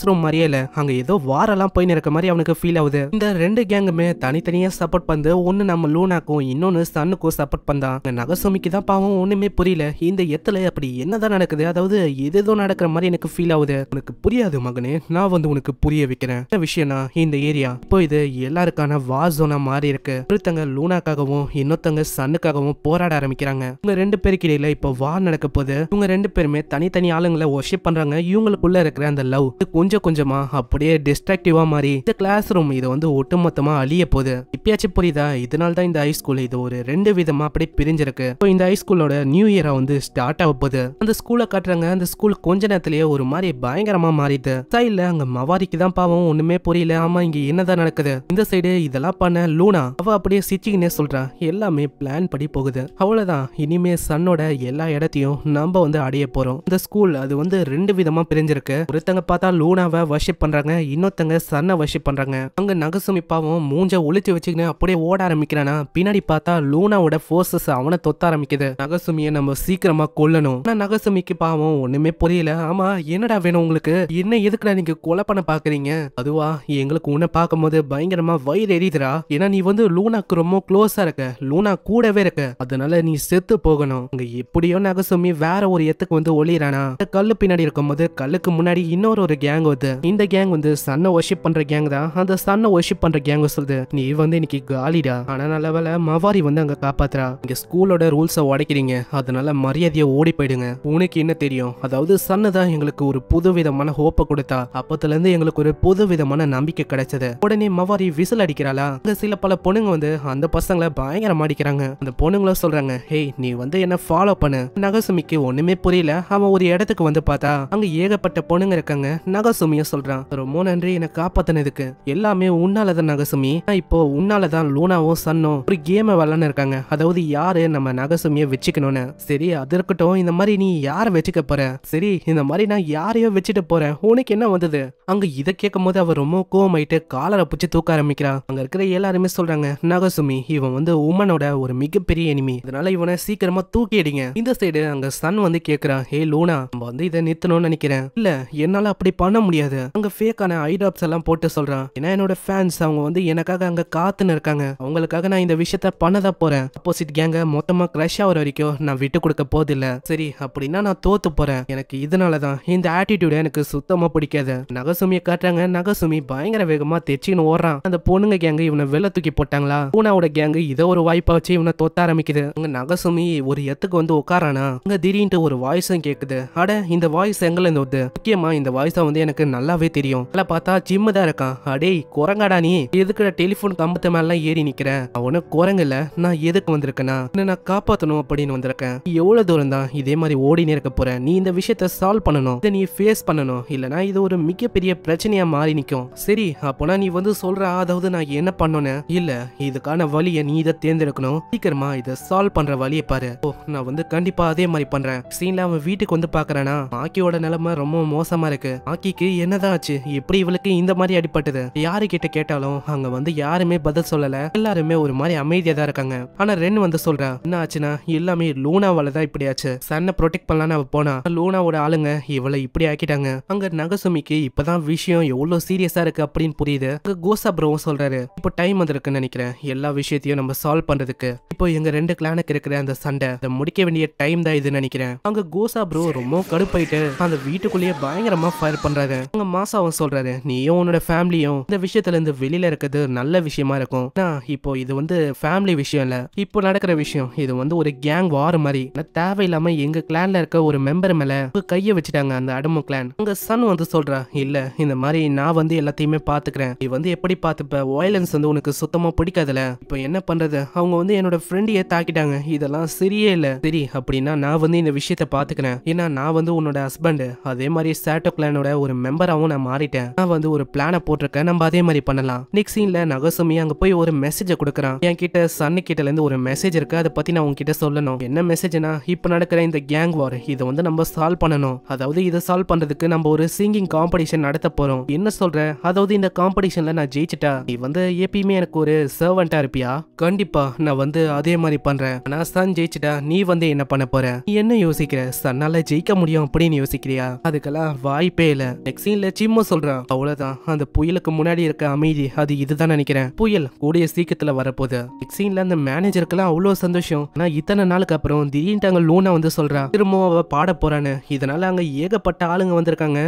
ரூம் மாதிரியே இல்ல, அங்க ஏதோ வாரெல்லாம் போயின்னு இருக்க மாதிரி அவனுக்கு ஃபீல் ஆகுது. இந்த ரெண்டு கேங்குமே தனித்தனியா சப்போர்ட் பண்ணு, ஒன்னு நம்ம லூனாக்கும் இன்னொன்னு சன்னுக்கும் சப்போர்ட் பண்ணா. நகசுமிக்கு தான் பாவம் ஒண்ணுமே புரியல, இந்த எத்துல அப்படி என்னதான் நடக்குது, அதாவது ஏதோ நடக்கிற மாதிரி எனக்கு ஃபீல் ஆகுது. உனக்கு புரியாது மகனே, நான் வந்து உனக்கு புரிய வைக்கிறேன். என்ன விஷயம்னா இந்த ஏரியா இப்போ இது எல்லாருக்கான வார் ஜோனா மாறி இருக்கு. ஒருத்தங்க லூனாக்காகவும் இன்னொருத்தங்க சன்னுக்காகவும் போராட ஆரம்பிக்கிறாங்க. இவங்க ரெண்டு பேருக்கு இடையில இப்போ வார் நடக்க போது. இவங்க ரெண்டு பேருமே தனித்தனி ஆளுங்களை வொர்ஷிப் பண்றாங்க. இவங்களுக்குள்ள இருக்கிற அந்த லவ் கொஞ்சம் கொஞ்சமா அப்படியே டிஸ்ட்ராக்டிவா மாறி இந்த கிளாஸ் ரூம் இது வந்து ஒட்டுமொத்தமா அழிய போகுது. இப்பயாச்சும் புரியுதா, இதனால தான் இந்த ஹை ஸ்கூல் இது ஒரு ரெண்டு விதமா அப்படியே பிரிஞ்சிருக்கு. இப்போ இந்த ஹை ஸ்கூலோட நியூ இயரா வந்து ஸ்டார்ட் ஆக போகுது. அந்த ஸ்கூலை காட்டுறாங்க, அந்த ஸ்கூல் கொஞ்ச நேரத்திலேயே ஒரு மாதிரி பயங்கரமா மாறிது. சைட்ல அங்க மவாரிக்கு தான் பாவம் ஒண்ணுமே புரியல, ஆமா இங்க என்னதான் நடக்குது. இந்த சைடு இதெல்லாம் பண்ண லூனா அவ அப்படியே சிரிச்சுக்கினே சொல்றா, எல்லாமே பிளான் படி போகுது, அவ்வளவுதான், இனிமே சன்னோட எல்லா இடத்தையும் நம்ம வந்து அடைய போறோம். இந்த ஸ்கூல் அது வந்து ரெண்டு விதமா பிரிஞ்சிருக்கு. ஒருத்தங்க பார்த்தா லூனாவை வர்ஷிப் பண்றாங்க, இன்னொருத்தங்க சன்னை வர்ஷிப் பண்றாங்க. அங்க நகசுமி பாவம் மூஞ்ச ஒளிச்சு வச்சுக்கின்னு அப்படியே ஓட ஆரம்பிக்கிறானா, பின்னாடி பார்த்தா லூனாவோட ஃபோர்ஸஸ் அவனை தொத்த ஆரம்பிக்குது. நகசுமியை நம்ம சீக்கிரமா கொல்லணும். ஆனா நகசுமிக்கு பாவம் ஒண்ணுமே புரியல, ஆமா என்னடா வேணும் உங்களுக்கு, என்ன எதுக்குடா நீங்க கொலை பண்ண பாக்குறீங்க, அதுவா எங்களுக்கு உன்னை பார்க்கும்போது பயங்கரமா வயிறு எரியுதுடா, ஏன்னா நீ வந்து லூனாக்கு ரொம்ப க்ளோஸா இருக்க, லூனா கூடவே இருக்க, அதனால நீ செத்து போகணும். அங்க எப்படியோ நகசுமி வேற ஒரு இடத்துக்கு வந்து ஒளிறானா, கல்லு பின்னாடி இருக்கும்போது கல்லுக்கு முன்னாடி இன்னொரு கேங் வருது. இந்த கேங் வந்து சன்னை வர்ஷிப் பண்ற கேங் தான். அந்த சன்னை வர்ஷிப் பண்ற கேங் சொல்லுது, நீ வந்து இன்னைக்கு காலிடா, ஆனா நல்ல வேளை மவாரி வந்து அங்க காப்பாத்துறா, இங்க ஸ்கூலோட ரூல்ஸை உடைக்கிறீங்க, அதனால மரியாதையை ஓடி போயிடுங்க. உனக்கு என்ன தெரியும், அதாவது சன்னு தான் எங்களுக்கு ஒரு புது விதமான ஹோப்பை கொடுத்தா, அப்பத்துல இருந்து எங்களுக்கு ஒரு புது விதமான நம்பிக்கை கிடைச்சது. உடனே மவாரி விசில் அடிக்கிறாளா, அங்க சில பல பொண்ணுங்க வந்து அந்த பசங்களை பயங்கரமா அடிக்கிறாங்க. அந்த பொண்ணுங்கள சொல்றாங்க, ஹே நீ வந்து என்ன ஃபாலோ பண்ணு. நகசுமிக்கு ஒண்ணுமே புரியல, அவன் ஒரு இடத்துக்கு வந்து பார்த்தா அங்க ஏகப்பட்ட பொண்ணுங்க இருக்காங்க. நகசுமிய சொல்றான், ரொம்ப நன்றி என்னை காப்பாத்தினதுக்கு, எல்லாமே உன்னாலதான் நகசுமி, இப்போ உன்னாலதான் லூனாவும் சன்னும் ஒரு கேமை விளான்னு இருக்காங்க, அதாவது யாரு நம்ம நகசுமிய வச்சுக்கணும்னு. சரி அது இருக்கட்டும், இந்த மாதிரி நீ யார வச்சுக்க போற, சரி இந்த மாதிரி நான் யாரையோ வச்சுட்டு போறேன், உனக்கு என்ன வந்தது. அங்க இதை கேட்கும் போது அவ ரொம்ப கோவமாயிட்டு காலரை பிடிச்சி தூக்க ஆரம்பிக்கிறா. அங்க இருக்கிற எல்லாருமே சொல்றாங்க, நகசுமி இவன் வந்து உமனோட ஒரு மிகப்பெரிய எனிமி, அதனால இவனை சீக்கிரமா தூக்கி அடிங்க. இந்த சைடு அங்க சன் வந்து கேக்குறான், ஹே லூனா நம்ம வந்து இதை நிறுத்தணும்னு நினைக்கிறேன், இல்ல என்னால அப்படி பண்ண முடியாது. அங்க ஃபேக்கான ஐடாப்ஸ் எல்லாம் போட்டு சொல்றான், ஏன்னா என்னோட ஃபேன்ஸ் அவங்க வந்து எனக்காக அங்க காத்துன்னு இருக்காங்க, அவங்களுக்காக நான் இந்த விஷயத்த பண்ணதான் போறேன். ஆப்போசிட் கேங்க மொத்தமா கிரஷ் ஆகிற வரைக்கும் நான் விட்டு கொடுக்க போதில்ல. சரி அப்படின்னா நான் தோத்து போறேன், எனக்கு இதனாலதான் இந்த ஆட்டிடியூட் எனக்கு சுத்தமா பிடிக்காது. நகசுமியை காட்டுறாங்க, நகசுமி பயங்கர வேகமா தெச்சின்னு ஓடுறான். அந்த பொண்ணுங்க கேங்கு இவனை வெளில தூக்கி போட்டாங்களா, பூனாவோட கேங்கு இதை ஒரு வாய்ப்பா வச்சு இவனை தொத்த ஆரம்பிக்குது. அங்க நகசுமி ஒரு எத்துக்கு வந்து உட்காரானா, அங்க திடீர்னு ஒரு வாய்ஸும் கேக்குது. அட இந்த வாய்ஸ் எங்கல இருந்து வருது, முக்கியமா இந்த வாய்ஸ வந்து எனக்கு நல்லாவே தெரியும், இல்ல பார்த்தா ஜிம்மு தான் இருக்கான். அடே குரங்காடா நீ எதுக்குற டெலிபோன் கம்பத்து மேல ஏறி நிக்கிற, அவனு குரங்கு இல்ல, நான் எதுக்கு வந்திருக்கேன்னா நான் காப்பாத்தணும் அப்படின்னு வந்திருக்கேன். எவ்வளவு தூரம் தான் இதே மாதிரி ஓடினே இருக்க போற, நீ இந்த விஷயத்த சால்வ் பண்ணணும், இதை நீ ஃபேஸ் பண்ணணும், இல்லனா இது ஒரு மிகப்பெரிய பிரச்சனையா மாறி நிக்கும். சரி அப்போனா நீ வந்து சொல்ற, அதாவது நான் என்ன பண்ணணும், இல்ல இதுக்கான வழியை நீ இதை தேர்ந்தெடுக்கணும், சீக்கிரமா இதை சால்வ் பண்ற வழியை பாரு. ஓ நான் வந்து கண்டிப்பா அதே மாதிரி பண்றேன். சீன்ல அவன் வீட்டுக்கு வந்து பாக்குறானா, மாக்கியோட ஆக்கியோட நிலைமை ரொம்ப மோசமா இருக்கு. ஆக்கிக்கு என்னதான் ஆச்சு, எப்படி இவளுக்கு இந்த மாதிரி அடிபட்டது? யாரு கிட்ட கேட்டாலும் அங்க வந்து யாருமே பதில் சொல்லல. எல்லாருமே ஒரு மாதிரி அமைதியா தான் இருக்காங்க. ஆனா ரென் வந்து சொல்றா, என்ன ஆச்சுன்னா எல்லாமே லூனாவால தான் இப்படி ஆச்சு. சன்னை ப்ரொடெக்ட் பண்ணலான்னு அவ போனா லூனாவோட ஆளுங்க இவளை இப்படி ஆக்கிட்டாங்க. அங்க நகசுமிக்கு இப்பதான் விஷயம் எவ்வளவு சீரியஸா இருக்கு அப்படின்னு புரியுது. கோசா ப்ரோவும் சொல்றாரு, இப்போ டைம் வந்திருக்குன்னு நினைக்கிறேன் எல்லா விஷயத்தையும் நம்ம சால்வ் பண்றதுக்கு. இப்போ எங்க ரெண்டு கிளானுக்கு இருக்கிற அந்த சண்டை முடிக்க வேண்டிய டைம் தான் இதுன்னு நினைக்கிறேன். அங்க கோசா ப்ரோ ரொம்ப கடுப்பாயிட்டு அந்த வீட்டுக்குள்ளேயே பயங்கரமா ஃபயர் பண்றாரு. அங்க மாசாவும் சொல்றாரு, நீயும் உன்னோட ஃபேமிலியும் இந்த விஷயத்துல இருந்து வெளியில இருக்கிறது நல்ல விஷயமா இருக்கும். இப்போ இது வந்து ஃபேமிலி விஷயம் இல்ல, இப்போ நடக்கிற விஷயம். இது வந்து ஒரு கேங் வார் மாதிரி. தேவையில்லாம எங்க கிளான்ல இருக்க ஒரு மெம்பர் மேல கைய வச்சுட்டாங்க அந்த அடமு கிளான். அங்க சன் வந்து சொல்றா, இல்ல இந்த மாதிரி நான் வந்து எல்லாத்தையுமே பாத்துக்கிறேன், நீ வந்து எப்படி பாத்துப்ப, வயலன்ஸ் வந்து உனக்கு சுத்தமா பிடிக்காதுல, இப்போ என்ன பண்றது, அவங்க வந்து என்னோட ஃப்ரெண்டையே தாக்கிட்டாங்க, இதெல்லாம் சரியே இல்ல. சரி அப்படின்னா நான் வந்து இந்த விஷயத்த பாத்துக்கிறேன், ஏன்னா நான் வந்து உன்னோட ஹஸ்பண்ட், அதே மாதிரி சாட்டோ கிளானோட ஒரு மெம்பராவும் நான் மாறிட்டேன், நான் வந்து ஒரு பிளான போட்டிருக்கேன், நம்ம அதே மாதிரி பண்ணலாம். நெக்ஸ்ட் சீன்ல நகசுமி அங்க போய் ஒரு மெசேஜை கொடுக்குறான். என் கிட்ட சன்னு கிட்ட இருந்து ஒரு மெசேஜ் இருக்கு, அதை பத்தி நான் உங்ககிட்ட சொல்லணும். என்ன மெசேஜ்னா, இப்ப நடக்கிற இந்த கேங் வார் இதை வந்து நம்ம சால்வ் பண்ணணும். அதாவது இதை சால்வ் பண்றதுக்கு நம்ம ஒரு சிங்கிங் காம்படிஷன் நடத்த போறோம். என்ன சொல்ற, அதாவது இந்த காம்படிஷன்ல நான் ஜெயிச்சிட்டா நீ வந்து எப்பயுமே எனக்கு ஒரு சர்வெண்டா இருப்பியா? கண்டிப்பா நான் வந்து அதே மாதிரி பண்றேன். ஆனா சன் ஜெயிச்சிட்டா நீ வந்து என்ன பண்ண போற? நீ என்ன யோசிக்கிற, சன்னால ஜெயிக்க முடியும் அப்படின்னு யோசிக்கிறியா? அதுக்கெல்லாம் வாய்ப்பே இல்ல. நெக்ஸ்ட் சீன்ல சிம்மு சொல்றான், அவ்வளவுதான், அந்த புயலுக்கு முன்னாடி இருக்க அமைதி அது இதுதான் நினைக்கிறேன், புயல் கூடிய சீக்கிரத்துல வரப்போகுது. நெக்ஸ்ட் சீன்ல அந்த மேனேஜருக்குலாம் அவ்வளவு சந்தோஷம். ஆனா இத்தனை நாளுக்கு அப்புறம் திடீர்னு அங்க லூனா வந்து சொல்றா திரும்பவும் அவ பாட போறான்னு. இதனால அங்க ஏகப்பட்ட ஆளுங்க வந்திருக்காங்க,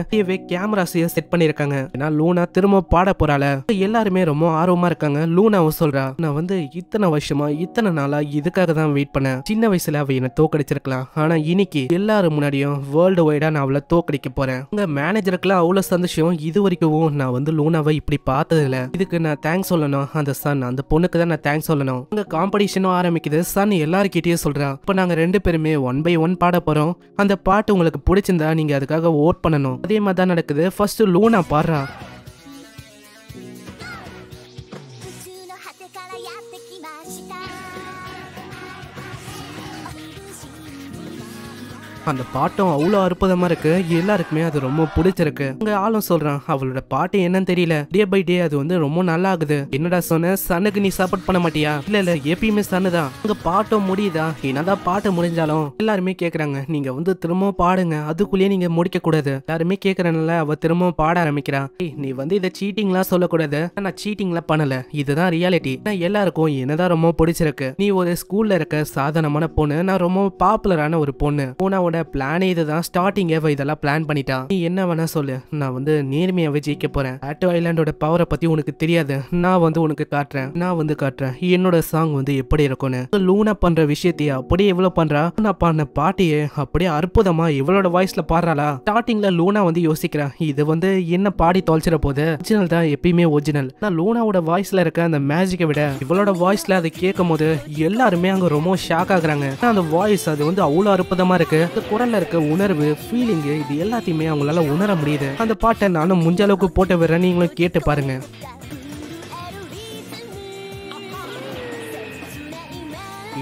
கேமராஸையும் செட் பண்ணிருக்காங்க. ஏன்னா லூனா திரும்ப பாட போறாள, எல்லாருமே ரொம்ப ஆர்வமா இருக்காங்க. லூனாவும் சொல்றா, நான் வந்து இத்தனை வருஷமா இத்தனை நாளா இதுக்காக தான் வெயிட் பண்ணேன். சின்ன வயசுல அவ என்ன தோக்கடிச்சிருக்கலாம், ஆனா இன்னைக்கு எல்லாரும் முன்னாடியும் வேர்ல்டு வைடா நான் அவளை தோக்கடிக்க போறேன். உங்க மேனேஜருக்குலாம் அவ்வளவு சந்தோஷம். இது வரைக்கும் நான் வந்து லூனாவை இப்படி பார்த்தது இல்ல, இதுக்கு நான் தேங்க்ஸ் சொல்லணும் அந்த சன், அந்த பொண்ணுக்கு தான் நான் தேங்க்ஸ் சொல்லணும். உங்க காம்படிஷனும் ஆரம்பிக்குது. சன் எல்லாருக்கிட்டயும் சொல்றா, இப்ப நாங்க ரெண்டு பேருமே 1 by 1 பாட போறோம், அந்த பாட்டு உங்களுக்கு பிடிச்சிருந்தா நீங்க அதுக்காக ஓட் பண்ணணும். அதே மாதிரி தான் நடக்குது. ஃபர்ஸ்ட் லூனா பாடுறா. அந்த பாட்டும் அவ்வளோ அற்புதமா இருக்கு, எல்லாருக்குமே அது ரொம்ப பிடிச்சிருக்கு. உங்க ஆளும் சொல்றான், அவளோட பாட்டு என்னன்னு தெரியல, டே பை டே அது வந்து ரொம்ப நல்லா ஆகுது. என்னடா சொன்ன, சன்னுக்கு நீ சப்போர்ட் பண்ண மாட்டியா? இல்ல இல்ல எப்பயுமே சன்னு தான். உங்க பாட்டும் முடியுதா? என்னதான் பாட்டு முடிஞ்சாலும் எல்லாருமே கேக்குறாங்க, நீங்க வந்து திரும்பவும் பாடுங்க, அதுக்குள்ளேயே நீங்க முடிக்க கூடாது. எல்லாருமே கேக்குறனால அவ திரும்பவும் பாட ஆரம்பிக்கிறா. நீ வந்து இதை சீட்டிங்லாம் சொல்லக்கூடாது, நான் சீட்டிங்லாம் பண்ணல, இதுதான் ரியாலிட்டி. நான் எல்லாருக்கும் என்னதான் ரொம்ப பிடிச்சிருக்கு. நீ ஒரு ஸ்கூல்ல இருக்க சாதாரணமான பொண்ணு, நான் ரொம்ப பாப்புலரான ஒரு பொண்ணு. உன்னோட பிளானே இதுதான், ஸ்டார்டிங் இதெல்லாம் பிளான் பண்ணிட்டா. நீ என்ன வேணா சொல்லு, நான் வந்து நேர்மையாவே ஜெயிக்க போறேன். ஆட்டோ ஐலாண்டோட பவரை பத்தி உனக்கு தெரியாது, நான் வந்து உனக்கு காட்டுறேன், நான் வந்து காட்டுறேன் என்னோட சாங் வந்து எப்படி இருக்கும்னு. லூனா பண்ற விஷயத்தையே அப்படியே இவ்வளவு பண்றா. நான் பாடின பாட்டியே அப்படியே அற்புதமா இவளோட வாய்ஸ்ல பாடுறாளா. ஸ்டார்டிங்ல லூனா வந்து யோசிக்கிறா, இது வந்து என்ன பாடி தொலைச்சிட போது, ஒரிஜினல் தான் எப்பயுமே ஒரிஜினல். நான் லூனாவோட வாய்ஸ்ல இருக்க அந்த மேஜிக்கை விட இவளோட வாய்ஸ்ல அதை கேட்கும் போது எல்லாருமே அங்க ரொம்ப ஷாக் ஆகுறாங்க. அந்த வாய்ஸ் அது வந்து அவ்வளவு அற்புதமா இருக்கு. குரல்ல இருக்க உணர்வு, ஃபீலிங், இது எல்லாத்தையுமே அவங்களால உணர முடியுது. அந்த பாட்டை நானும் முடிஞ்ச அளவுக்கு போட்டு விடுறேன், நீங்களும் கேட்டு பாருங்க.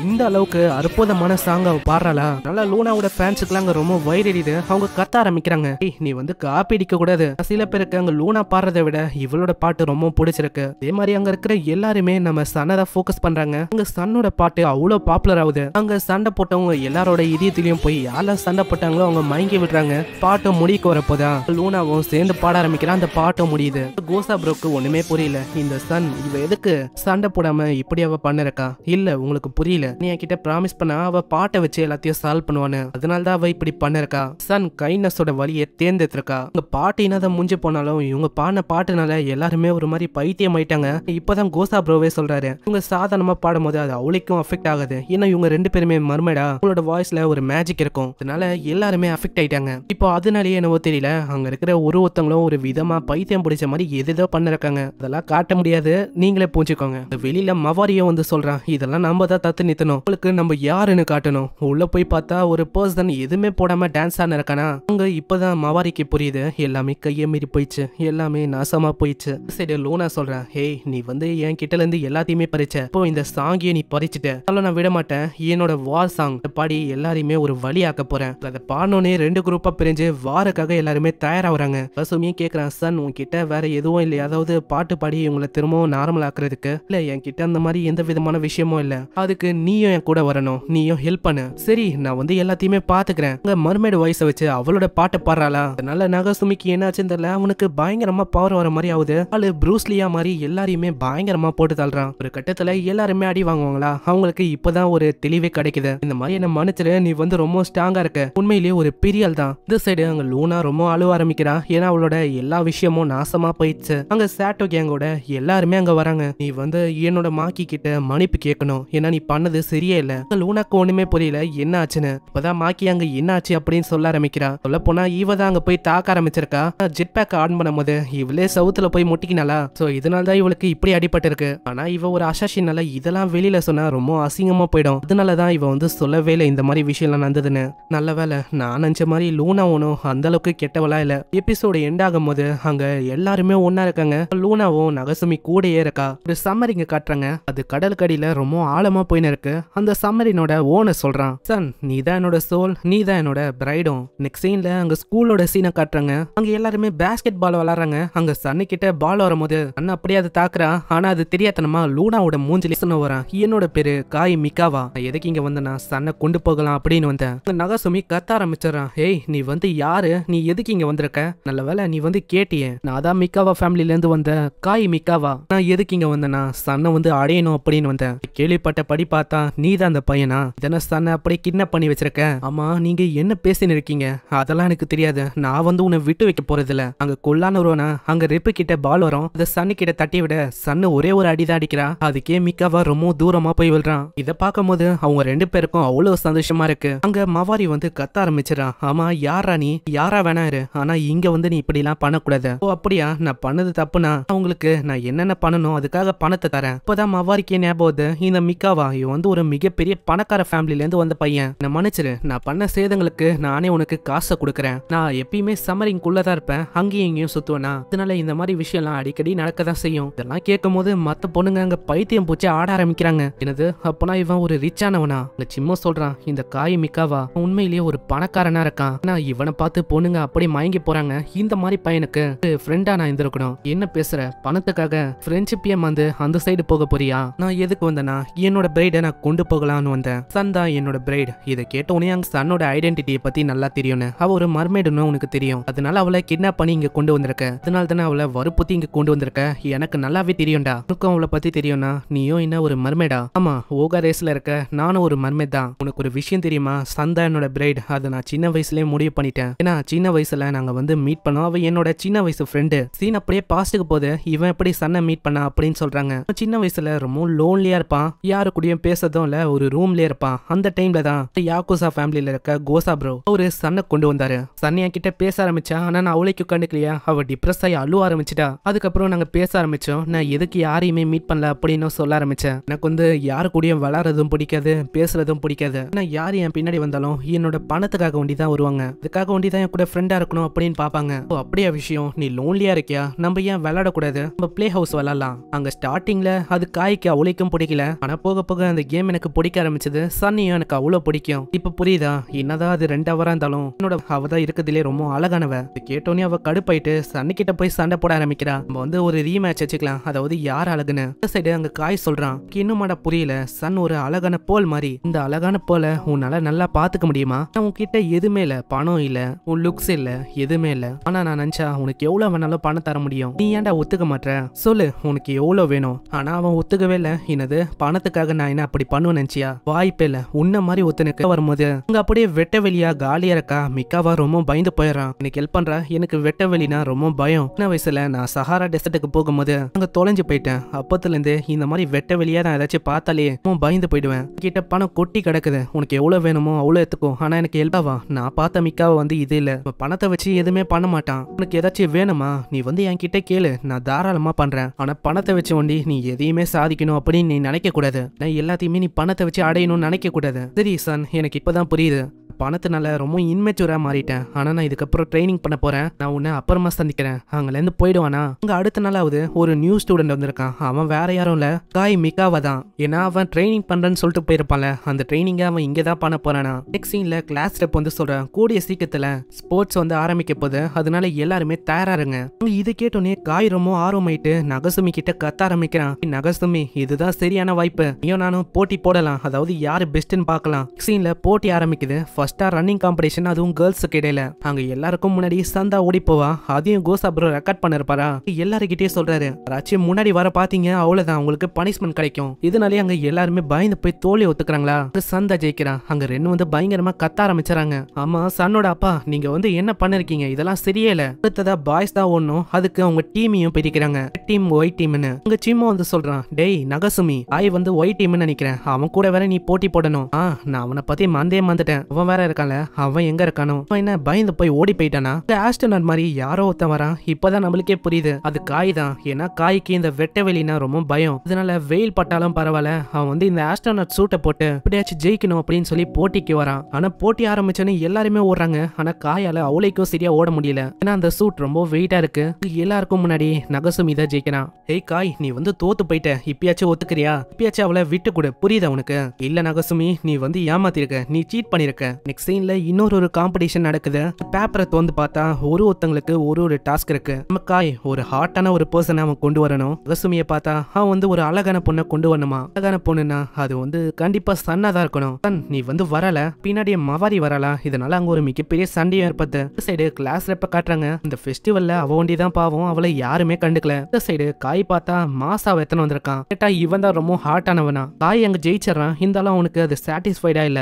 இந்த அளவுக்கு அற்புதமான சாங் அவ பாடுறாளா. நல்லா லூனாவோட ஃபேன்ஸுக்குலாம் அங்க ரொம்ப வைரடிது. அவங்க கத்த ஆரம்பிக்கிறாங்க, நீ வந்து காப்பி அடிக்க கூடாது. சில பேருக்கு அங்க லூனா பாடுறதை விட இவளோட பாட்டு ரொம்ப பிடிச்சிருக்கு. அதே மாதிரி அங்க இருக்கிற எல்லாருமே நம்ம சன்னை தான் ஃபோக்கஸ் பண்றாங்க. அங்க சன்னோட பாட்டு அவ்வளவு பாப்புலர் ஆகுது. அங்க சண்டை போட்டவங்க எல்லாரோட இதயத்திலயும் போய் யாரெல்லாம் சண்டை போட்டாங்களோ அவங்க மயங்கி விடுறாங்க. பாட்டும் முடிக்க வரப்போதான் லூனாவும் சேர்ந்து பாட ஆரம்பிக்கிறான். அந்த பாட்டும் முடியுது. கோசா ப்ரோக்கு ஒண்ணுமே புரியல, இந்த சன் இவ எதுக்கு சண்டை போடாம இப்படி அவ பண்ணிருக்கா. இல்ல உங்களுக்கு புரியல, நீ என்கிட்ட ப்ராமிஸ் பண்ணா அவ பாட்டை வச்சு எல்லாத்தையும் சால்வ் பண்ணுவானு, அதனால தான் அவ இப்படி பண்ணிருக்கா. சன் கைண்ட்னஸோட வழியை தேர்ந்தெடுத்திருக்கா. உங்க பாட்டு என்னதான் முடிஞ்சு போனாலும் இவங்க பாடின பாட்டுனால எல்லாருமே ஒரு மாதிரி பைத்தியம் ஆயிட்டாங்க. இப்பதான் கோசா ப்ரோவே சொல்றாரு, இவங்க சாதாரணமா பாடும் போது அது அவளுக்கும் அஃபெக்ட் ஆகுது. ஏன்னா இவங்க ரெண்டு பேருமே மர்மேடா, உங்களோட வாய்ஸ்ல ஒரு மேஜிக் இருக்கும், அதனால எல்லாருமே அஃபெக்ட் ஆயிட்டாங்க. இப்போ அதனாலேயே என்னவோ தெரியல, அங்க இருக்கிற ஒருத்தங்களும் ஒரு விதமா பைத்தியம் பிடிச்ச மாதிரி எதோ பண்ணிருக்காங்க. அதெல்லாம் காட்ட முடியாது, நீங்களே புரிஞ்சுக்கோங்க. வெளியில மவாரியும் வந்து சொல்றான், இதெல்லாம் நம்ம தான் தத்து ஏத்தணும், உங்களுக்கு நம்ம யாருன்னு காட்டணும். உள்ள போய் பார்த்தா ஒரு பர்சன் எதுவுமே போடாம டான்ஸ் ஆன இருக்கானா. அங்க இப்பதான் மவாரிக்கு புரியுது எல்லாமே கையை மீறி போயிடுச்சு, எல்லாமே நாசமா போயிடுச்சு. சரி லூனா சொல்றேன், ஹே நீ வந்து என் கிட்ட இருந்து எல்லாத்தையுமே பறிச்ச, இப்போ இந்த சாங்கியை நீ பறிச்சுட்ட, நான் விட மாட்டேன். என்னோட வார் சாங் பாடி எல்லாரையுமே ஒரு வழி ஆக்க போறேன். அதை பாடனோடனே 2 குரூப்பா பிரிஞ்சு வாருக்காக எல்லாருமே தயாராகிறாங்க. பசுமையும் கேட்கறான், சன் உன்கிட்ட வேற எதுவும் இல்லையா, அதாவது பாட்டு பாடி இவங்களை திரும்பவும் நார்மல் ஆக்குறதுக்கு? இல்ல என்கிட்ட அந்த மாதிரி எந்த விதமான விஷயமும் இல்ல, அதுக்கு நீயும் என் கூட வரணும், நீயும் ஹெல்ப் பண்ணு. சரி நான் வந்து எல்லாத்தையுமே பாத்துக்கிறேன். அங்க மர்மேட் வாய்ஸ் வச்சு அவளோட பாட்டை பாடுறாளா. அதனால நகசுமிக்கு என்னாச்சுன்னு தெரியல, அவனுக்கு பயங்கரமா பவர் வர மாதிரி ஆகுது. ஆளு ப்ரூஸ்லியா மாதிரி எல்லாரையுமே பயங்கரமா போட்டு தள்ளுறான். ஒரு கட்டத்துல எல்லாருமே அடி வாங்குவாங்களா, அவங்களுக்கு இப்பதான் ஒரு தெளிவே கிடைக்குது. இந்த மாதிரி என்ன மன்னிச்சிரு, நீ வந்து ரொம்ப ஸ்ட்ராங்கா இருக்க, உண்மையிலேயே ஒரு பெரிய ஆள் தான். இந்த சைடு அங்க லூனா ரொம்ப அழுவ ஆரம்பிக்கிறா, ஏன்னா அவளோட எல்லா விஷயமும் நாசமா போயிடுச்சு. அங்க சாட்டோ கேங்கோட எல்லாருமே அங்க வராங்க. நீ வந்து என்னோட மாக்கி கிட்ட மன்னிப்பு கேட்கணும், ஏன்னா நீ பண்ணது சரியே இல்ல. லூனாக்கு ஒண்ணுமே புரியல என்ன ஆச்சுன்னு. இப்பதான் மாக்கி அங்க என்ன ஆச்சு அப்படின்னு சொல்ல ஆரம்பிக்கிறா. சொல்ல போனா இவ தான் அங்க போய் தாக்க ஆரம்பிச்சிருக்கா. ஜெட் பேக் ஆன் பண்ணும்போது இவளே சவுத்துல போய் முட்டிக்கினாலா. சோ இதனால தான் இவளுக்கு இப்படி அடிபட்டு இருக்கு. ஆனா இவ ஒரு அசாசினால இதெல்லாம் வெளியில சொன்னா ரொம்ப அசிங்கமா போயிடும். அதனாலதான் இவ வந்து சொல்லவே இல்லை இந்த மாதிரி விஷயம் எல்லாம் நடந்ததுன்னு. நல்ல வேலை, நான் நினைச்ச மாதிரி லூனா ஒன்னும் அந்த அளவுக்கு கெட்டவளா இல்ல. எபிசோடு எண்ட் ஆகும் போது அங்க எல்லாருமே ஒன்னா இருக்காங்க. லூனாவும் நகசுமி கூடயே இருக்கா. ஒரு சம்மரிங்க காட்டுறாங்க, அது கடலுக்கடியில ரொம்ப ஆழமா போயின்னு இருக்கு. அந்த சம்மரினோட ஓனர் சொல்றான், சன் நீ தான் என்னோட சோல், நீ தான் என்னோட பிரைடும். நெக்ஸ்ட் சீன்ல அங்க ஸ்கூலோட சீனை காட்டுறாங்க. அங்க எல்லாருமே பேஸ்கெட் பால் விளையாடுறாங்க. அங்க சன்னு கிட்ட பால் வரும்போது அண்ணா அப்படியே அதை தாக்குறான். ஆனா அது தெரியாதனமா லூனாவோட மூஞ்சில சொன்ன வரான், என்னோட பேரு காய் மிக்காவா, எதுக்கு இங்க வந்தனா சன்னை கொண்டு போகலாம் அப்படின்னு வந்தேன். நகசுமி கத்த ஆரம்பிச்சிடறான், ஏய் நீ வந்து யாரு, நீ எதுக்கு இங்க வந்திருக்க? நல்ல வேலை நீ வந்து கேட்டியே, நான் தான் மிக்காவா ஃபேமிலில இருந்து வந்த காய் மிக்காவா, நான் எதுக்கு இங்க வந்தேன்னா சன்னை வந்து அடையணும் அப்படின்னு வந்தேன். கேள்விப்பட்ட படி பார்த்தா நீ தான் அந்த பையனா, இதனை சன்னை அப்படி கிட்னாப் பண்ணி வச்சிருக்க. ஆமா நீங்க என்ன பேசின்னு இருக்கீங்க அதெல்லாம் எனக்கு தெரியாது, நான் வந்து உன்னை விட்டு வைக்க போறது இல்ல. அங்க கொல்லான்னு வருவானா, அங்க ரெப்பு கிட்ட பால் வரும், அதை சன்னு கிட்ட தட்டி விட சன்னு ஒரே ஒரு அடிதான் அடிக்கிறா. அதுக்கே மிக்காவா ரொம்ப தூரமா போய் விழுறான். இதை பார்க்கும் போது அவங்க 2 பேருக்கும் அவ்வளவு சந்தோஷமா இருக்கு. அங்க மவாரி வந்து கத்த ஆரம்பிச்சிடறான், ஆமா யாரா நீ, யாரா வேணா இரு, ஆனா இங்க வந்து நீ இப்படி எல்லாம் பண்ணக்கூடாது. ஓ அப்படியா, நான் பண்ணது தப்புனா அவங்களுக்கு நான் என்னென்ன பண்ணணும் அதுக்காக பணத்தை தரேன். இப்பதான் மவாரிக்கே ஞாபகம், இந்த மிக்காவா இவன் வந்து ஒரு மிகப்பெரிய பணக்கார ஃபேமிலில இருந்து வந்த பையன், நான் மன்னிச்சிரு, நான் பண்ண சேதங்களுக்கு நானே உனக்கு காசை கொடுக்குறேன். நான் எப்பயுமே சம்மரிங்குள்ளதான் இருப்பேன், அங்கேயும் இங்கேயும் சுத்துவேனா, அதனால இந்த மாதிரி விஷயம்லாம் அடிக்கடி நடக்கதான் செய்யும். இதெல்லாம் கேட்கும் போது மத்த பொண்ணுங்க அங்க பைத்தியம் பூச்சி ஆட ஆரம்பிக்கிறாங்க. என்னது அப்பனா இவன் ஒரு ரிச்சானவனா? இந்த சிம்மோ சொல்றான், இந்த காய் மிக்காவா உண்மையிலேயே ஒரு பணக்காரனா இருக்கான், நான் இவனை பார்த்து பொண்ணுங்க அப்படி மயங்கி போறாங்க. இந்த மாதிரி பையனுக்கு ஃப்ரெண்டா நான் இருந்திருக்கணும். என்ன பேசுற, பணத்துக்காக ஃப்ரெண்ட்ஷிப்பே வந்து அந்த சைடு போக போறியா? நான் எதுக்கு வந்தேன்னா என்னோட பிரைடை நான் கொண்டு போகலான்னு வந்தேன். சன் தான் என்னோட பிரைட். இதை கேட்ட உடனே அங்க சன்னோட ஐடென்டிட்டியை பத்தி நல்லா தெரியும்னு, அவ ஒரு மர்மேடுன்னு உனக்கு தெரியும், அதனால அவளை கிட்னாப் பண்ணி இங்க கொண்டு வந்திருக்க, அதனால தானே அவளை வறுப்புத்தி இங்க கொண்டு வந்திருக்க, எனக்கு நல்லாவே தெரியும்டா. உனக்கும் அவளை பத்தி தெரியும்னா நீயும் என்ன ஒரு மர்மேடா? ஆமா ஓகா ரேஸ்ல இருக்க, நானும் ஒரு மர்மேட் தான். உனக்கு ஒரு விஷயம் தெரியுமா, சந்தா என்னோட பிரைட், அதை நான் சின்ன வயசுலயே முடிவு பண்ணிட்டேன். ஏன்னா சின்ன வயசுல நாங்க வந்து மீட் பண்ணோம், அவ என்னோட சின்ன வயசு ஃப்ரெண்டு. சீன் அப்படியே பாஸ்டுக்கு போது இவன் எப்படி சன்னை மீட் பண்ணா அப்படின்னு சொல்றாங்க. சின்ன வயசுல ரொம்ப லோன்லியா இருப்பான், யாரு கூடயும் பேசதும் இல்ல, ஒரு ரூம்லயே இருப்பான். அந்த டைம்ல தான் யாக்குசா ஃபேமிலில இருக்க கோசா ப்ரோ ஒரு சன்னை கொண்டு வந்தாரு. சன்னை என் கிட்ட பேச ஆரம்பிச்சா, ஆனா நான் அவளைக்கு கண்டுக்கலையா, அவ டிப்ரெஸ் ஆகி அழுவ ஆரம்பிச்சிட்டா. அதுக்கப்புறம் நாங்க பேச ஆரம்பிச்சோம், நான் எதுக்கு யாரையுமே மீட் பண்ணல அப்படின்னு சொல்ல ஆரம்பிச்சேன். எனக்கு வந்து யாரு கூடயும் விளையாடுறதும் பிடிக்காது, பேசுறதும் பிடிக்காது. ஆனா யாரு என் பின்னாடி வந்தாலும் என்னோட பணத்துக்காக வேண்டி தான் வருவாங்க, அதுக்காக வேண்டி தான் என் கூட ஃப்ரெண்டா இருக்கணும் அப்படின்னு பாப்பாங்க. ஓ அப்படியா விஷயம், நீ லோன்லியா இருக்கியா, நம்ம ஏன் விளையாடக்கூடாது, நம்ம பிளே ஹவுஸ் விளையாடலாம். அங்க ஸ்டார்டிங்ல அது காய்க்கு அவளைக்கும் பிடிக்கல, ஆனா போக போக அந்த கேம் எனக்கு பிடிக்க ஆரம்பிச்சது. சன்னியும் எனக்கு அவ்வளவு பிடிக்கும். இப்ப புரியுதா, என்னதான் அது 2 ஹவரா இருந்தாலும் என்னோட அவதான் இருக்கிறதுலே ரொம்ப அழகானவ. கேட்டோன்னே அவ கடுப்பாயிட்டு சன்னி கிட்ட போய் சண்டை போட ஆரம்பிக்கிறா. நம்ம வந்து ஒரு ரீமேட்ச் வச்சுக்கலாம், அதாவது யார் அழகுன்னு. சைடு அங்க காய் சொல்றான், இன்னுமாடா புரியல, சன் ஒரு அழகான போல் மாதிரி, இந்த அழகான போல உன்னால நல்லா பாத்துக்க முடியுமா? உன்கிட்ட எதுவுமே இல்ல, பணம் இல்ல, உன் லுக்ஸ் இல்ல, எதுவுமே இல்ல, ஆனா நான் நினைச்சா உனக்கு எவ்வளவு வேணாலும் பணம் தர முடியும். நீ ஏன்டா ஒத்துக்க மாட்ட, சொல்லு உனக்கு எவ்வளவு வேணும்? ஆனா அவன் ஒத்துக்கவே இல்ல. என்னது பணத்துக்காக நான் என்ன அப்படி பண்ணுவேன் நினைச்சியா? வாய்ப்பே இல்ல. உன்ன மாதிரி ஒத்துனுக்கு வரும்போது அங்க அப்படியே வெட்ட வெளியா காலியா இருக்கா. மிக்காவா ரொம்ப பயந்து போயிடறான். எனக்கு ஹெல்ப் பண்றா, எனக்கு வெட்ட வெளினா ரொம்ப பயம். சின்ன வயசுல நான் சஹாரா டெசர்ட்டுக்கு போகும்போது அங்க தொலைஞ்சு போயிட்டேன். அப்பத்துல இருந்து இந்த மாதிரி வெட்ட வெளியா நான் ஏதாச்சும் பார்த்தாலே பயந்து போயிடுவேன். கிட்ட பணம் கொட்டி கிடக்குது, உனக்கு எவ்வளவு வேணுமோ அவ்வளவு எடுத்துக்கும், ஆனா எனக்கு ஹெல்ப்பாவா? நான் பார்த்த மிக்காவை வந்து இது இல்ல, பணத்தை வச்சு எதுவுமே பண்ண மாட்டான். உனக்கு ஏதாச்சும் வேணுமா நீ வந்து என் கிட்ட கேளு, நான் தாராளமா பண்றேன். ஆனா பணத்தை வச்சு ஒண்டி நீ எதையுமே சாதிக்கணும் அப்படின்னு நீ நினைக்க கூடாது. நான் எல்லாத்தையுமே எல்லாத்தையுமே நீ பணத்தை வச்சு அடையணும்னு நினைக்க கூடாது. சரி சன், எனக்கு இப்பதான் புரியுது. பணத்தினால ரொம்ப இன்மெச்சூரா மாறிட்டேன். ஆனா நான் இதுக்கப்புறம் ட்ரைனிங் பண்ண போறேன். நான் உன்னை அப்புறமா சந்திக்கிறேன். அங்கிருந்து போயிடுவானா? அங்க அடுத்த நாளாவது ஒரு நியூ ஸ்டூடெண்ட் வந்திருக்கான். அவன் வேற யாரும் இல்ல, காய் மிகாவா தான். ஏன்னா அவன் ட்ரைனிங் பண்றேன்னு சொல்லிட்டு போயிருப்பான்ல, அந்த ட்ரைனிங்க அவன் இங்கதான் பண்ண போறானா. நெக்ஸ்ட் சீன்ல கிளாஸ் ரெப் வந்து சொல்றான், கூடிய சீக்கிரத்துல ஸ்போர்ட்ஸ் வந்து ஆரம்பிக்க போகுது, அதனால எல்லாருமே தயாரா இருங்க. இது கேட்டோன்னே காய் ரொம்ப ஆர்வமாயிட்டு நகசுமி கிட்ட கத்த ஆரம்பிக்கிறான். நகசுமி, இதுதான் சரியான வாய்ப்பு, நீயும் நானும் போட்டி போடலாம், அதாவது யாரு பெஸ்ட்னு பார்க்கலாம். சீன்ல போட்டி ஆரம்பிக்குது. ஃபர்ஸ்டா ரன்னிங் காம்படிஷன், அதுவும் கேர்ள்ஸுக்கு இடையில. அங்க எல்லாருக்கும் முன்னாடி சந்தா ஓடி போவா. அதையும் கோசா ப்ரோ ரெக்கார்ட் பண்ணிருப்பாரா. எல்லாருக்கிட்டே சொல்றாரு, யாராச்சும் முன்னாடி வர பாத்தீங்க அவ்வளவுதான், உங்களுக்கு பனிஷ்மெண்ட் கிடைக்கும். இதனாலே அங்க எல்லாருமே பயந்து போய் தோல்வி ஒத்துக்கிறாங்களா. சந்தா ஜெயிக்கிறான். அங்க ரெண்டு வந்து பயங்கரமா கத்த ஆரம்பிச்சாங்க. ஆமா சன்னோட அப்பா, நீங்க வந்து என்ன பண்ணிருக்கீங்க, இதெல்லாம் சரியே இல்ல. அடுத்ததா பாய்ஸ் தான் ஓடணும், அதுக்கு அவங்க டீமையும் பிரிக்கிறாங்க, டீம் ஒயிட் டீம்னு. அங்க சிம்மோ வந்து சொல்றான், டேய் நகசுமி, வந்து ஒயிட் டீம்னு நினைக்கிறேன், அவன் கூட வேற நீ போட்டி போடணும். நான் அவனை பத்தி மறந்துட்டேன், அவன் வேற இருக்கான்ல, அவன் எங்க இருக்கானோ, அவன் என்ன பயந்து போய் ஓடி போயிட்டானா. ஆஸ்ட்ரோநாட் மாதிரி யாரோ ஒருத்தன் வரான். இப்பதான் நம்மளுக்கே புரியுது அது காய் தான். ஏன்னா காய்க்கு இந்த வெட்ட வெளினா ரொம்ப பயம், அதனால வெயில் பட்டாலும் பரவாயில்ல, அவன் வந்து இந்த ஆஸ்ட்ரோநாட் சூட்டை போட்டு எப்படியாச்சும் ஜெயிக்கணும் அப்படின்னு சொல்லி போட்டிக்கு வரான். ஆனா போட்டி ஆரம்பிச்சோன்னு எல்லாருமே ஓடுறாங்க. ஆனா காயால அவளைக்கும் சரியா ஓட முடியல, ஏன்னா அந்த சூட் ரொம்ப வெயிட்டா இருக்கு. எல்லாருக்கும் முன்னாடி நகசுமி தான் ஜெயிக்கிறான். ஏய் காய், நீ வந்து தோத்து போயிட்ட, இப்பயாச்சும் ஒத்துக்கிறியா? இப்பயாச்சும் அவளை விட்டு கொடு, புரியுதா உனக்கு? இல்ல நகசுமி, நீ வந்து ஏமாத்திருக்க, நீ சீட் பண்ணிருக்க. நெக்ஸ்ட் சீன்ல இன்னொரு காம்படிஷன் நடக்குது. பேப்பரை வந்து பார்த்தா ஒருத்தங்களுக்கு ஒரு டாஸ்க் இருக்கு. நம்ம காய் ஒரு ஹாட்டான ஒரு பர்சன் அவன் கொண்டு வரணும். நகசுமியை பார்த்தா அவன் வந்து ஒரு அழகான பொண்ணை கொண்டு வரணுமா. அழகான பொண்ணுன்னா அது வந்து கண்டிப்பா சன்னா தான் இருக்கணும். சன், நீ வந்து வரல, பின்னாடியே மவாரி வரலாம். இதனால அங்க ஒரு மிகப்பெரிய சண்டையும் ஏற்படுது. இந்த சைடு கிளாஸ் ரெப்ப காட்டுறாங்க. இந்த ஃபெஸ்டிவல்ல அவ ஒண்டிதான் பாவம், அவளை யாருமே கண்டுக்கல. இந்த சைடு காய் பார்த்தா மாசாவ எத்தனை வந்திருக்கான். கேட்டா இவன் தான் ரொம்ப ஹாட்டானவனா. காய் அங்க ஜெயிச்சிடறான். இருந்தாலும் அவனுக்கு அது சாட்டிஸ்ஃபைடா இல்ல.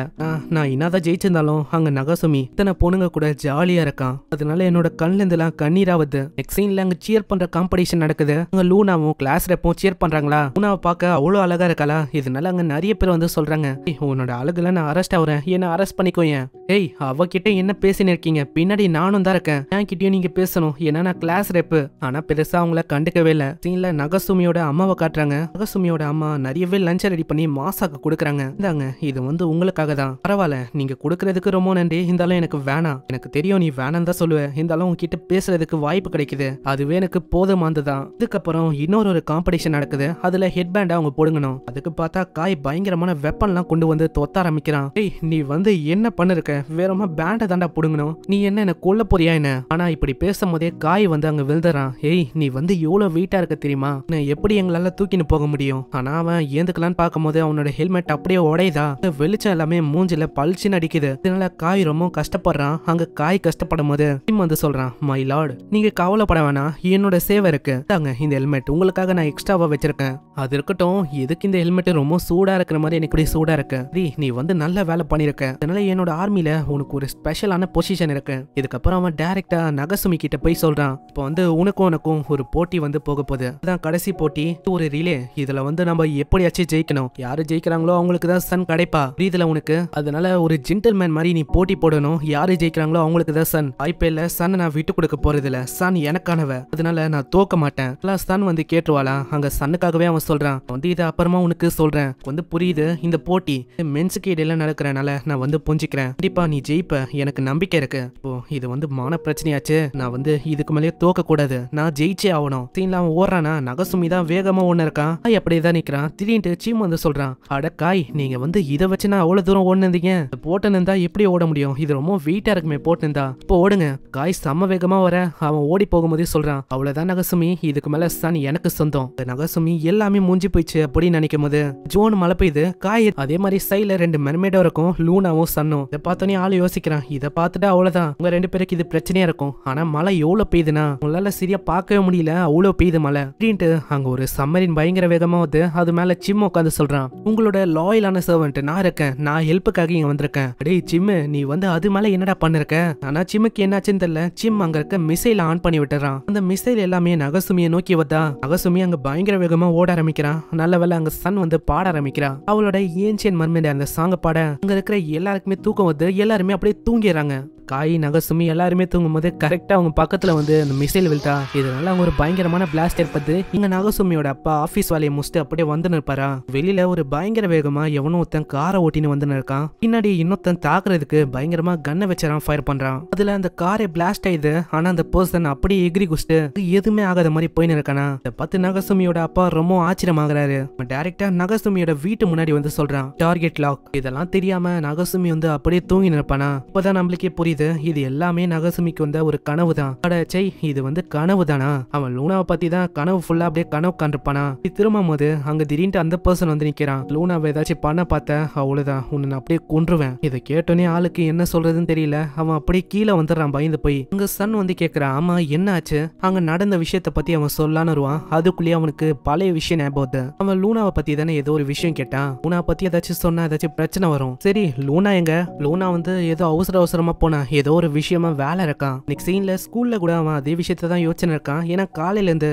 நான் என்னதான் ஜெயிச்சிருந்தாலும் அங்க நகசுமி இத்தனை பொண்ணுங்க கூட ஜாலியா இருக்கான், அதனால என்னோட கண்ணுல இருந்துலாம் கண்ணீராவது. நெக்ஸ்ட் சீன்ல அங்க சியர் பண்ற காம்படிஷன் நடக்குது. அங்க லூனாவும் கிளாஸ் ரெப்பும் சியர் பண்றாங்களா. லூனாவை பார்க்க அவ்வளவு அழகா இருக்காளா. இதனால அங்க நிறைய பேர் வந்து சொல்றாங்க, உன்னோட அழகுல நான் அரெஸ்ட் ஆகுறேன், என்ன அரெஸ்ட் பண்ணிக்கோயேன். ஏய், அவகிட்ட என்ன பேசின்னு இருக்கீங்க, பின்னாடி நானும் தான் இருக்கேன், என் கிட்டயும் நீங்க பேசணும், ஏன்னா நான் கிளாஸ் ரெப்பு. ஆனா பெருசா அவங்கள கண்டுக்கவே இல்ல. சீன்ல நகசுமியோட அம்மாவை காட்டுறாங்க. நகசுமியோட அம்மா நிறையவே லஞ்ச் ரெடி பண்ணி மாசாக்கு கொடுக்குறாங்க. இந்தாங்க, இது வந்து உங்களுக்காக தான், பரவாயில்ல, நீங்க கொடுக்கறதுக்கு ரொம்ப நன்றி, இருந்தாலும் எனக்கு வேணாம். எனக்கு தெரியும் நீ வேணாம் தான் சொல்லுவேன், இருந்தாலும் உங்ககிட்ட பேசுறதுக்கு வாய்ப்பு கிடைக்குது, அதுவே எனக்கு போதுமானதுதான். இதுக்கப்புறம் இன்னொரு காம்படிஷன் நடக்குது. அதுல ஹெட் பேண்ட் அவங்க போடுங்கணும். அதுக்கு பார்த்தா காய் பயங்கரமான வெப்பன்லாம் கொண்டு வந்து தொத்த ஆரம்பிக்கிறான். ஏய், நீ வந்து என்ன பண்ணிருக்க, வேறமா பேண்டை தாண்டா போடுங்கணும், நீ என்ன கொல்ல போறியா என்ன? ஆனா இப்படி பேசும்போதே காய் வந்து அங்க விழுந்துறான். ஏய், நீ வந்து எவ்வளவு வெயிட்டா இருக்க தெரியுமா, எப்படி எங்களால தூக்கின்னு போக முடியும்? ஆனா அவன் ஏந்துக்கலான்னு பார்க்கும்போது அவனோட ஹெல்மெட் அப்படியே உடையுதா. வெளிச்சம் எல்லாமே மூஞ்சில பளிச்சுன்னு அடிக்குது. இதனால காய் ரொம்ப கஷ்டப்படுறான். அங்க காய் கஷ்டப்படும் போது டிம் வந்து சொல்றான், மை லார்ட், நீங்க கவலைப்பட வேணாம், என்னோட சேவை இருக்கு, தாங்க இந்த ஹெல்மெட் உங்களுக்காக நான் எக்ஸ்ட்ராவா வச்சிருக்கேன். அது இருக்கட்டும், எதுக்கு இந்த ஹெல்மெட் ரொம்ப சூடா இருக்கிற மாதிரி எனக்கு சூடா இருக்கு. நீ வந்து நல்ல வேலை பண்ணிருக்க, அதனால என்னோட ஆர்மில உனக்கு ஒரு ஸ்பெஷலான பொசிஷன் இருக்கு. இதுக்கப்புறம் அவன் டைரக்டா நகசுமி கிட்ட போய் சொல்றான், இப்போ வந்து உனக்கும் ஒரு போட்டி வந்து போக போகுது, அதான் கடைசி போட்டி, ஒரு ரிலே. இதுல வந்து நம்ம எப்படியாச்சும் ஜெயிக்கணும், யாரு ஜெயிக்கிறாங்களோ அவங்களுக்கு தான் சன் கிடைப்பா, புரியுதுல உனக்கு? அதனால ஒரு ஜென்டில்மேன் மாதிரி நீ போட்டி போடணும், யாரு ஜெயிக்கிறாங்களோ அவங்களுக்கு தான் சன். ஐபிஎல்ல சன் நான் விட்டு கொடுக்க போறது இல்ல, சன் எனக்கானவ, அதனால நான் தோக்க மாட்டேன். சன் வந்து கேட்டுவாளா. அங்க சன்னுக்காகவே அவன் சொல்றான், வந்து இதை அப்புறமா உனக்கு சொல்றேன், வந்து புரியுது, இந்த போட்டி மென்ஸுக்கு இடையில நடக்கிறனால நான் வந்து புரிஞ்சுக்கிறேன், கண்டிப்பா நீ ஜெயிப்ப, எனக்கு நம்பிக்கை இருக்கு. இப்போ இது வந்து மான பிரச்சனையாச்சு, நான் வந்து இதுக்கு மேலே தோக்க கூடாது, நான் ஜெயிச்சே ஆகணும். சீன்ல அவன் ஓடுறானா, நகசுமி தான் வேகமா ஒண்ணு இருக்கான். அப்படியேதான் நிக்கிறான். திடீர்னு சீம் வந்து சொல்றான், அட காய், நீங்க வந்து இதை வச்சு நான் அவ்வளவு தூரம் ஓடுனீங்க, போட்டு நின்றா எப்படி ஓட முடியும், இது ரொம்ப வெயிட்டா இருக்குமே, போட்டு நின்றா, இப்போ ஓடுங்க. காய் செம்ம வேகமா வர அவன் ஓடி போகும்போதே சொல்றான், அவ்வளவுதான் நகசுமி, இதுக்கு மேல சன் எனக்கு சொந்தம். நகசுமி எல்லாமே மூஞ்சி போயிடுச்சு அப்படின்னு நினைக்கும் போது ஜோன் மழை பெய்யுது. காய் அதே மாதிரி சைட்ல 2 மெர்மேடும் இருக்கும், லூனாவும் சன்னும். இதை பார்த்தோன்னே ஆளு யோசிக்கிறான், இதை பார்த்துட்டு அவ்வளவுதான் உங்க 2 பேருக்கு இது பிரச்சனையா இருக்கும். ஆனா மழை எவ்வளவு பெய்யுதுன்னா உங்களால சரியா பார்க்கவே முடியல, அவ்வளவு பெய்யுது மழை. அப்படின்ட்டு அங்க ஒரு சம்மரின் பயங்கர வேகமா வந்து அது மேல சிம் உட்காந்து சொல்றான், உங்களோட லாயலான சர்வன்ட் நான் இருக்கேன், நான் ஹெல்ப்புக்காக இங்க வந்திருக்கேன். டேய் சிம்மு, நீ வந்து அது மேல என்னடா பண்ணிருக்க? ஆனா சிம்முக்கு என்னாச்சுன்னு தெரியல, சிம் அங்க இருக்க மிசைல் ஆன் பண்ணி விட்டுறான். அந்த மிசைல் எல்லாமே நகசுமியை நோக்கி வந்தா நகசுமி அங்க பயங்கர வேகமா ஓட ஆரம்பிக்கிறான். நல்ல வேளை அங்க சன் வந்து பாட ஆரம்பிக்கிறான். அவளோட ஏன்ஷியன் மர்மெண்ட் அந்த சாங்க பாட அங்க இருக்கிற எல்லாருக்குமே தூக்கம் வந்து எல்லாருமே அப்படியே தூங்கிடுறாங்க. காய் நகசுமி எல்லாருமே தூங்கும் போது கரெக்டா அவங்க பக்கத்துல வந்து அந்த மிசைல் விழுத்தா. இதனால அவங்க ஒரு பயங்கரமான பிளாஸ்ட் ஏற்படுது. இங்க நகசுமியோட அப்பா ஆபீஸ் வேலையை முடிச்சுட்டு அப்படியே வந்து நிற்பாரா. வெளியில ஒரு பயங்கர வேகமா எவனோ ஒருத்தன் காரை ஓட்டின்னு வந்து நிற்கான். பின்னாடி இன்னொருத்தன் தாக்குறதுக்கு பயங்கரமா கன்னை வச்சான், ஃபயர் பண்றான். அதுல அந்த காரை பிளாஸ்ட் ஆயிடுது. ஆனா அந்த பர்சன் அப்படியே எகிரி குடிச்சிட்டு எதுவுமே ஆகாத மாதிரி போய் நிற்கானா. இதை பார்த்து நகசுமியோட அப்பா ரொம்ப ஆச்சரியமாகறாரு. டைரக்டா நகசுமியோட வீட்டு முன்னாடி வந்து சொல்றான் டார்கெட் லாக். இதெல்லாம் தெரியாம நகசுமி வந்து அப்படியே தூங்கி நிற்பானா. இப்பதான் நம்மளுக்கே புரியுது இது எல்லாமே நகசுமிக்கு வந்த ஒரு கனவு தான். அடச்சை, இது வந்து கனவு தானா? அவன் லூனாவை பத்தி தான் கனவு ஃபுல்லா அப்படியே கனவு காண்டிருப்பானா. திரும்பும் போது அங்க திடீர்னு அந்த பர்சன் வந்து நிக்கிறான். லூனாவை ஏதாச்சும் பண்ண பார்த்த அவ்வளவுதான், உன்னை அப்படியே கொன்றுவேன். இதை கேட்டோன்னே ஆளுக்கு என்ன சொல்றதுன்னு தெரியல. அவன் அப்படியே கீழே வந்துடுறான் பயந்து போய். அங்க சன் வந்து கேட்கிறான், ஆமா என்ன ஆச்சு? அங்க நடந்த விஷயத்த பத்தி அவன் சொல்லான்னு வருவான். அதுக்குள்ளேயே அவனுக்கு பழைய விஷயம் ஞாபகம். அவன் லூனாவை பத்தி தானே ஏதோ ஒரு விஷயம் கேட்டான். லூனா பத்தி ஏதாச்சும் சொன்னா ஏதாச்சும் பிரச்சனை வரும். சரி லூனா எங்க? லூனா வந்து ஏதோ அவசரமா போனா, ஏதோ ஒரு விஷயமா வேலை இருக்கான். நெக்ஸ்ட் சீன்ல ஸ்கூல்ல கூட அவன் அதே விஷயத்தை தான் யோசனை இருக்கான். ஏன்னா காலையில இருந்து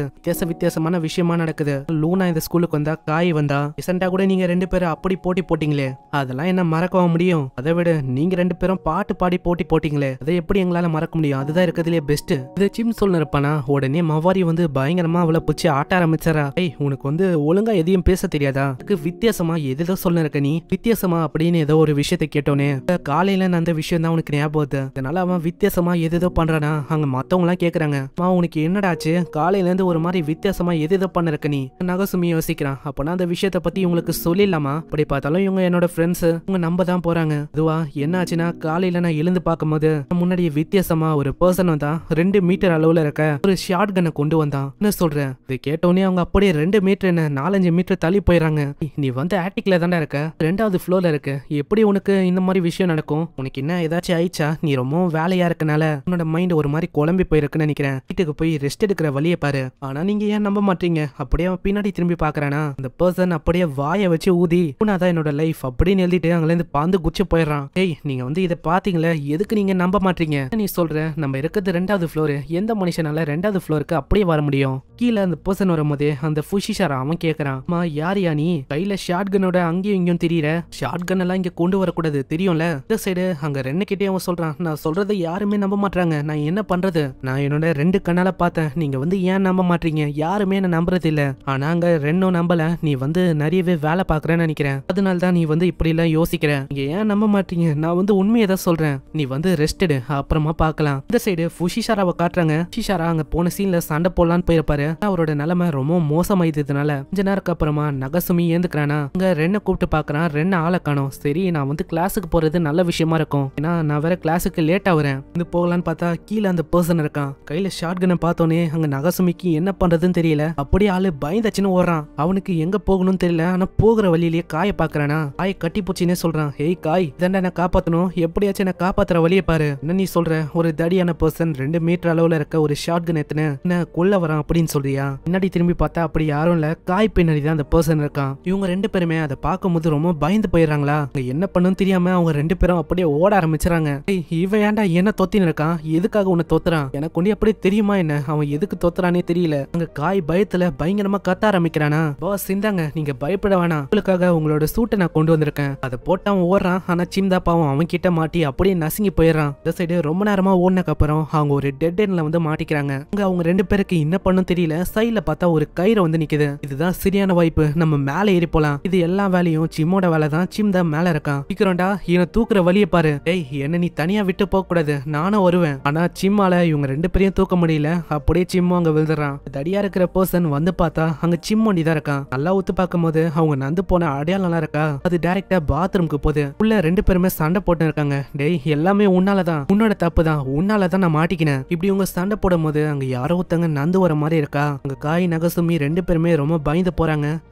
வித்தியாசமான விஷயமா நடக்குது. லூனா இந்த ஸ்கூலுக்கு வந்தா, காய் வந்தா. ரீசெண்டா கூட நீங்க ரெண்டு பேரும் அப்படி போட்டி போட்டீங்களே, அதெல்லாம் என்ன மறக்கவும் முடியும்? அதை விட நீங்க ரெண்டு பேரும் பாட்டு பாடி போட்டி போட்டீங்களே, அதை எப்படி எங்களால மறக்க முடியும்? அதுதான் இருக்கிறதுலே பெஸ்ட். இது சிம் சொல்ல இருப்பானா. உடனே மவாரி வந்து பயங்கரமா அவளை பிடிச்சி ஆட்ட ஆரம்பிச்சாரா. ஏய், உனக்கு வந்து ஒழுங்கா எதையும் பேச தெரியாதா? அதுக்கு வித்தியாசமா எதோ சொல்ல இருக்க நீ. வித்தியாசமா அப்படின்னு ஏதோ ஒரு விஷயத்தை கேட்டோன்னே காலையில அந்த விஷயம் தான் உனக்கு ஞாபகம். அதனால அவன் வித்தியாசமா எதோ பண்றானா. அங்க மத்தவங்க எல்லாம் கேக்குறாங்க, உனக்கு என்னடாச்சு? காலையில இருந்து ஒரு மாதிரி வித்தியாசமா எதோ பண்ண இருக்க நீ. நகசுமி யோசிக்கிறான், அப்பனா அந்த விஷயத்த பத்தி உங்களுக்கு சொல்லிடலாமா? அப்படி பார்த்தாலும் இவங்க என்னோட ஃப்ரெண்ட்ஸ், இவங்க நம்ப தான் போறாங்க. அதுவா என்ன ஆச்சுன்னா, காலையில நான் எழுந்து பார்க்கும்போது முன்னாடி வித்தியாசமா ஒரு பர்சன் வந்தான். 2 மீட்டர் அளவுல இருக்க ஒரு ஷார்ட் கன்னை கொண்டு வந்தான். என்ன சொல்றேன்? இது கேட்டோன்னே அவங்க அப்படியே 2 மீட்டர் என்ன 4-5 மீட்டர் தள்ளி போயிடறாங்க. நீ வந்து ஆட்டிக்ல தானே இருக்க, 2வது ஃப்ளோர்ல இருக்கு, எப்படி உனக்கு இந்த மாதிரி விஷயம் நடக்கும்? உனக்கு என்ன ஏதாச்சும் ஆயிடுச்சா? நீ ரொம்ப வேலையா இருக்கனால உன்னோட மைண்ட் ஒரு மாதிரி குழம்பி போயிருக்குன்னு நினைக்கிறேன். வீட்டுக்கு போய் ரெஸ்ட் எடுக்கிற வழியை பாரு. ஆனா நீங்க ஏன் நம்ப மாட்டீங்க? அப்படியே அவன் பின்னாடி திரும்பி பாக்குறானா. அந்த பர்சன் அப்படியே வாயை வச்சு ஊதி, உன்னாதான் என்னோட லைஃப் அப்படின்னு எழுதிட்டு அங்க இருந்து பாந்து குச்சி போயிடறான். ஏய், நீங்க வந்து இதை பாத்தீங்களே, எதுக்கு நீங்க நம்ப மாட்டீங்க? நீ சொல்ற நம்ம இருக்கிறது 2வது ஃப்ளோர், எந்த மனுஷனால 2வது ஃப்ளோருக்கு அப்படியே வர முடியும்? கீழே அந்த பர்சன் வரும்போதே அந்த ஃபுஷிஷாரா அவன் கேட்கறான், மா யாரியா நீ? கையில ஷார்ட் கன்னோட அங்கேயும் இங்கேயும் தெரியற. ஷார்ட் கன் எல்லாம் இங்க கொண்டு வரக்கூடாது தெரியும்ல? இந்த சைடு அங்க 2 கிட்டே அவன் சொல்றான், நான் சொல்றதை யாருமே நம்ப மாட்டாங்க, நான் என்ன பண்றது? நான் என்னோட 2 கண்ணால பார்த்தேன், நீங்க வந்து ஏன் நம்ப மாட்டீங்க? யாருமே என்ன நம்புறது இல்ல. ஆனா அங்க 2 நம்பல. நீ வந்து நிறையவே வேலை பாக்குறேன்னு நினைக்கிறேன், அதனால தான் நீ வந்து இப்படி எல்லாம் யோசிக்கிற. நீங்க ஏன் நம்ப மாட்டீங்க? நான் வந்து உண்மையை தான் சொல்றேன். நீ வந்து ரெஸ்ட் எடு, அப்புறமா பார்க்கலாம். இந்த சைடு ஃபுஷிஷாராவை காட்டுறாங்க. ஃபுஷிஷாரா அங்க போன சீன்ல சண்டை போடலான்னு போயிருப்பாரு. அவரோட நிலைமை ரொம்ப மோசமாயிட்டதுனால கொஞ்ச நேரம் அப்புறமா நகசுமி ஏந்துக்கிறானா. அங்க ரென்னை கூப்பிட்டு பாக்குறான். ரென்னை ஆளை காணோம். சரி, நான் வந்து கிளாஸுக்கு போறது நல்ல விஷயமா இருக்கும், ஏன்னா நான் வேற கிளாஸுக்கு லேட் ஆகுறேன். இது போகலான்னு பார்த்தா கீழே அந்த பர்சன் இருக்கான். கையில ஷார்ட் கன்னை பார்த்தோன்னே அங்க நகசுமிக்கு என்ன பண்றதுன்னு தெரியல. அப்படியே ஆளு பயந்தாச்சுன்னு ஓடுறான். அவனுக்கு எங்க போகணும்னு தெரியல. ஆனா போகிற வழியிலேயே காய பாக்குறானா. காய கட்டி போச்சுன்னே சொல்றான். ஏய் காய், இதண்டா நான் காப்பாத்தணும், எப்படியாச்சும் என்ன காப்பாத்துற வழியை பாரு. என்ன நீ சொல்ற? ஒரு தடியான பர்சன் 2 மீட்டர் அளவுல இருக்க ஒரு ஷார்ட் கன் எத்தனை என்ன கொல்ல வரான் அப்படின்னு சொல்றியா? பின்னாடி திரும்பி பார்த்தா அப்படி யாரும் இல்ல, காய் பின்னாடி தான் அந்த பர்சன் இருக்கான். இவங்க 2 பேருமே அதை பார்க்கும்போது ரொம்ப பயந்து போயிடுறாங்களா. என்ன பண்ணுன்னு தெரியாம அவங்க 2 பேரும் அப்படியே ஓட ஆரம்பிச்சுறாங்க. இவன் ஏன்டா என்ன தொத்தின்னு இருக்கான்? எதுக்காக உன்னை தொத்துறான்? எனக்கு ஒண்ணு அப்படியே தெரியுமா என்ன? அவன் எதுக்கு தொத்துறானே தெரியல. அங்க காய் பயத்துல பயங்கரமா கத்த ஆரம்பிக்கிறானா. பாஸ் இந்தாங்க, நீங்க பயப்பட வேணாம், உங்களுக்காக உங்களோட சூட்டை நான் கொண்டு வந்திருக்கேன். அதை போட்டு அவன் ஓடுறான். ஆனா சிம்தா பாவம் அவன் கிட்ட மாட்டி அப்படியே நசுங்கி போயிடறான். இந்த சைடு ரொம்ப நேரமா ஓடினக்கு அப்புறம் அவங்க ஒரு டெட் எண்ட்ல வந்து மாட்டிக்கிறாங்க. அங்க அவங்க 2 பேருக்கு என்ன பண்ணும் தெரியல. சைட்ல பார்த்தா ஒரு கயிறு வந்து நிக்குது. இதுதான் சரியான வாய்ப்பு, நம்ம மேல ஏறி போலாம். இது எல்லா வேலையும் சிம்மோட வேலை தான். சிம் தான் மேல இருக்கான். சீக்கிரம்டா, இவனை தூக்குற வழியை பாரு. டேய், என்ன நீ தனியா விட்டு போக கூடாது, நானும் வருவேன். ஆனா சிம்மால இவங்க 2 பேரையும் தூக்க முடியல. அப்படியே சிம்மு அங்க விழுந்துறான். தடியா இருக்கிற பர்சன் வந்து பார்த்தா அங்க சிம்மோண்டி தான் இருக்கான். நல்லா ஊத்து பார்க்கும் போது அவங்க நந்து போன அடையாளம் இருக்கா. அது டைரக்டா பாத்ரூம்க்கு போகுது. உள்ள 2 பேருமே சண்டை போட்டு இருக்காங்க. டேய், எல்லாமே உன்னாலதான், உன்னோட தப்பு தான், உன்னாலதான் நான் மாட்டிக்கினேன். இப்படி உங்க சண்டை போடும் போது அங்க யாரோ ஒருத்தங்க நந்து வர மாதிரி இருக்கா. அங்க காய் நகசுமி 2 பேருமே ரொம்ப பயந்து போறாங்க.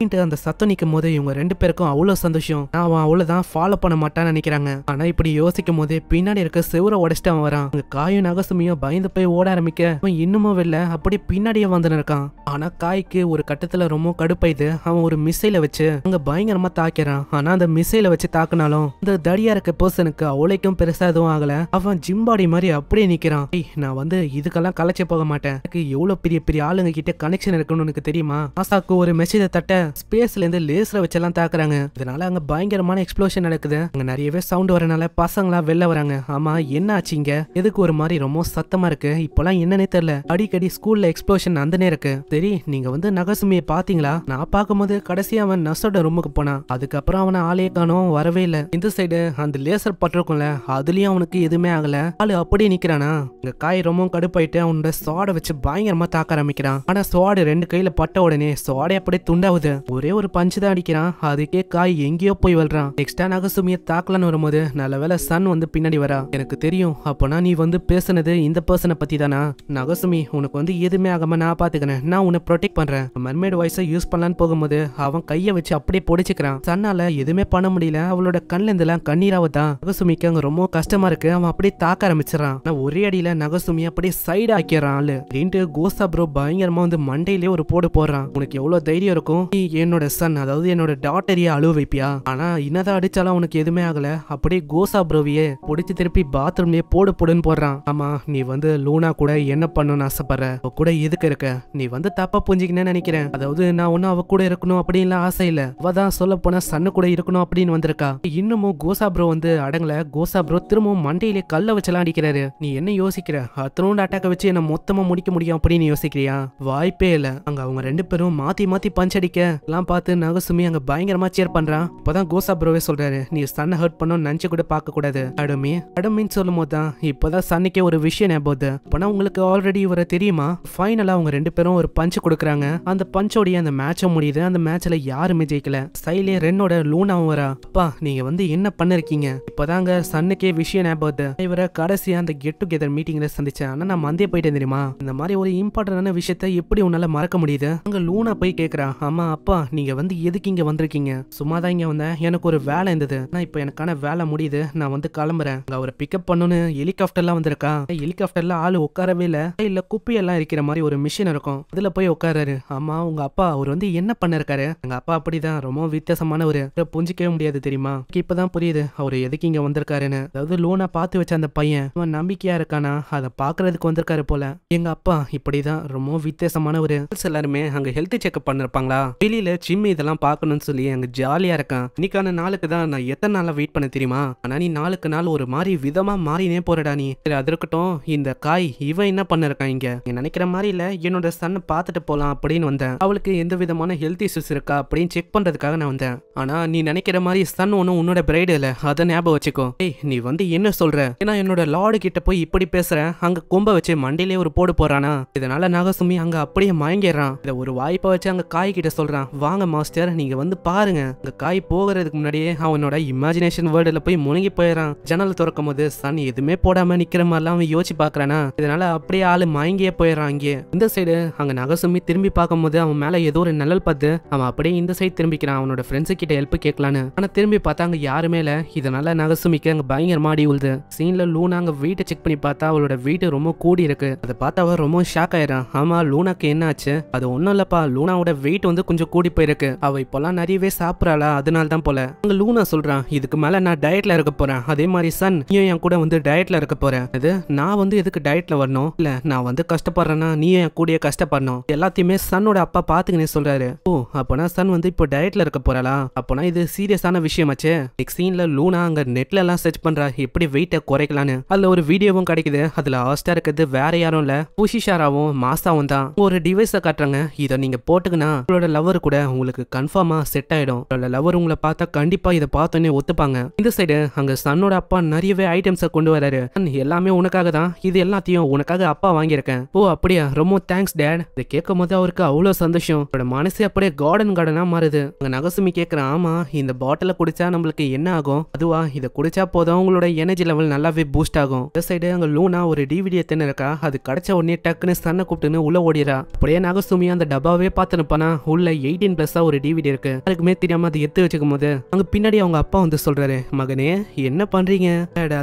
அந்த சத்தம் நிக்கும் போது இவங்க 2 பேருக்கும் அவ்வளவு சந்தோஷம். அவன் அவ்வளவுதான் ஃபாலோ பண்ண மாட்டான்னு நினைக்கிறாங்க. ஆனா இப்படி யோசிக்கும் போது பின்னாடி இருக்க செவரை உடைச்சிட்டு அவன் வரான். அங்க காயும் நகசுமியும் பயந்து போய் ஓட ஆரம்பிக்க அவன் இன்னமும் வெளில அப்படி பின்னாடியே வந்து இருக்கான். ஆனா காய்க்கு ஒரு கட்டத்துல ரொம்ப கடுப்பாயுது. அவன் ஒரு மிசைல வச்சு அங்க பயங்கரமா தாக்கிறான். ஆனா அந்த மிசைல வச்சு தாக்குனாலும் இந்த தடியா இருக்க பர்சனுக்கு அவளைக்கும் பெருசா எதுவும் ஆகல. அவன் ஜிம்பாடி மாதிரி அப்படியே நிக்கிறான். நான் வந்து இதுக்கெல்லாம் கலைச்சு போக மாட்டேன், எனக்கு எவ்வளவு பெரிய பெரிய ஆளுங்க கிட்ட கனெக்ஷன் இருக்குன்னு உனக்கு தெரியுமா? ஆசா நாசாக்கு ஒரு மெசேஜை தட்ட ஸ்பேஸ்ல இருந்து லேசரை வச்செல்லாம் தாக்குறாங்க. இதனால அங்க பயங்கரமான எக்ஸ்ப்ளோஷன் நடக்குது. அங்க நிறையவே சவுண்ட் வரனால பசங்களா வெளில வராங்க. ஆமா என்ன ஆச்சுங்க, எதுக்கு ஒரு மாதிரி ரொம்ப சத்தமா இருக்கு, இப்பெல்லாம் என்னன்னே தெரியல, அடிக்கடி ஸ்கூல்ல எக்ஸ்ப்ளோஷன் அந்தனே இருக்கு. சரி நீங்க வந்து நகசுமியை பாத்தீங்களா? நான் பார்க்கும்போது கடைசியா அவன் நர்ஸோட ரூமுக்கு போனான், அதுக்கப்புறம் அவனை ஆளே காணோம், வரவே இல்ல. இந்த சைடு அந்த லேசர் பட்டிருக்கும்ல, அதுலயும் அவனுக்கு எதுவுமே ஆகல, ஆளு அப்படியே நிக்கிறானா. இங்க காய் ரொம்ப கடுப்பாயிட்டு அவனோட ஸ்வாட வச்சு பயங்கரமா தாக்க ஆரம்பிக்கிறான். ஆனா ஸ்வாடு 2 கையில பட்ட உடனே ஸ்வாடே அப்படியே துண்டாவுது. ஒரே ஒரு பஞ்சு தான் அடிக்கிறான், அதுக்கே காய் எங்கேயோ போய் வளர்றான். நெக்ஸ்டா நகசுமியை தாக்கலான்னு வரும்போது நல்ல வேளை சன் வந்து பின்னாடி வரா. எனக்கு தெரியும் அப்பனா நீ வந்து பேசுனது இந்த பர்சனை பத்தி தானா? நகசுமி உனக்கு வந்து எதுவுமே ஆகாம நான் பாத்துக்கிறேன், நான் உன்னை ப்ரொடெக்ட் பண்றேன். மர்மேட் வாய்ஸை யூஸ் பண்ணலான்னு போகும்போது அவன் கையை வச்சு அப்படியே பொடிச்சுக்கிறான். சன்னால எதுவுமே பண்ண முடியல, அவளோட கண்ல இருந்தெல்லாம் கண்ணீராவதான். நகசுமிக்கு அங்க ரொம்ப கஷ்டமா இருக்கு, அவன் அப்படியே தாக்க ஆரம்பிச்சிடறான். ஒரே அடியில நகசுமி அப்படியே சைடு ஆக்கிடுறான் ஆளு. அப்படின்ட்டு கோஸ்டா ப்ரோ பயங்கரமா வந்து மண்டையிலே ஒரு போடு போடுறான். உனக்கு எவ்வளவு தைரியம் இருக்கும், நீ என்னோட சன் அதாவது என்னோட டாட்டரையே அழுவ வைப்பியா? ஆனா என்னதான் அடிச்சாலும் உனக்கு எதுவுமே ஆகல, அப்படியே கோசா ப்ரோவியே பொடிச்சு திருப்பி பாத்ரூம்லயே போடு போடுன்னு போடுறான். ஆமா நீ வந்து லூனா கூட என்ன பண்ணணும்னு ஆசைப்படுற, அவ கூட எதுக்கு இருக்க, நீ வந்து தப்பா புரிஞ்சுக்கினேன்னு நினைக்கிறேன். அதாவது நான் ஒன்னும் அவ கூட இருக்கணும் அப்படின்னு ஆசை இல்ல, அவதான் சொல்ல போனா சன்னு கூட இருக்கணும் அப்படின்னு வந்திருக்கா. இன்னமும் கோசா ப்ரோ வந்து அடங்கல. கோசா ப்ரோ திரும்பவும் மண்டையிலே கல்ல வச்செல்லாம் அடிக்கிறாரு. நீ என்ன யோசிக்கிற, அத்தனோட அட்டாக்க வச்சு என்ன மொத்தமா முடிக்க முடியும் அப்படின்னு யோசிக்கிறியா? வாய்ப்பே இல்ல. அங்க அவங்க 2 பேரும் மாத்தி மாத்தி பஞ்ச் அடிக்க எல்லாம் பார்த்து நகசுமி அங்க பயங்கரமா சேர் பண்றான். இப்பதான் கோசா ப்ரோவே சொல்றாரு, நீ சன்னை ஹர்ட் பண்ண நினைச்சு கூட பார்க்க கூடாது. அடமின்னு சொல்லும் போதுதான் இப்பதான் சன்னுக்கே ஒரு விஷயம் ஞாபகம். அப்பனா உங்களுக்கு ஆல்ரெடி இவரை தெரியுமா? ஃபைனலா அவங்க 2 பேரும் ஒரு பஞ்ச் கொடுக்குறாங்க. அந்த பஞ்சோடைய அந்த மேட்சும் முடியுது. அந்த மேட்ச்ல யாருமே ஜெயிக்கல. சைலே ரென்னோட லூனாவும் வரா. அப்பா நீங்க வந்து என்ன பண்ணிருக்கீங்க? இப்பதாங்க சன்னுக்கே விஷயம் ஞாபகம். இவரை கடைசியா அந்த கெட் டுகெதர் மீட்டிங்ல சந்திச்சேன், ஆனா நான் மந்தே போயிட்டேன் தெரியுமா? இந்த மாதிரி ஒரு இம்பார்ட்டன்டான விஷயத்த எப்படி உன்னால மறக்க முடியுது? அங்க லூனா போய் கேக்குறா, ஆமா அப்பா நீங்க வந்து எதுக்கு இங்க வந்திருக்கீங்க? சும்மாதான் இங்க வந்தேன், எனக்கு ஒரு வேலை இருந்தது, ஆனா இப்ப எனக்கான வேலை முடியுது, நான் வந்து கிளம்புறேன். அவரை பிக்கப் பண்ணணும்னு ஹெலிகாப்டர்லாம் வந்திருக்கா. ஹெலிகாப்டர்ல ஆளு உட்காரவே இல்ல குப்பையெல்லாம் இருக்கிற மாதிரி ஒரு மிஷின் இருக்கும், அதுல போய் உட்காராரு. ஆமா உங்க அப்பா அவர் வந்து என்ன பண்ணிருக்காரு? எங்க அப்பா அப்படிதான் ரொம்ப வித்தியாசமான ஒரு புரிஞ்சிக்கவே முடியாது தெரியுமா? இப்பதான் புரியுது அவர் எதுக்கு இங்க வந்திருக்காருன்னு. அதாவது லூனா பார்த்து வச்ச அந்த பையன் அவன் நம்பிக்கையா இருக்கானா, அதை பாக்குறதுக்கு வந்திருக்காரு போல. எங்க அப்பா இப்படிதான் ரொம்ப வித்தியாசமான ஒரு எல்லாருமே அங்க ஹெல்த் செக்அப் பண்ணிருப்பாங்களா, வெளியில ஜிம் இதெல்லாம் பாக்கணும்னு சொல்லி அங்க ஜாலியா இருக்கான். இன்னைக்கான நாளுக்கு தான் நான் எத்தனை நாளா வெயிட் பண்ண தெரியுமா? ஆனா நீ நாளுக்கு நாள் ஒரு மாதிரி விதமா மாறினே போறடா நீ. அது இருக்கட்டும், இந்த காய் இவன் என்ன பண்ணிருக்கான் இங்க? நினைக்கிற மாதிரி இல்ல, என்னோட சன்னை பார்த்துட்டு போலாம் அப்படின்னு வந்தேன். அவளுக்கு எந்த விதமான ஹெல்த் இஷ்யூஸ் இருக்கா அப்படின்னு செக் பண்றதுக்காக நான் வந்தேன். ஆனா நீ நினைக்கிற மாதிரி சன் ஒன்னும் உன்னோட பிரைடு இல்ல, அதை ஞாபகம் வச்சுக்கோ. நீ வந்து என்ன சொல்ற? ஏன்னா என்னோட லார்டு கிட்ட போய் இப்படி பேசுற, அங்க கொம்ப வச்சு மண்டிலே ஒரு போடு போறானா. இதனால நகசுமி அங்க அப்படியே மயங்கிடுறான். இத ஒரு வாய்ப்பை வச்சு அங்க காய் கிட்ட சொல்றான், வாங்க மாஸ்டர் நீங்க வந்து பாருங்க. அங்க காய் போகிறதுக்கு முன்னாடியே அவனோட இமேஜினேஷன் வேர்ல்டுல போய் முழுங்கி போயிடறான். ஜன்னல் திறக்கும் போது சன் எதுவுமே போடாம நிக்கிற மாதிரிலாம் அவன் யோசிச்சு பாக்குறானா. இதனால அப்படியே ஆளு மயங்கியே போயிடறான். இங்கே இந்த சைடு அங்க நகசுமி திரும்பி பார்க்கும் போது அவன் மேல ஏதோ ஒரு நிழல் பார்த்து அவன் அப்படியே இந்த சைடு திரும்பிக்கிறான், அவனோட ஃப்ரெண்ட்ஸு கிட்ட ஹெல்ப் கேட்கலான்னு. ஆனா திரும்பி பார்த்தா அங்க யாருமே இல்ல. இதனால நகசுமிக்கு அங்க பயங்கரமா அடி உழுது. சீன்ல லூனா அங்க வீட்டை செக் பண்ணி பார்த்தா அவளோட வீட்டு ரொம்ப கூடி இருக்கு. அதை பார்த்து அவ ரொம்ப ஷாக் ஆயிடான். ஆமா லூனாக்கு என்ன ஆச்சு? அது ஒண்ணும் இல்லப்பா, லூனாவோட வெயிட் வந்து கொஞ்சம் கூடி போயிருக்கு, அவ இப்பெல்லாம் நிறையவே சாப்பிடறாளா, அதனால தான் போல. அங்க லூனா சொல்றான், இதுக்கு மேல நான் டயட்ல இருக்க போறேன், அதே மாதிரி சன் நீயும் என் கூட வந்து டயட்ல இருக்க போறேன். அது நான் வந்து எதுக்கு டயட்ல வரணும்? இல்ல நான் வந்து கஷ்டப்படுறேன்னா நீயும் என் கூட கஷ்டப்படணும். எல்லாத்தையுமே சன்னோட அப்பா பாத்துக்கினே சொல்றாரு. ஓ அப்பனா சன் வந்து இப்போ டயட்ல இருக்க போறாளா? அப்பனா இது சீரியஸான விஷயமாச்சு. நெக்ஸ்ட் சீன்ல லூனா அங்க நெட்ல எல்லாம் சர்ச் பண்றா எப்படி வெயிட்ட குறைக்கலான்னு. அதுல ஒரு வீடியோவும் கிடைக்குது. அதுல ஹாஸ்டா இருக்கிறது வேற யாரும் இல்ல, புஷிஷாராவும் மாசாவும் தான். ஒரு டிவைஸ காட்டுறாங்க, இதை நீங்க போட்டுக்கினா உங்களோட லவர் கூட உங்களுக்கு கன்ஃபார்மா செட் ஆயிடும். உங்களோட லவர் உங்களை பார்த்தா கண்டிப்பா இதை பார்த்தோன்னே ஒத்துப்பாங்க. இந்த சைடு அங்க சன்னோட அப்பா நிறையவே ஐட்டம்ஸை கொண்டு வராரு. எல்லாமே உனக்காக தான், இது எல்லாத்தையும் உனக்காக அப்பா வாங்கியிருக்கேன். ஓ அப்படியா, ரொம்ப தேங்க்ஸ் டேட். இதை கேட்கும் போது அவருக்கு அவ்வளவு சந்தோஷம். அவரோட மனசு அப்படியே கார்டனா மாறுது. அங்க நகசுமி கேட்கிறான், ஆமா இந்த பாட்டில குடிச்சா நம்மளுக்கு என்ன ஆகும்? அதுவா, இதை குடிச்சா போதும் உங்களோட எனர்ஜி லெவல் நல்லாவே பூஸ்ட் ஆகும். இந்த சைடு அங்க லூனா ஒரு டிவிடி எத்தனை இருக்கா, அது கிடைச்ச உடனே டக்குன்னு சன்னை கூப்பிட்டுன்னு உள்ள ஓடிறா. அப்படியே நகசுமி அந்த டப்பாவே பார்த்து நிப்பானா, உள்ள 18+ ஒரு டிவிடி இருக்கு. அதுக்குமே தெரியாம அதை எடுத்து வச்சுக்கும் போது அங்க பின்னாடி அவங்க அப்பா வந்து சொல்றாரு, மகனே என்ன பண்றீங்க?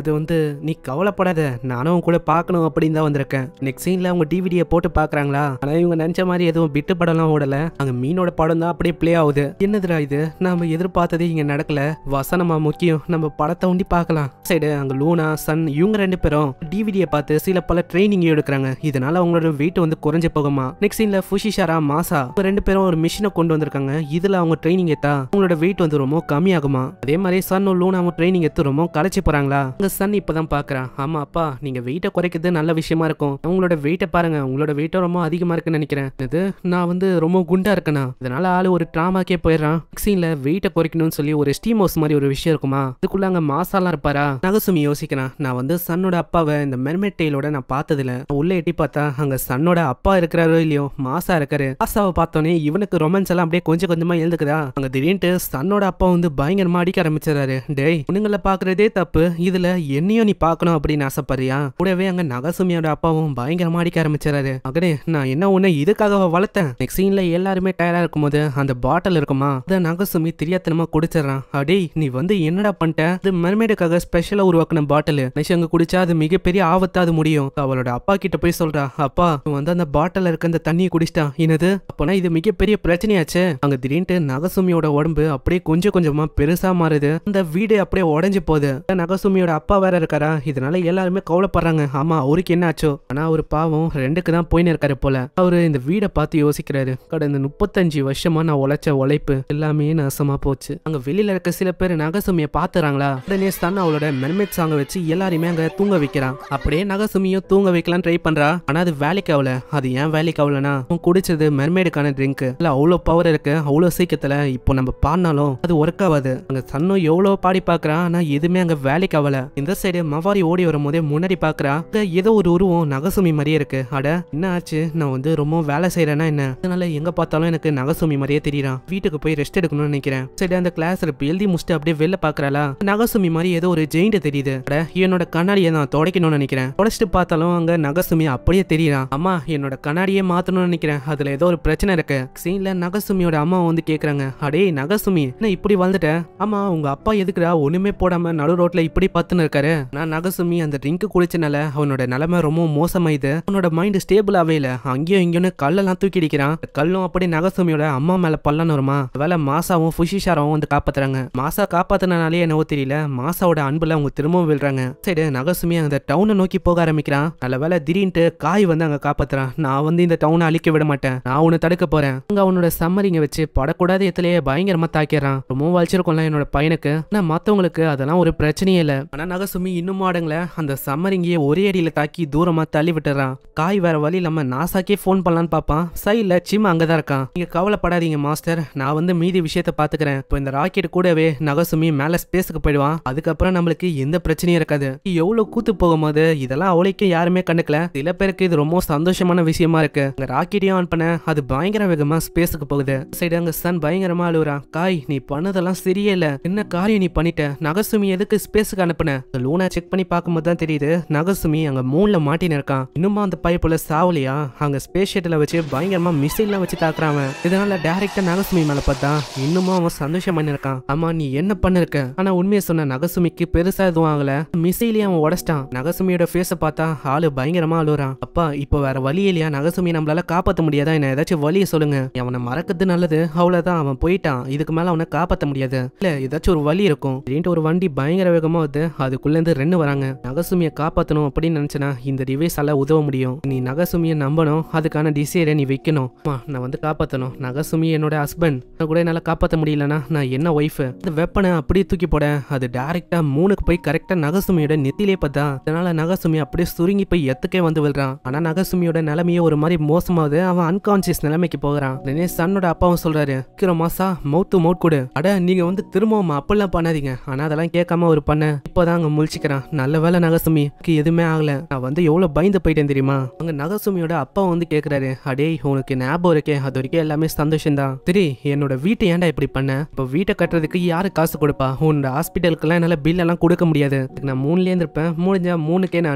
அது வந்து நீ கவலைப்படாத, நானும் கூட பாக்கணும் அப்படின்னு தான் வந்திருக்கேன். நெக்ஸ்ட் சீன்ல அவங்க டிவிடியை போட்டு பாக்குறாங்களா, ஆனா இவங்க நினைச்ச மாதிரி எதுவும் பிட்டு படம்லாம் ஓடல. அங்க மீனோட படம் தான் அப்படியே பிளே ஆகுது. என்னதுடா இது, நாம எதிர்பார்த்ததே இங்க நடக்கல, வசனமா முக்கியம், நம்ம படத்தை ஒண்டி பார்க்கலாம். சைடு அங்க லூனா சன் இவங்க 2 பேரும் டிவிடியை பார்த்து சில பல ட்ரைனிங் எடுக்கிறாங்க. இதனால அவங்களோட வெயிட் வந்து குறைஞ்சு போகுமா. நெக்ஸ்ட் சீன்ல புஷிஷாரா மாசா 2 பேரும் ஒரு மிஷினை கொண்டு வந்திருக்காங்க. இதுல அவங்க ட்ரைனிங் எடுத்தா அவங்களோட வெயிட் வந்து ரொம்ப கம்மியாகுமா. அதே மாதிரி சன்னும் லூனாவும் ட்ரைனிங் எடுத்து ரொம்ப களைச்சு போறாங்களா. அங்க சன் இப்பதான் பாக்குறான், ஆமா அப்பா நீங்க வெயிட்டை குறைக்கிறது நல்ல விஷயமா இருக்கும். உங்களோட வெயிட்டை பாருங்க, உங்களோட வெயிட்டும் ரொம்ப அதிகமா இருக்குன்னு நினைக்கிறேன். இது நான் வந்து ரொம்ப குண்டா இருக்கேனா, இதனால ஆளு ஒரு டிராமாக்கே போயிடுறான். சீன்ல வெயிட்டை குறைக்கணும்னு சொல்லி ஒரு ஸ்டீம் ஹவுஸ் மாதிரி ஒரு விஷயம் இருக்குமா, அதுக்குள்ள அங்க மாசாலாம் இருப்பாரா. நகசுமி யோசிக்கிறான், நான் வந்து சன்னோட அப்பாவை இந்த மெர்மைட் டெய்லோட நான் பார்த்ததில்ல. உள்ள எட்டி பார்த்தா அங்க சன்னோட அப்பா இருக்கிறாரோ இல்லையோ மாசா இருக்காரு. மாசாவை பார்த்தோன்னே இவனுக்கு ரொமான்ஸ் எல்லாம் அப்படியே கொஞ்சம் கொஞ்சமா எழுந்துக்குதா. அங்க திடீர்னு சன்னோட அப்பா வந்து பயங்கரமா அடிக்க ஆரம்பிச்சிடறாரு. டேய் உனங்களை பாக்குறதே தப்பு, இதுல என்னையும் நீ பாக்கணும் அப்படின்னு ஆசைப்படுறியா. கூடவே அங்க நகசுமியோட அப்பாவும் பயங்கரமா அடிக்க ஆரம்பிச்சிடறாரு. மகனே நான் என்ன உன்னை இதுக்காக வளர்த்தேன். நெக்ஸ்ட் சீன்ல எல்லாருமே டயர்டா இருக்கும்போது அந்த பாட்டில் இருக்குமா, அத நகசுமி தெரியாதனமா குடிச்சிடறான். அடே நீ வந்து என்னடா பண்ணிட்ட, இது மெர்மைடுக்காக ஸ்பெஷலா உருவாக்குன பாட்டில், அங்க குடிச்சா அது மிகப்பெரிய ஆபத்தா அது முடியும். அவளோட அப்பா கிட்ட போய் சொல்றா, அப்பா வந்து அந்த பாட்டில் இருக்க அந்த தண்ணியை குடிச்சிட்டான். என்னது அப்பனா இது மிகப்பெரிய பிரச்சனையாச்சு. அங்க திடீர்னு நகசுமியோட உடம்பு அப்படியே கொஞ்சம் கொஞ்சமா பெருசா மாறுது. அந்த வீடு அப்படியே உடைஞ்சு போகுது. நகசுமியோட அப்பா வேற இருக்காரா, இதனால எல்லாருமே கவலைப்படுறாங்க. ஆமா அவருக்கு என்ன ஆச்சோ, ஆனா ஒரு பாவம் 2க்கு தான் போயின்னு இருக்காரு போல. அவரு இந்த வீடை பார்த்து யோசிக்கிறாரு, கடந்த 35 வருஷமா நான் உழைச்ச உழைப்பு எல்லாமே நாசமா போச்சு. அங்க வெளியில இருக்க சில பேர் நகசுமிய பாத்துறாங்களா. உடனே சன் அவளோட மெர்மைட் சாங்க வச்சு எல்லாருமே அங்க தூங்க வைக்கிறான். அப்படியே நகசுமியும் தூங்க வைக்கலாம் ட்ரை பண்றா. ஆனா அது வேலைக்கு ஆகல. அது ஏன் வேலைக்கு ஆகலனா, குடிச்சது மெர்மைடுக்கான ட்ரிங்க் இல்ல, அவ்வளவு பவர் இருக்கு. அவ்வளவு சீக்கிரத்துல இப்போ நம்ம பாடினாலும் அது ஒர்க் ஆகாது. அங்க சன்னும் எவ்வளவு பாடி பாக்குறான், ஆனா எதுவுமே அங்க வேலைக்கு ஆகல. இந்த சைடு மவாரி ஓடி வரும் போதே முன்னாடி பாக்குறா, ஏதோ ஒரு உருவம் நகசுமி மாதிரியே இருக்கு. அட என்ன ஆச்சு, நான் வந்து ரொம்ப வேலை செய்யறேன்னா என்ன, அதனால எங்க பார்த்தாலும் எனக்கு நகசுமி மாதிரியே தெரியறான். வீட்டுக்கு போய் ரெஸ்ட் எடுக்கணும்னு நினைக்கிறேன். சரி அந்த கிளாஸ் எழுதி முடிச்சுட்டு அப்படியே வெளில பாக்குறாளா, நகசுமி மாதிரி ஏதோ ஒரு ஜெயிண்ட் தெரியுது. அட என்னோட கண்ணாடியை நான் துடைக்கணும்னு நினைக்கிறேன். துடைச்சிட்டு பார்த்தாலும் அங்க நகசுமி அப்படியே தெரியறான். அம்மா என்னோட கண்ணாடியே மாத்தணும்னு நினைக்கிறேன், அதுல ஏதோ ஒரு பிரச்சனை இருக்கு. சீன்ல நகசுமியோட அம்மா வந்து கேக்குறாங்க, அடே நகசுமி என்ன இப்படி வந்துட்ட, ஆமா உங்க அப்பா எதுக்குடா ஒண்ணுமே போடாம நடு ரோட்ல இப்படி பார்த்துன்னு இருக்காரு. நான் நகசுமி அந்த ட்ரிங்க் குடிச்சனால அவனோட நிலைமை ரொம்ப மோசமாயிது. அவனோட மைண்ட் ஸ்டேபிள் ஆவேல, அங்கேயும் இங்கேயும் கல்லெல்லாம் தூக்கி அடிக்கிறான். கல்லும் அப்படி நகசுமியோட அம்மா மேல பல்லன்னு வருமா. வேலை மாசாவும் புஷிஷாராவும் வந்து காப்பாத்துறாங்க. மாசா காப்பாத்தினாலே என்னவோ தெரியல, மாசாவோட அன்புல அவங்க திரும்பவும் விழுறாங்க. சரி நகசுமி அந்த டவுனை நோக்கி போக ஆரம்பிக்கிறான். நல்ல வேலை திடீர்னு காய் வந்து அங்க காப்பாத்துறான். நான் வந்து இந்த டவுனை அழிக்க விட மாட்டேன், நான் உன்னை தடுக்க போறேன். அங்க அவனோட சம்மரிங்க வச்சு படக்கூடாத இடத்துலயே பயங்கரமா தாக்கிறான். ரொம்ப வலிச்சிருக்கும்ல என்னோட பையனுக்கு, ஆனா மத்தவங்களுக்கு அதெல்லாம் ஒரு பிரச்சனையே இல்ல. ஆனா நகசுமி இன்னும் ஆடுங்கள அந்த சம்மரிங்கிய ஒரே அடியில தாக்கி தூரமா தள்ளி விட்டுறான். காய் வேற வழி இல்லாம நாசாக்கே போன் பண்ணலான்னு பாப்பான். சைட்ல சிம் அங்கதான் இருக்கான். நீங்க கவலைப்படாதீங்க மாஸ்டர், நான் வந்து மீதி விஷயத்த பாத்துக்கிறேன். இப்போ இந்த ராக்கெட் கூடவே நகசுமி மேல ஸ்பேஸுக்கு போயிடுவான். அதுக்கப்புறம் நம்மளுக்கு எந்த பிரச்சனையும் இருக்காது. எவ்வளவு கூத்து போகும்போது இதெல்லாம் அவளைக்கு யாருமே கண்டுக்கல. சில பேருக்கு இது ரொம்ப சந்தோஷமான விஷயமா இருக்கு. ராக்கெட்டையும் ஆன் பண்ண அது பயங்கர வேகமா ஸ்பேஸுக்கு போகுது. சைடு அங்க சன் பயங்கரமா அழுகுறான். காய் நீ பண்ணதெல்லாம் சரியே இல்ல, என்ன காரியம் நீ பண்ணிட்ட, நகசுமி எதுக்கு ஸ்பேஸுக்கு அனுப்புன. லூனா செக் பண்ணி பார்க்கும்போது தான் தெரியுது நகசுமி அங்க மூன்ல மாட்டின்னு இருக்கான். இன்னுமா அந்த பைப்புல சாவலியா, அங்க ஸ்பேஸ் ஷட்டில வச்சு பயங்கரமா மிசைல்லாம் வச்சு தாக்குறான். இதனால டைரக்டா நகசுமி மேல பார்த்தா இன்னுமா அவன் சந்தோஷம் பண்ணிருக்கான். ஆமா நீ என்ன பண்ணிருக்க, ஆனா உண்மையை சொன்ன நகசுமிக்கு பெருசா எதுவும் ஆகல, மிசைலையும் அவன் உடச்சிட்டான். நகசுமியோட ஃபேஸ பார்த்தா ஆளு பயங்கரமா அழுறான். அப்பா இப்போ வேற வழி இல்லையா, நகசுமி நம்மளால காப்பாத்த முடியாதா, என்ன ஏதாச்சும் வழியை சொல்லுங்க. அவனை மறக்கிறது நல்லது, அவ்வளவுதான் அவன் போயிட்டான், இதுக்கு மேல அவனை காப்பாத்த முடியாது. இல்ல ஏதாச்சும் ஒரு வழி இருக்கும். ஒரு வண்டி பயங்கர வேகமா வருது, அதுக்குள்ள இருந்து 2 வராங்க. நகசுமியை காப்பாத்தணும் அப்படின்னு நினைச்சனா இந்த டிவைஸால உதவ முடியும். நீ நகசுமியை நம்பணும், அதுக்கான டிசைரை நீ வைக்கணும். நான் வந்து காப்பாத்தணும், நகசுமி என்னோட ஹஸ்பண்ட், கூட என்னால காப்பாத்த முடியலன்னா நான் என்ன ஒய்ஃப். இந்த வெப்பனை அப்படியே தூக்கி போட அது டைரக்டா 3க்கு போய் கரெக்டா நகசுமியோட நெத்திலே பார்த்தா, அதனால நகசுமி அப்படியே சுருங்கி போய் எத்துக்கே வந்து விழுறான். ஆனா நகசுமியோட நிலைமையே ஒரு மாதிரி மோசமாவது, அவன் அன்கான்சியஸ் நிலைமைக்கு போகிறான். சன்னோட அப்பாவும் சொல்றாரு, மாசா மவுத் மவுத் கொடு. அட நீங்க வந்து திரும்பவும் அப்படிலாம் பண்ணாதீங்க. ஆனா அதெல்லாம் கேட்காம ஒரு பண்ண இப்பதான் அங்க முழிச்சுக்கிறான். நல்ல வேலை நகசுமி எதுவுமே ஆகல, நான் வந்து எவ்வளவு பயந்து போயிட்டேன் தெரியுமா. அங்க நகசுமியோட அப்பா வந்து கேக்குறாரு, அடே உனக்கு ஞாபகம் இருக்கே, அது வரைக்கும் எல்லாமே சந்தோஷம் தான். சரி என்னோட வீட்டை ஏன்டா இப்படி பண்ண, இப்ப வீட்டை கட்டுறதுக்கு யாரு காசு கொடுப்பா, உன்னோட ஹாஸ்பிட்டலுக்கு எல்லாம் என்னால பில் எல்லாம் கொடுக்க முடியாது, நான் 3ல இருந்திருப்பேன், முடிஞ்சா 3க்கே நான்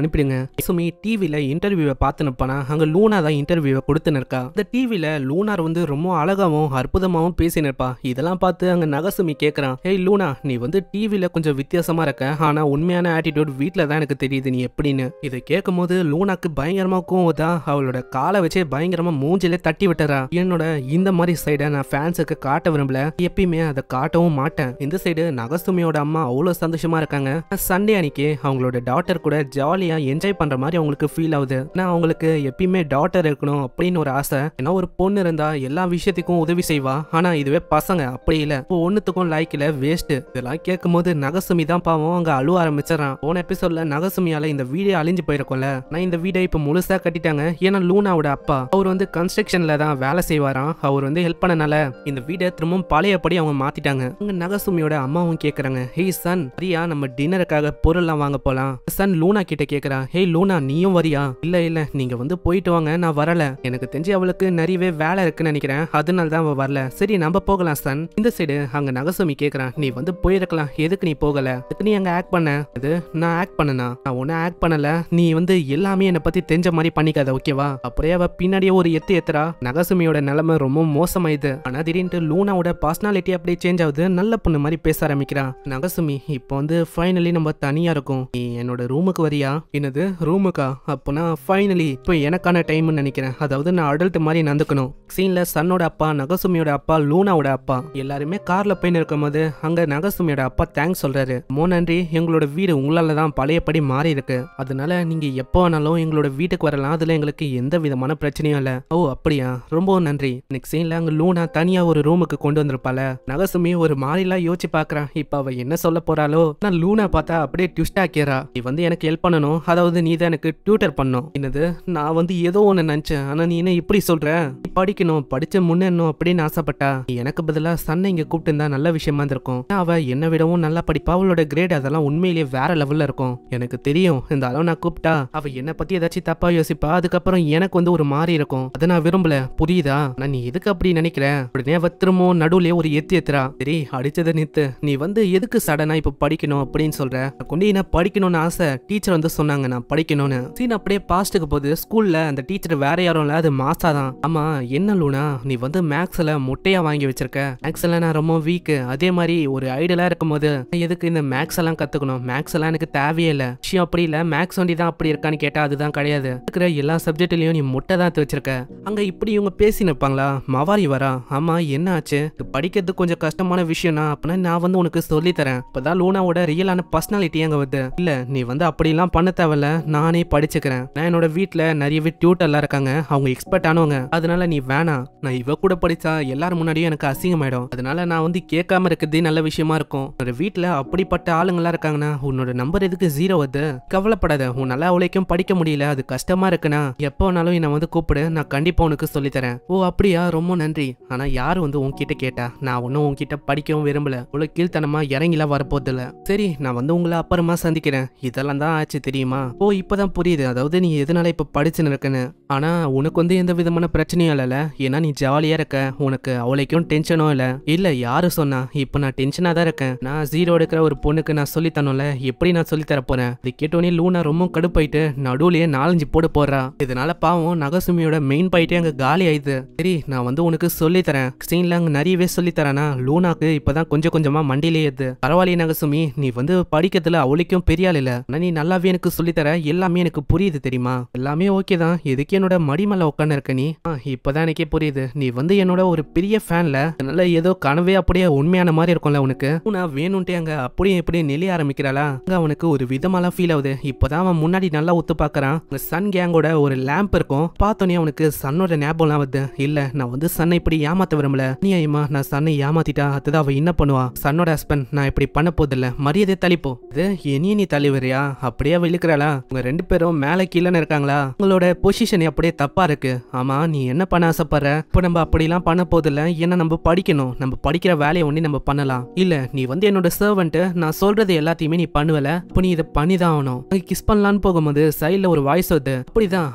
அனுப்பிடுங்க. சுமி டிவில இன்டர்வியூவை பார்த்துனுப்பானா, அங்க லூனா தான் இன்டர்வியூவை கொடுத்துன்னு இருக்கா. இந்த டிவில லூனார் வந்து ரொம்ப அழகாவும் அற்புதமாவும் பேசின்னு இருப்பா. இதெல்லாம் பார்த்து அங்க நகசுமி கேக்குறான், ஏய் லூனா நீ வந்து டிவில கொஞ்சம் வித்தியாசமா இருக்க, ஆனா உண்மையான ஆட்டிடியூட் வீட்ல தான் எனக்கு தெரியுது நீ எப்படின்னு. இதை கேட்கும் போது லூனாக்கு பயங்கரமா கோவதா, அவளோட காலை வச்சே பயங்கரமா மூஞ்சிலே தட்டி விட்டுறா. என்னோட இந்த மாதிரி சைடை நான் ஃபேன்ஸுக்கு காட்ட விரும்பல, எப்பயுமே அதை காட்டவும் மாட்டேன். இந்த சைடு நகசுமியோட அம்மா அவ்வளவு சந்தோஷமா இருக்காங்க. சண்டே அன்னைக்கு அவங்களோட டாட்டர் கூட ஜாலியா என்ஜாய் பண்ற மாதிரி அவங்களுக்கு ஃபீல் ஆகுது. நான் அவங்களுக்கு எப்பயுமே டாட்டர் இருக்கணும் அப்படின்னு ஒரு ஆசை. ஏன்னா ஒரு பொண்ணு இருந்தா எல்லா விஷயத்துக்கும் உதவி செய்வா, ஆனா இதுவே பசங்க அப்படி இல்ல, ஒண்ணுத்துக்கும் லைக்ல வேஸ்ட். இதெல்லாம் கேட்கும் போது நகசுமி தான் பாவம் அங்க அழுவ ஆரம்பிச்சிடறான். போன எபிசோட்ல நகசுமியால இந்த வீடியோ அழிஞ்சு போயிருக்கும்ல, நான் இந்த வீடியோ இப்ப முழுசா கட்டிட்டாங்க. ஏன்னா லூனாவோட அப்பா அவர் வந்து கன்ஸ்ட்ரக்ஷன்ல தான் வேலை செய்வாராம். அவர் வந்து ஹெல்ப் பண்ணனால இந்த வீடியோ திரும்பவும் பழையபடி அவங்க மாத்திட்டாங்க. அங்க நகசுமியோட அம்மாவும் கேக்குறாங்க, ஹே சன் வரியா, நம்ம டின்னருக்காக பொருள்லாம் வாங்க போலாம். சன் லூனா கிட்ட கேக்குறா, ஹே லூனா நீயும் வரியா? இல்ல இல்ல நீங்க வந்து போயிட்டு வாங்க, நான் வரல, எனக்கு தெரிஞ்சு அவளுக்கு நிறையவே வேலை இருக்குன்னு நினைக்கிறேன், அதனால தான் அவ வரல. சரி நம்ம போகலாம் சன். இந்த சைடு அங்க நகசுமி கேக்குறான், நீ வந்து போயிருக்கலாம், எதுக்கு நீ போகல, எதுக்கு நீ அங்க ஆக்ட் பண்ண? இது நான் ஆக்ட் பண்ணனா? நான் ஒன்னும் ஆக்ட் பண்ணல, நீ வந்து எல்லாமே என்னை பத்தி தெரிஞ்ச மாதிரி பண்ணிக்காத ஓகேவா? அப்படியே அவ பின்னாடியே ஒரு எத்துறா. நகசுமியோட நிலைமை ரொம்ப மோசமாயிது. ஆனா திடீர்னு லூனாவோட பர்சனாலிட்டி அப்படியே சேஞ்ச் ஆகுது, நல்ல பொண்ணு மாதிரி பேச ஆரம்பிக்கிறா. நகசுமி இப்போ வந்து ஃபைனலி நம்ம தனியா இருக்கோம், நீ என்னோட ரூமுக்கு வரியா? என்னது ரூமுக்கா? அப்போனா ஃபைனலி இப்போ எனக்கான டைம்னு நினைக்கிறேன், அதாவது நான் அடல்ட் மாதிரி நடந்துக்கணும். சீன்ல சன்னோட அப்பா, நகசுமியோட அப்பா, லூனாவோட அப்பா எல்லாருமே கார்ல போய் இருக்கும் போது அங்க நகசுமியோட அப்பா தேங்க்ஸ் சொல்றாரு. மோ நன்றி, எங்களோட வீடு உங்களால தான் பழையபடி மாறி இருக்கு, அதனால நீங்க எப்போ வேணாலும் எங்களோட வீட்டுக்கு வரலாம், அதுல எங்களுக்கு எந்த விதமான பிரச்சனையும் இல்ல. ஓ அப்படியா, ரொம்ப நன்றி. நெக்ஸ்ட் சீன்ல அங்க லூனா தனியா ஒரு ரூமுக்கு கொண்டு வந்திருப்பால. நகசுமி ஒரு மாதிரிலாம் யோசிச்சு பாக்குறான், இப்ப அவ என்ன சொல்ல போறாளோ. நான் லூனா பார்த்தா அப்படியே ட்விஸ்ட் ஆக்கிறா, நீ வந்து எனக்கு ஹெல்ப் பண்ணணும், அதாவது நீ தான் எனக்கு டியூட்டர் பண்ணணும். என்னது, நான் வந்து ஏதோ ஒன்னு நினைச்சேன், ஆனா நீ என்ன இப்படி சொல்ற? நீ படிக்கணும், படிச்சு முன்னேறணும் அப்படின்னு ஆசைப்பட்டா, நீ எனக்கு பதிலா சன்னை இங்க கூப்பிட்டு இருந்தா நல்ல விஷயமா இருந்திருக்கும். அவ என்ன விடவும் நல்லா படிப்பா, அவளோட கிரேட் அதெல்லாம் உண்மையிலேயே வேற லெவல்ல இருக்கும். எனக்கு தெரியும், இந்த அளவு நான் கூப்பிட்டா அவ என்ன பத்தி ஏதாச்சும் தப்பா யோசிப்பா, அதுக்கப்புறம் எனக்கு வந்து ஒரு மாறி இருக்கும், அதை நான் விரும்பல, புரியுதா? நான் நீ எதுக்கு அப்படி நினைக்கிற? உடனே அவ திரும்பவும் நடுவுலயே ஒரு ஏத்துறா. சரி அடிச்சதை நிறுத்து, நீ வந்து எதுக்கு சடனா இப்ப படிக்கணும் அப்படின்னு சொல்ற? கொண்டு என்ன படிக்கணும்னு ஆசை, டீச்சர் வந்து சொன்னாங்க நான் படிக்கணும்னு. சீன் அப்படியே பாஸ்ட்டுக்கு போகுது. ஸ்கூல்ல அந்த டீச்சர் வேற யாரும் இல்ல, அது மாசா தான். ஆமா என்ன லூனா, நீ வந்து மேக்ஸ்ல முட்டையா வாங்கி வச்சிருக்க, மேக்ஸ்ல நான் ரொம்ப வீக், அதே மாதிரி ஒரு ஐடியலா இருக்கும் போது எதுக்கு இந்த மேக்ஸ் எல்லாம் கத்துக்கணும், மேக்ஸ் எல்லாம் எனக்கு தேவையே இல்ல. விஷயம் அப்படி இல்ல, மேக்ஸ் ஒண்டி தான் அப்படி இருக்கான்னு கேட்டா அதுதான் கிடையாது, இருக்கிற எல்லா சப்ஜெக்ட்லயும் நீ முட்டை தான் வச்சிருக்க. அங்க இப்படி இவங்க பேசி நிற்பாங்களா, மவாரி வரா. ஆமா என்ன ஆச்சு, படிக்கிறது கொஞ்சம் கஷ்டமான விஷயம்னா அப்படின்னா நான் வந்து உனக்கு சொல்லி தரேன், இப்பதான் லூனாவோட ரியலான பர்சனாலிட்டி அங்க வருது. இல்ல நீ வந்து அப்படிலாம் பண்ண தேவையில்ல, நானே படிச்சுக்கிறேன், நான் என்னோட வீட்டுல நிறையவே டியூட்டர்லாம் இருக்காங்க, அவங்க எக்ஸ்பர்ட் ஆனவங்க, அதனால நீ வேணாம், நான் இவ கூட படிச்சா எல்லாரும் முன்னாடியும் எனக்கு அசிங்கமாயிடும், அதனால நான் வந்து கேட்காம இருக்கிறதே நல்ல விஷயமா இருக்கும். ஒரு வீட்டுல அப்படிப்பட்ட ஆளுங்களா இருக்காங்கன்னா உன்னோட நம்பர் எதுக்கு 0 வருது? கவலைப்படாத, உன்னால அவளைக்கும் படிக்க முடியல, அது கஷ்டமா இருக்குன்னா எப்போ வேணாலும் என்ன வந்து கூப்பிடு, நான் கண்டிப்பா உனக்கு சொல்லி தரேன். ஓ அப்படியா, ரொம்ப நன்றி. ஆனா யாரு வந்து உன்கிட்ட கேட்டா, நான் ஒன்னும் உன்கிட்ட படிக்கவும் விரும்பல, உள்ள கீழ்த்தனமா இறங்கிலாம் வரப்போது இல்ல. சரி நான் வந்து உங்களை அப்புறமா சந்திக்கிறேன். இதெல்லாம் தான் ஆச்சு தெரியுமா? ஓ இப்பதான் புரியுது, அதாவது நீ எதனால இப்ப படிச்சுன்னு இருக்குன்னு. ஆனா உனக்கு வந்து எந்த விதமான பிரச்சனையும் இல்லல, ஏன்னா நீ ஜாலியா இருக்க, உனக்கு அவளைக்கும் டென்ஷனும் இல்ல. இல்ல யாரு சொன்னா, இப்ப நான் டென்ஷனா தான் இருக்கேன், நான் 0 எடுக்கிற ஒரு பொண்ணுக்கு நான் சொல்லி தரணும்ல, எப்படி நான் சொல்லி தர போறேன்? இது கேட்டோன்னே லூனா ரொம்ப கடுப்பாயிட்டு நடுவுலயே 4-5 போடு போடுறா. இதனால பாவம் நகசுமியோட மெயின் பாயிட்டே அங்க காலி ஆயிடுது. சரி நான் வந்து உனக்கு சொல்லி தரேன், சீன்ல அங்க நிறையவே சொல்லி தரேனா. லூனாக்கு இப்பதான் கொஞ்சம் கொஞ்சமா மண்டிலே ஏது. பரவாயில்லையே நகசுமி, நீ வந்து படிக்கிறதுல அவளுக்கும் பெரிய ஆள் இல்ல, ஆனா நீ நல்லாவே எனக்கு சொல்லி தர, எல்லாமே எனக்கு புரியுது தெரியுமா? எல்லாமே ஓகே தான், எதுக்கு என்னோட மடிமேல உட்காந்து இருக்க நீ? இப்பதான் எனக்கே புரியுது, நீ வந்து என்னோட ஒரு பெரிய ஃபேன்ல, அதனால ஏதோ கனவே அப்படியே உண்மையான மாதிரி இருக்கும்ல உனக்கு. நான் வேணும்ட்டே அங்க அப்படியே இப்படியே நெளிய ஆரம்பிக்கிறாளா. அங்க அவனுக்கு ஒரு விதமாலாம் ஃபீல் ஆகுது. இப்பதான் அவன் முன்னாடி நல்லா ஒத்து பாக்குறான். சன் கேங்கோட ஒரு லேம்ப் இருக்கும், பார்த்தோன்னே அவனுக்கு சன்னோட ஞாபகம்லாம் வருது. இல்ல நான் வந்து சன்னை இப்படி ஏமாத்த விரும்பல, நீ ஐயமா நான் சன்னை ஏமாத்திட்டா அதுதான் அவ என்ன பண்ணுவா, சன்னோட ஹஸ்பண்ட், நான் இப்படி பண்ண போதில்ல, மரியாதை தள்ளிப்போ. இது இனி நீ தள்ளிவரியா? அப்படியே அவ இழுக்கிறாளா. உங்க 2 பேரும் மேல கீழன்னு இருக்காங்களா, உங்களோட பொசிஷன் அப்படியே தப்பா இருக்கு. ஆமா நீ என்ன பண்ண ஆசைப்படுற? இப்போ நம்ம அப்படிலாம் பண்ண போதில்ல, ஏன்னா நம்ம படிக்கணும், நம்ம படிக்கிற வேலையை ஒண்ணு நம்ம பண்ணலாம். இல்ல நீ வந்து என்னோட சர்வெண்ட், நான் சொல்றது எல்லாத்தையுமே நீ பண்ணுவல, இப்போ நீ இதை பண்ணிதான் ஆகணும். கிஸ் பண்ணலான்னு போகும்போது சைட்ல ஒரு வாய்ஸ் வருது,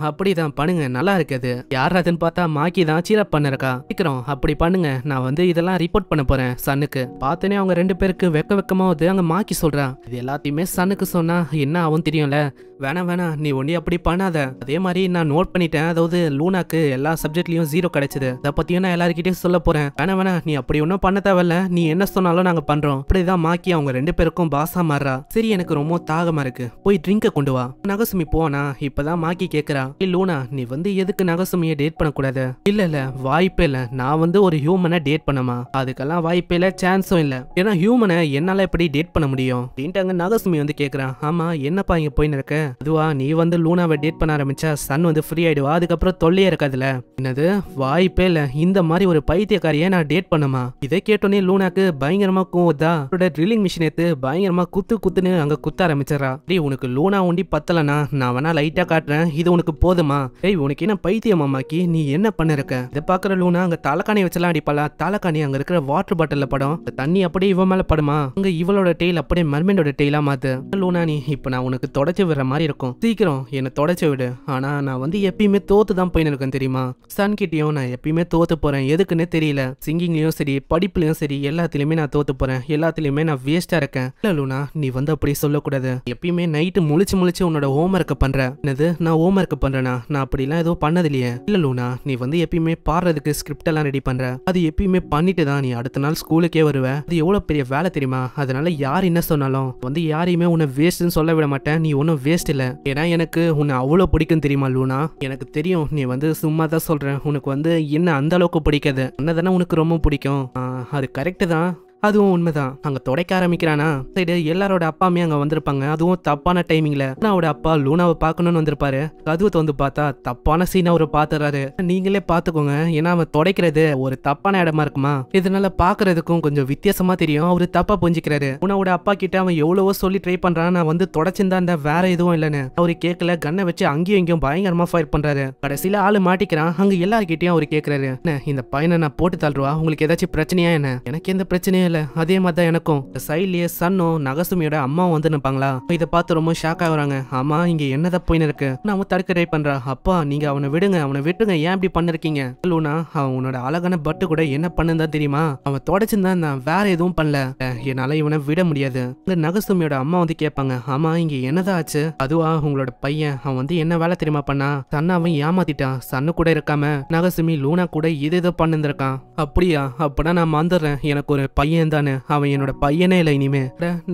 அப்படிதான் பண்ணுங்க, நல்லா இருக்குது. யார் அதுன்னு பார்த்தா மாக்கி தான் சீரப் பண்ணிருக்கா. சீக்கிரம் அப்படி பண்ணுங்க, நான் வந்து இதெல்லாம் ரிப்போர்ட் பண்ண போறேன் சன்னுக்கு. பார்த்தனே அவங்க 2 பேருக்கு வெக்கமா வந்து அங்க மாக்கி சொல்றான், இது எல்லாத்தையுமே சன்னுக்கு சொன்னா என்ன ஆகும் தெரியும்ல, வேணாம் நீ ஒண்ணி அப்படி பண்ணாத. அதே மாதிரி நான் நோட் பண்ணிட்டேன், அதாவது லூனாக்கு எல்லா சப்ஜெக்ட்லயும் 0 கிடைச்சது, அதை பத்தியும் நான் எல்லாருக்கிட்டையும் சொல்ல போறேன். வேணாம் நீ அப்படி ஒன்னும் பண்ண தேவையில்ல, நீ என்ன சொன்னாலும் நாங்க பண்றோம். அப்படிதான் மாக்கி அவங்க 2 பேருக்கும் பாசா மாறுறா. சரி எனக்கு ரொம்ப தாகமா இருக்கு, போய் ட்ரிங்க கொண்டு வா. நகசுமி போனா இப்பதான் மாக்கி கேக்குறா, லூனா நீ வந்து எதுக்கு நகசுமியை டேட் பண்ணக்கூடாது? இல்ல வாய்ப்பே இல்ல, நான் வந்து ஒரு ஹியூமனை டேட் பண்ணமா, அதுக்கெல்லாம் வாய்ப்பே இல்ல, சான்ஸும் இல்ல, ஏன்னா ஹியூமனை என்னால எப்படி டேட் பண்ண முடியும் அப்படின்ட்டு நகசுமி வந்து கேக்குறான். ஆமா என்னப்பா இங்க போயின்னு இருக்க? அதுவா நீ வந்து லூனாவை டேட் பண்ண ஆரம்பிச்சா சன் வந்து ஃப்ரீ ஆயிடுவா, அதுக்கப்புறம் தொல்லையே இருக்காதுல. என்னது என்னது வாய்ப்பே இல்ல, இந்த மாதிரி ஒரு பைத்தியக்காரியை நான் டேட் பண்ணுமா? இதை கேட்டோன்னே லூனாக்கு பயங்கரமா கோவதா ட்ரில்லிங் மிஷின் எடுத்து பயங்கரமா குத்துன்னு அங்க குத்த ஆரம்பிச்சிடறா. டேய் உனக்கு லூனா ஒண்டி பத்தலனா நான் வேணா லைட்டா காட்டுறேன், இது உனக்கு போதுமா? ஏய் உனக்கு என்ன பைத்தியமாமாக்கி நீ என்ன பண்ணிருக்க? இதை பாக்குற லூனா அங்க தலைக்காணி வச்சலாம் அடிப்பாளா. தலைக்காணி அங்க இருக்கிற வாட்டர் பாட்டில்ல படம், தண்ணி அப்படியே இவன் மேல படுமா, அங்க இவளோட டெய்ல் அப்படியே மர்மெண்டோட டெய்லா மாத்து. லூனா நீ இப்ப நான் உனக்கு தொடச்சு விடுற மாதிரி இருக்கும், சீக்கிரம் என்ன தொடச்சு விடு. ஆனா நான் வந்து எப்பயுமே தோத்து தான் போயின்னு இருக்கேன் தெரியுமா? சன் கிட்டயும் நான் எப்பயுமே தோத்து போறேன், எதுக்குன்னு தெரியல. சிங்கிங்லயும் சரி படிப்புலயும் சரி எல்லாத்துலயுமே நான் தோத்து போறேன், எல்லாத்துலயுமே நான் வேஸ்டா இருக்கேன். இல்ல லூனா நீ வந்து அப்படி சொல்லக்கூடாது. எப்பயுமே நைட்டு முழிச்சு உன்னோட ஹோம் ஒர்க் பண்ற. என்னது நான் ஹோம் ஒர்க் பண்றேனா? நான் அப்படிலாம் எதுவும் பண்ணது இல்லையே. இல்ல லூனா நீ வந்து எப்பயுமே பாடுறதுக்கு ஸ்கிரிப்ட் எல்லாம் ரெடி பண்ற, அது எப்பயுமே பண்ணிட்டு தான் நீ அடுத்த நாள் ஸ்கூலுக்கே வருவ. அது எவ்வளவு பெரிய வேலை தெரியுமா? அதனால யார் என்ன சொன்னாலும் வந்து யாரையுமே உன்னை வேஸ்ட்னு சொல்ல விட மாட்டேன். நீ ஒன்னும் வேஸ்ட் இல்ல, ஏன்னா எனக்கு உன்னை அவ்வளவு பிடிக்கும் தெரியுமா லூனா? எனக்கு தெரியும் நீ வந்து சும்மா தான் சொல்ற, உனக்கு வந்து என்ன அந்த அளவுக்கு பிடிக்காது, என்னதானே உனக்கு ரொம்ப பிடிக்கும். அது கரெக்ட் தான், அதுவும் உண்மைதான். அங்க துடைக்க ஆரம்பிக்கிறானா சைடு எல்லாரோட அப்பாமே அங்க வந்திருப்பாங்க, அதுவும் தப்பான டைமிங்ல. அவரோட அப்பா லூனாவை பார்க்கணும்னு வந்திருப்பாரு. கதவை வந்து பார்த்தா தப்பான சீன் அவரு பாத்துறாரு. நீங்களே பாத்துக்கோங்க, ஏன்னா அவன் துடைக்கிறது ஒரு தப்பான இடமா இருக்குமா, இதனால பாக்குறதுக்கும் கொஞ்சம் வித்தியாசமா தெரியும். அவரு தப்பா புரிஞ்சுக்கிறாரு. லூனாவோட அப்பா கிட்ட அவன் எவ்வளவோ சொல்லி ட்ரை பண்றான், நான் வந்து தொடச்சிருந்தா வேற எதுவும் இல்லைன்னு. அவரு கேட்கல, கண்ணை வச்சு அங்கேயும் இங்கேயும் பயங்கரமா ஃபயர் பண்றாரு. கடைசியில ஆளு மாட்டிக்கிறான். அங்க எல்லார்கிட்டயும் அவரு கேட்கிறாரு, இந்த பையனை நான் போட்டு தள்ளுவா, உங்களுக்கு ஏதாச்சும் பிரச்சனையா என்ன? எனக்கு எந்த பிரச்சனையும். அதே மாதிரிதான் எனக்கும். சைட்லயே சன்னும் நகசுமியோட அம்மாவும் வந்து நிப்பாங்களா. இதை பார்த்து ரொம்ப ஷாக் ஆகுறாங்க. ஆமா இங்க என்னதான் போயின்னு இருக்கு, நான் தடுக்க ட்ரை பண்றா. அப்பா நீங்க அவனை விடுங்க, அவனை விட்டுங்க, ஏன் இப்படி பண்ணிருக்கீங்க? லூனா அவன் உன்னோட அழகான பட்டு கூட என்ன பண்ணுதா தெரியுமா? அவன் தொடச்சிருந்தான், நான் வேற எதுவும் பண்ணல, என்னால இவனை விட முடியாது. நகசுமியோட அம்மா வந்து கேட்பாங்க, ஆமா இங்க என்னதான் ஆச்சு? அதுவா உங்களோட பையன் அவன் வந்து என்ன வேலை தெரியுமா பண்ணா? சன்ன அவன் ஏமாத்திட்டான். சன்னு கூட இருக்காம நகசுமி லூனா கூட இது பண்ணிருக்கான். அப்படியா? அப்பதான் நான் மறந்துடுறேன், எனக்கு ஒரு பையன் தானே, அவன் என்னோட பையனே இல்லை இனிமே.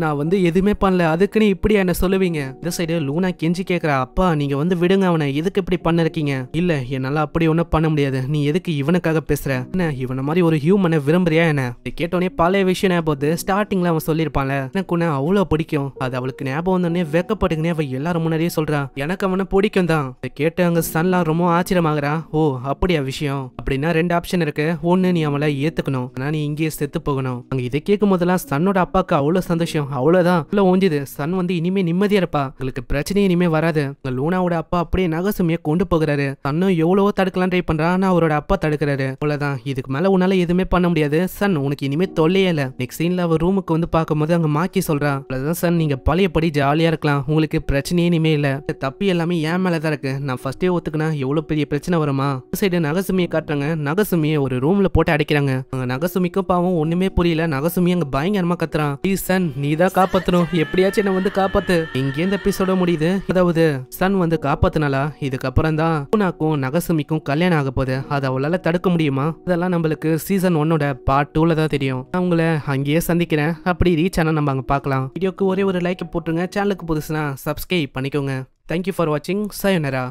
நான் வந்து எதுவுமே பண்ணல, அதுக்குன்னு இப்படியா என்ன சொல்லுவீங்க? இந்த சைடு லூனா கெஞ்சி கேக்குறா, அப்பா நீங்க வந்து விடுங்க அவனை, எதுக்கு இப்படி பண்ணிருக்கீங்க? இல்ல என்னால அப்படி ஒன்னும் பண்ண முடியாது, நீ எதுக்கு இவனுக்காக பேசுற? என்ன இவன மாதிரி ஒரு ஹியூமனை விரும்புறியா என்ன? கேட்டோடனே பழைய விஷயம் ஞாபகம். ஸ்டார்டிங்ல அவன் சொல்லிருப்பான்ல, எனக்கு உன்னை அவ்வளவு பிடிக்கும். அது அவளுக்கு ஞாபகம் வந்தோடனே வெக்கப்பட்டுக்குனே அவ எல்லாரும் முன்னாடியே சொல்றா, எனக்கு அவனை பிடிக்கும் தான். கேட்டு அங்க சன்லாம் ரொம்ப ஆச்சரியமாகறா. ஓ அப்படியா விஷயம்? அப்படின்னா ரெண்டு ஆப்ஷன் இருக்கு, ஒன்னு நீ அவளை ஏத்துக்கணும், ஆனா நீ இங்கேயே செத்து போகணும். அங்க இதை கேட்கும் போதெல்லாம் சன்னோட அப்பாவுக்கு அவ்வளவு சந்தோஷம், அவ்வளவுதான் உள்ள ஓஞ்சுது. சன் வந்து இனிமே நிம்மதியா இருப்பா, உங்களுக்கு பிரச்சனை இனிமே வராது. லூனாவோட அப்பா அப்படியே நகசுமியை கொண்டு போகிறாரு. சன்னும் எவ்வளவோ தடுக்கலாம் ட்ரை பண்றா, ஆனா அவரோட அப்பா தடுக்கிறாரு. அவ்வளவுதான், இதுக்கு மேல உன்னால எதுவுமே பண்ண முடியாது சன், உனக்கு இனிமே தொல்லையே இல்ல. நெக்ஸ்ட் சீன்ல அவர் ரூமுக்கு வந்து பார்க்கும்போது அங்க மாக்கி சொல்றா, அவ்வளவுதான் சன், நீங்க பழையபடி ஜாலியா இருக்கலாம், உங்களுக்கு பிரச்சனையே இனிமே இல்ல. தப்பி எல்லாமே என் மேலதான் இருக்கு, நான் ஃபர்ஸ்டே ஒத்துக்கினா எவ்வளவு பெரிய பிரச்சனை வருமா? சைடு நகசுமியை காட்டுறாங்க. நகசுமியை ஒரு ரூம்ல போட்டு அடைக்கிறாங்க. அங்க நகசுமிக்கும் பாவம் ஒண்ணுமே புரியல. நகசுமி அங்க பயங்கரமா கத்துறான், சன் நீ தான் காப்பாத்தணும், எப்படியாச்சும் என்ன வந்து காப்பாத்து. இங்கே இந்த எபிசோட முடியுது. அதாவது சன் வந்து காப்பாத்தினாலா, இதுக்கப்புறம் தான் லூனாக்கும் நகசுமிக்கும் கல்யாணம் ஆக போகுது. அதை அவளால தடுக்க முடியுமா? அதெல்லாம் நம்மளுக்கு சீசன் 1 பார்ட் 2ல தான் தெரியும். நான் உங்களை அங்கேயே சந்திக்கிறேன். அப்படி ரீச் ஆனா நம்ம அங்க பார்க்கலாம். வீடியோக்கு ஒரே ஒரு லைக் போட்டுருங்க. சேனலுக்கு புதுசுனா சப்ஸ்கிரைப் பண்ணிக்கோங்க. தேங்க்யூ ஃபார் வாட்சிங். சயோனரா.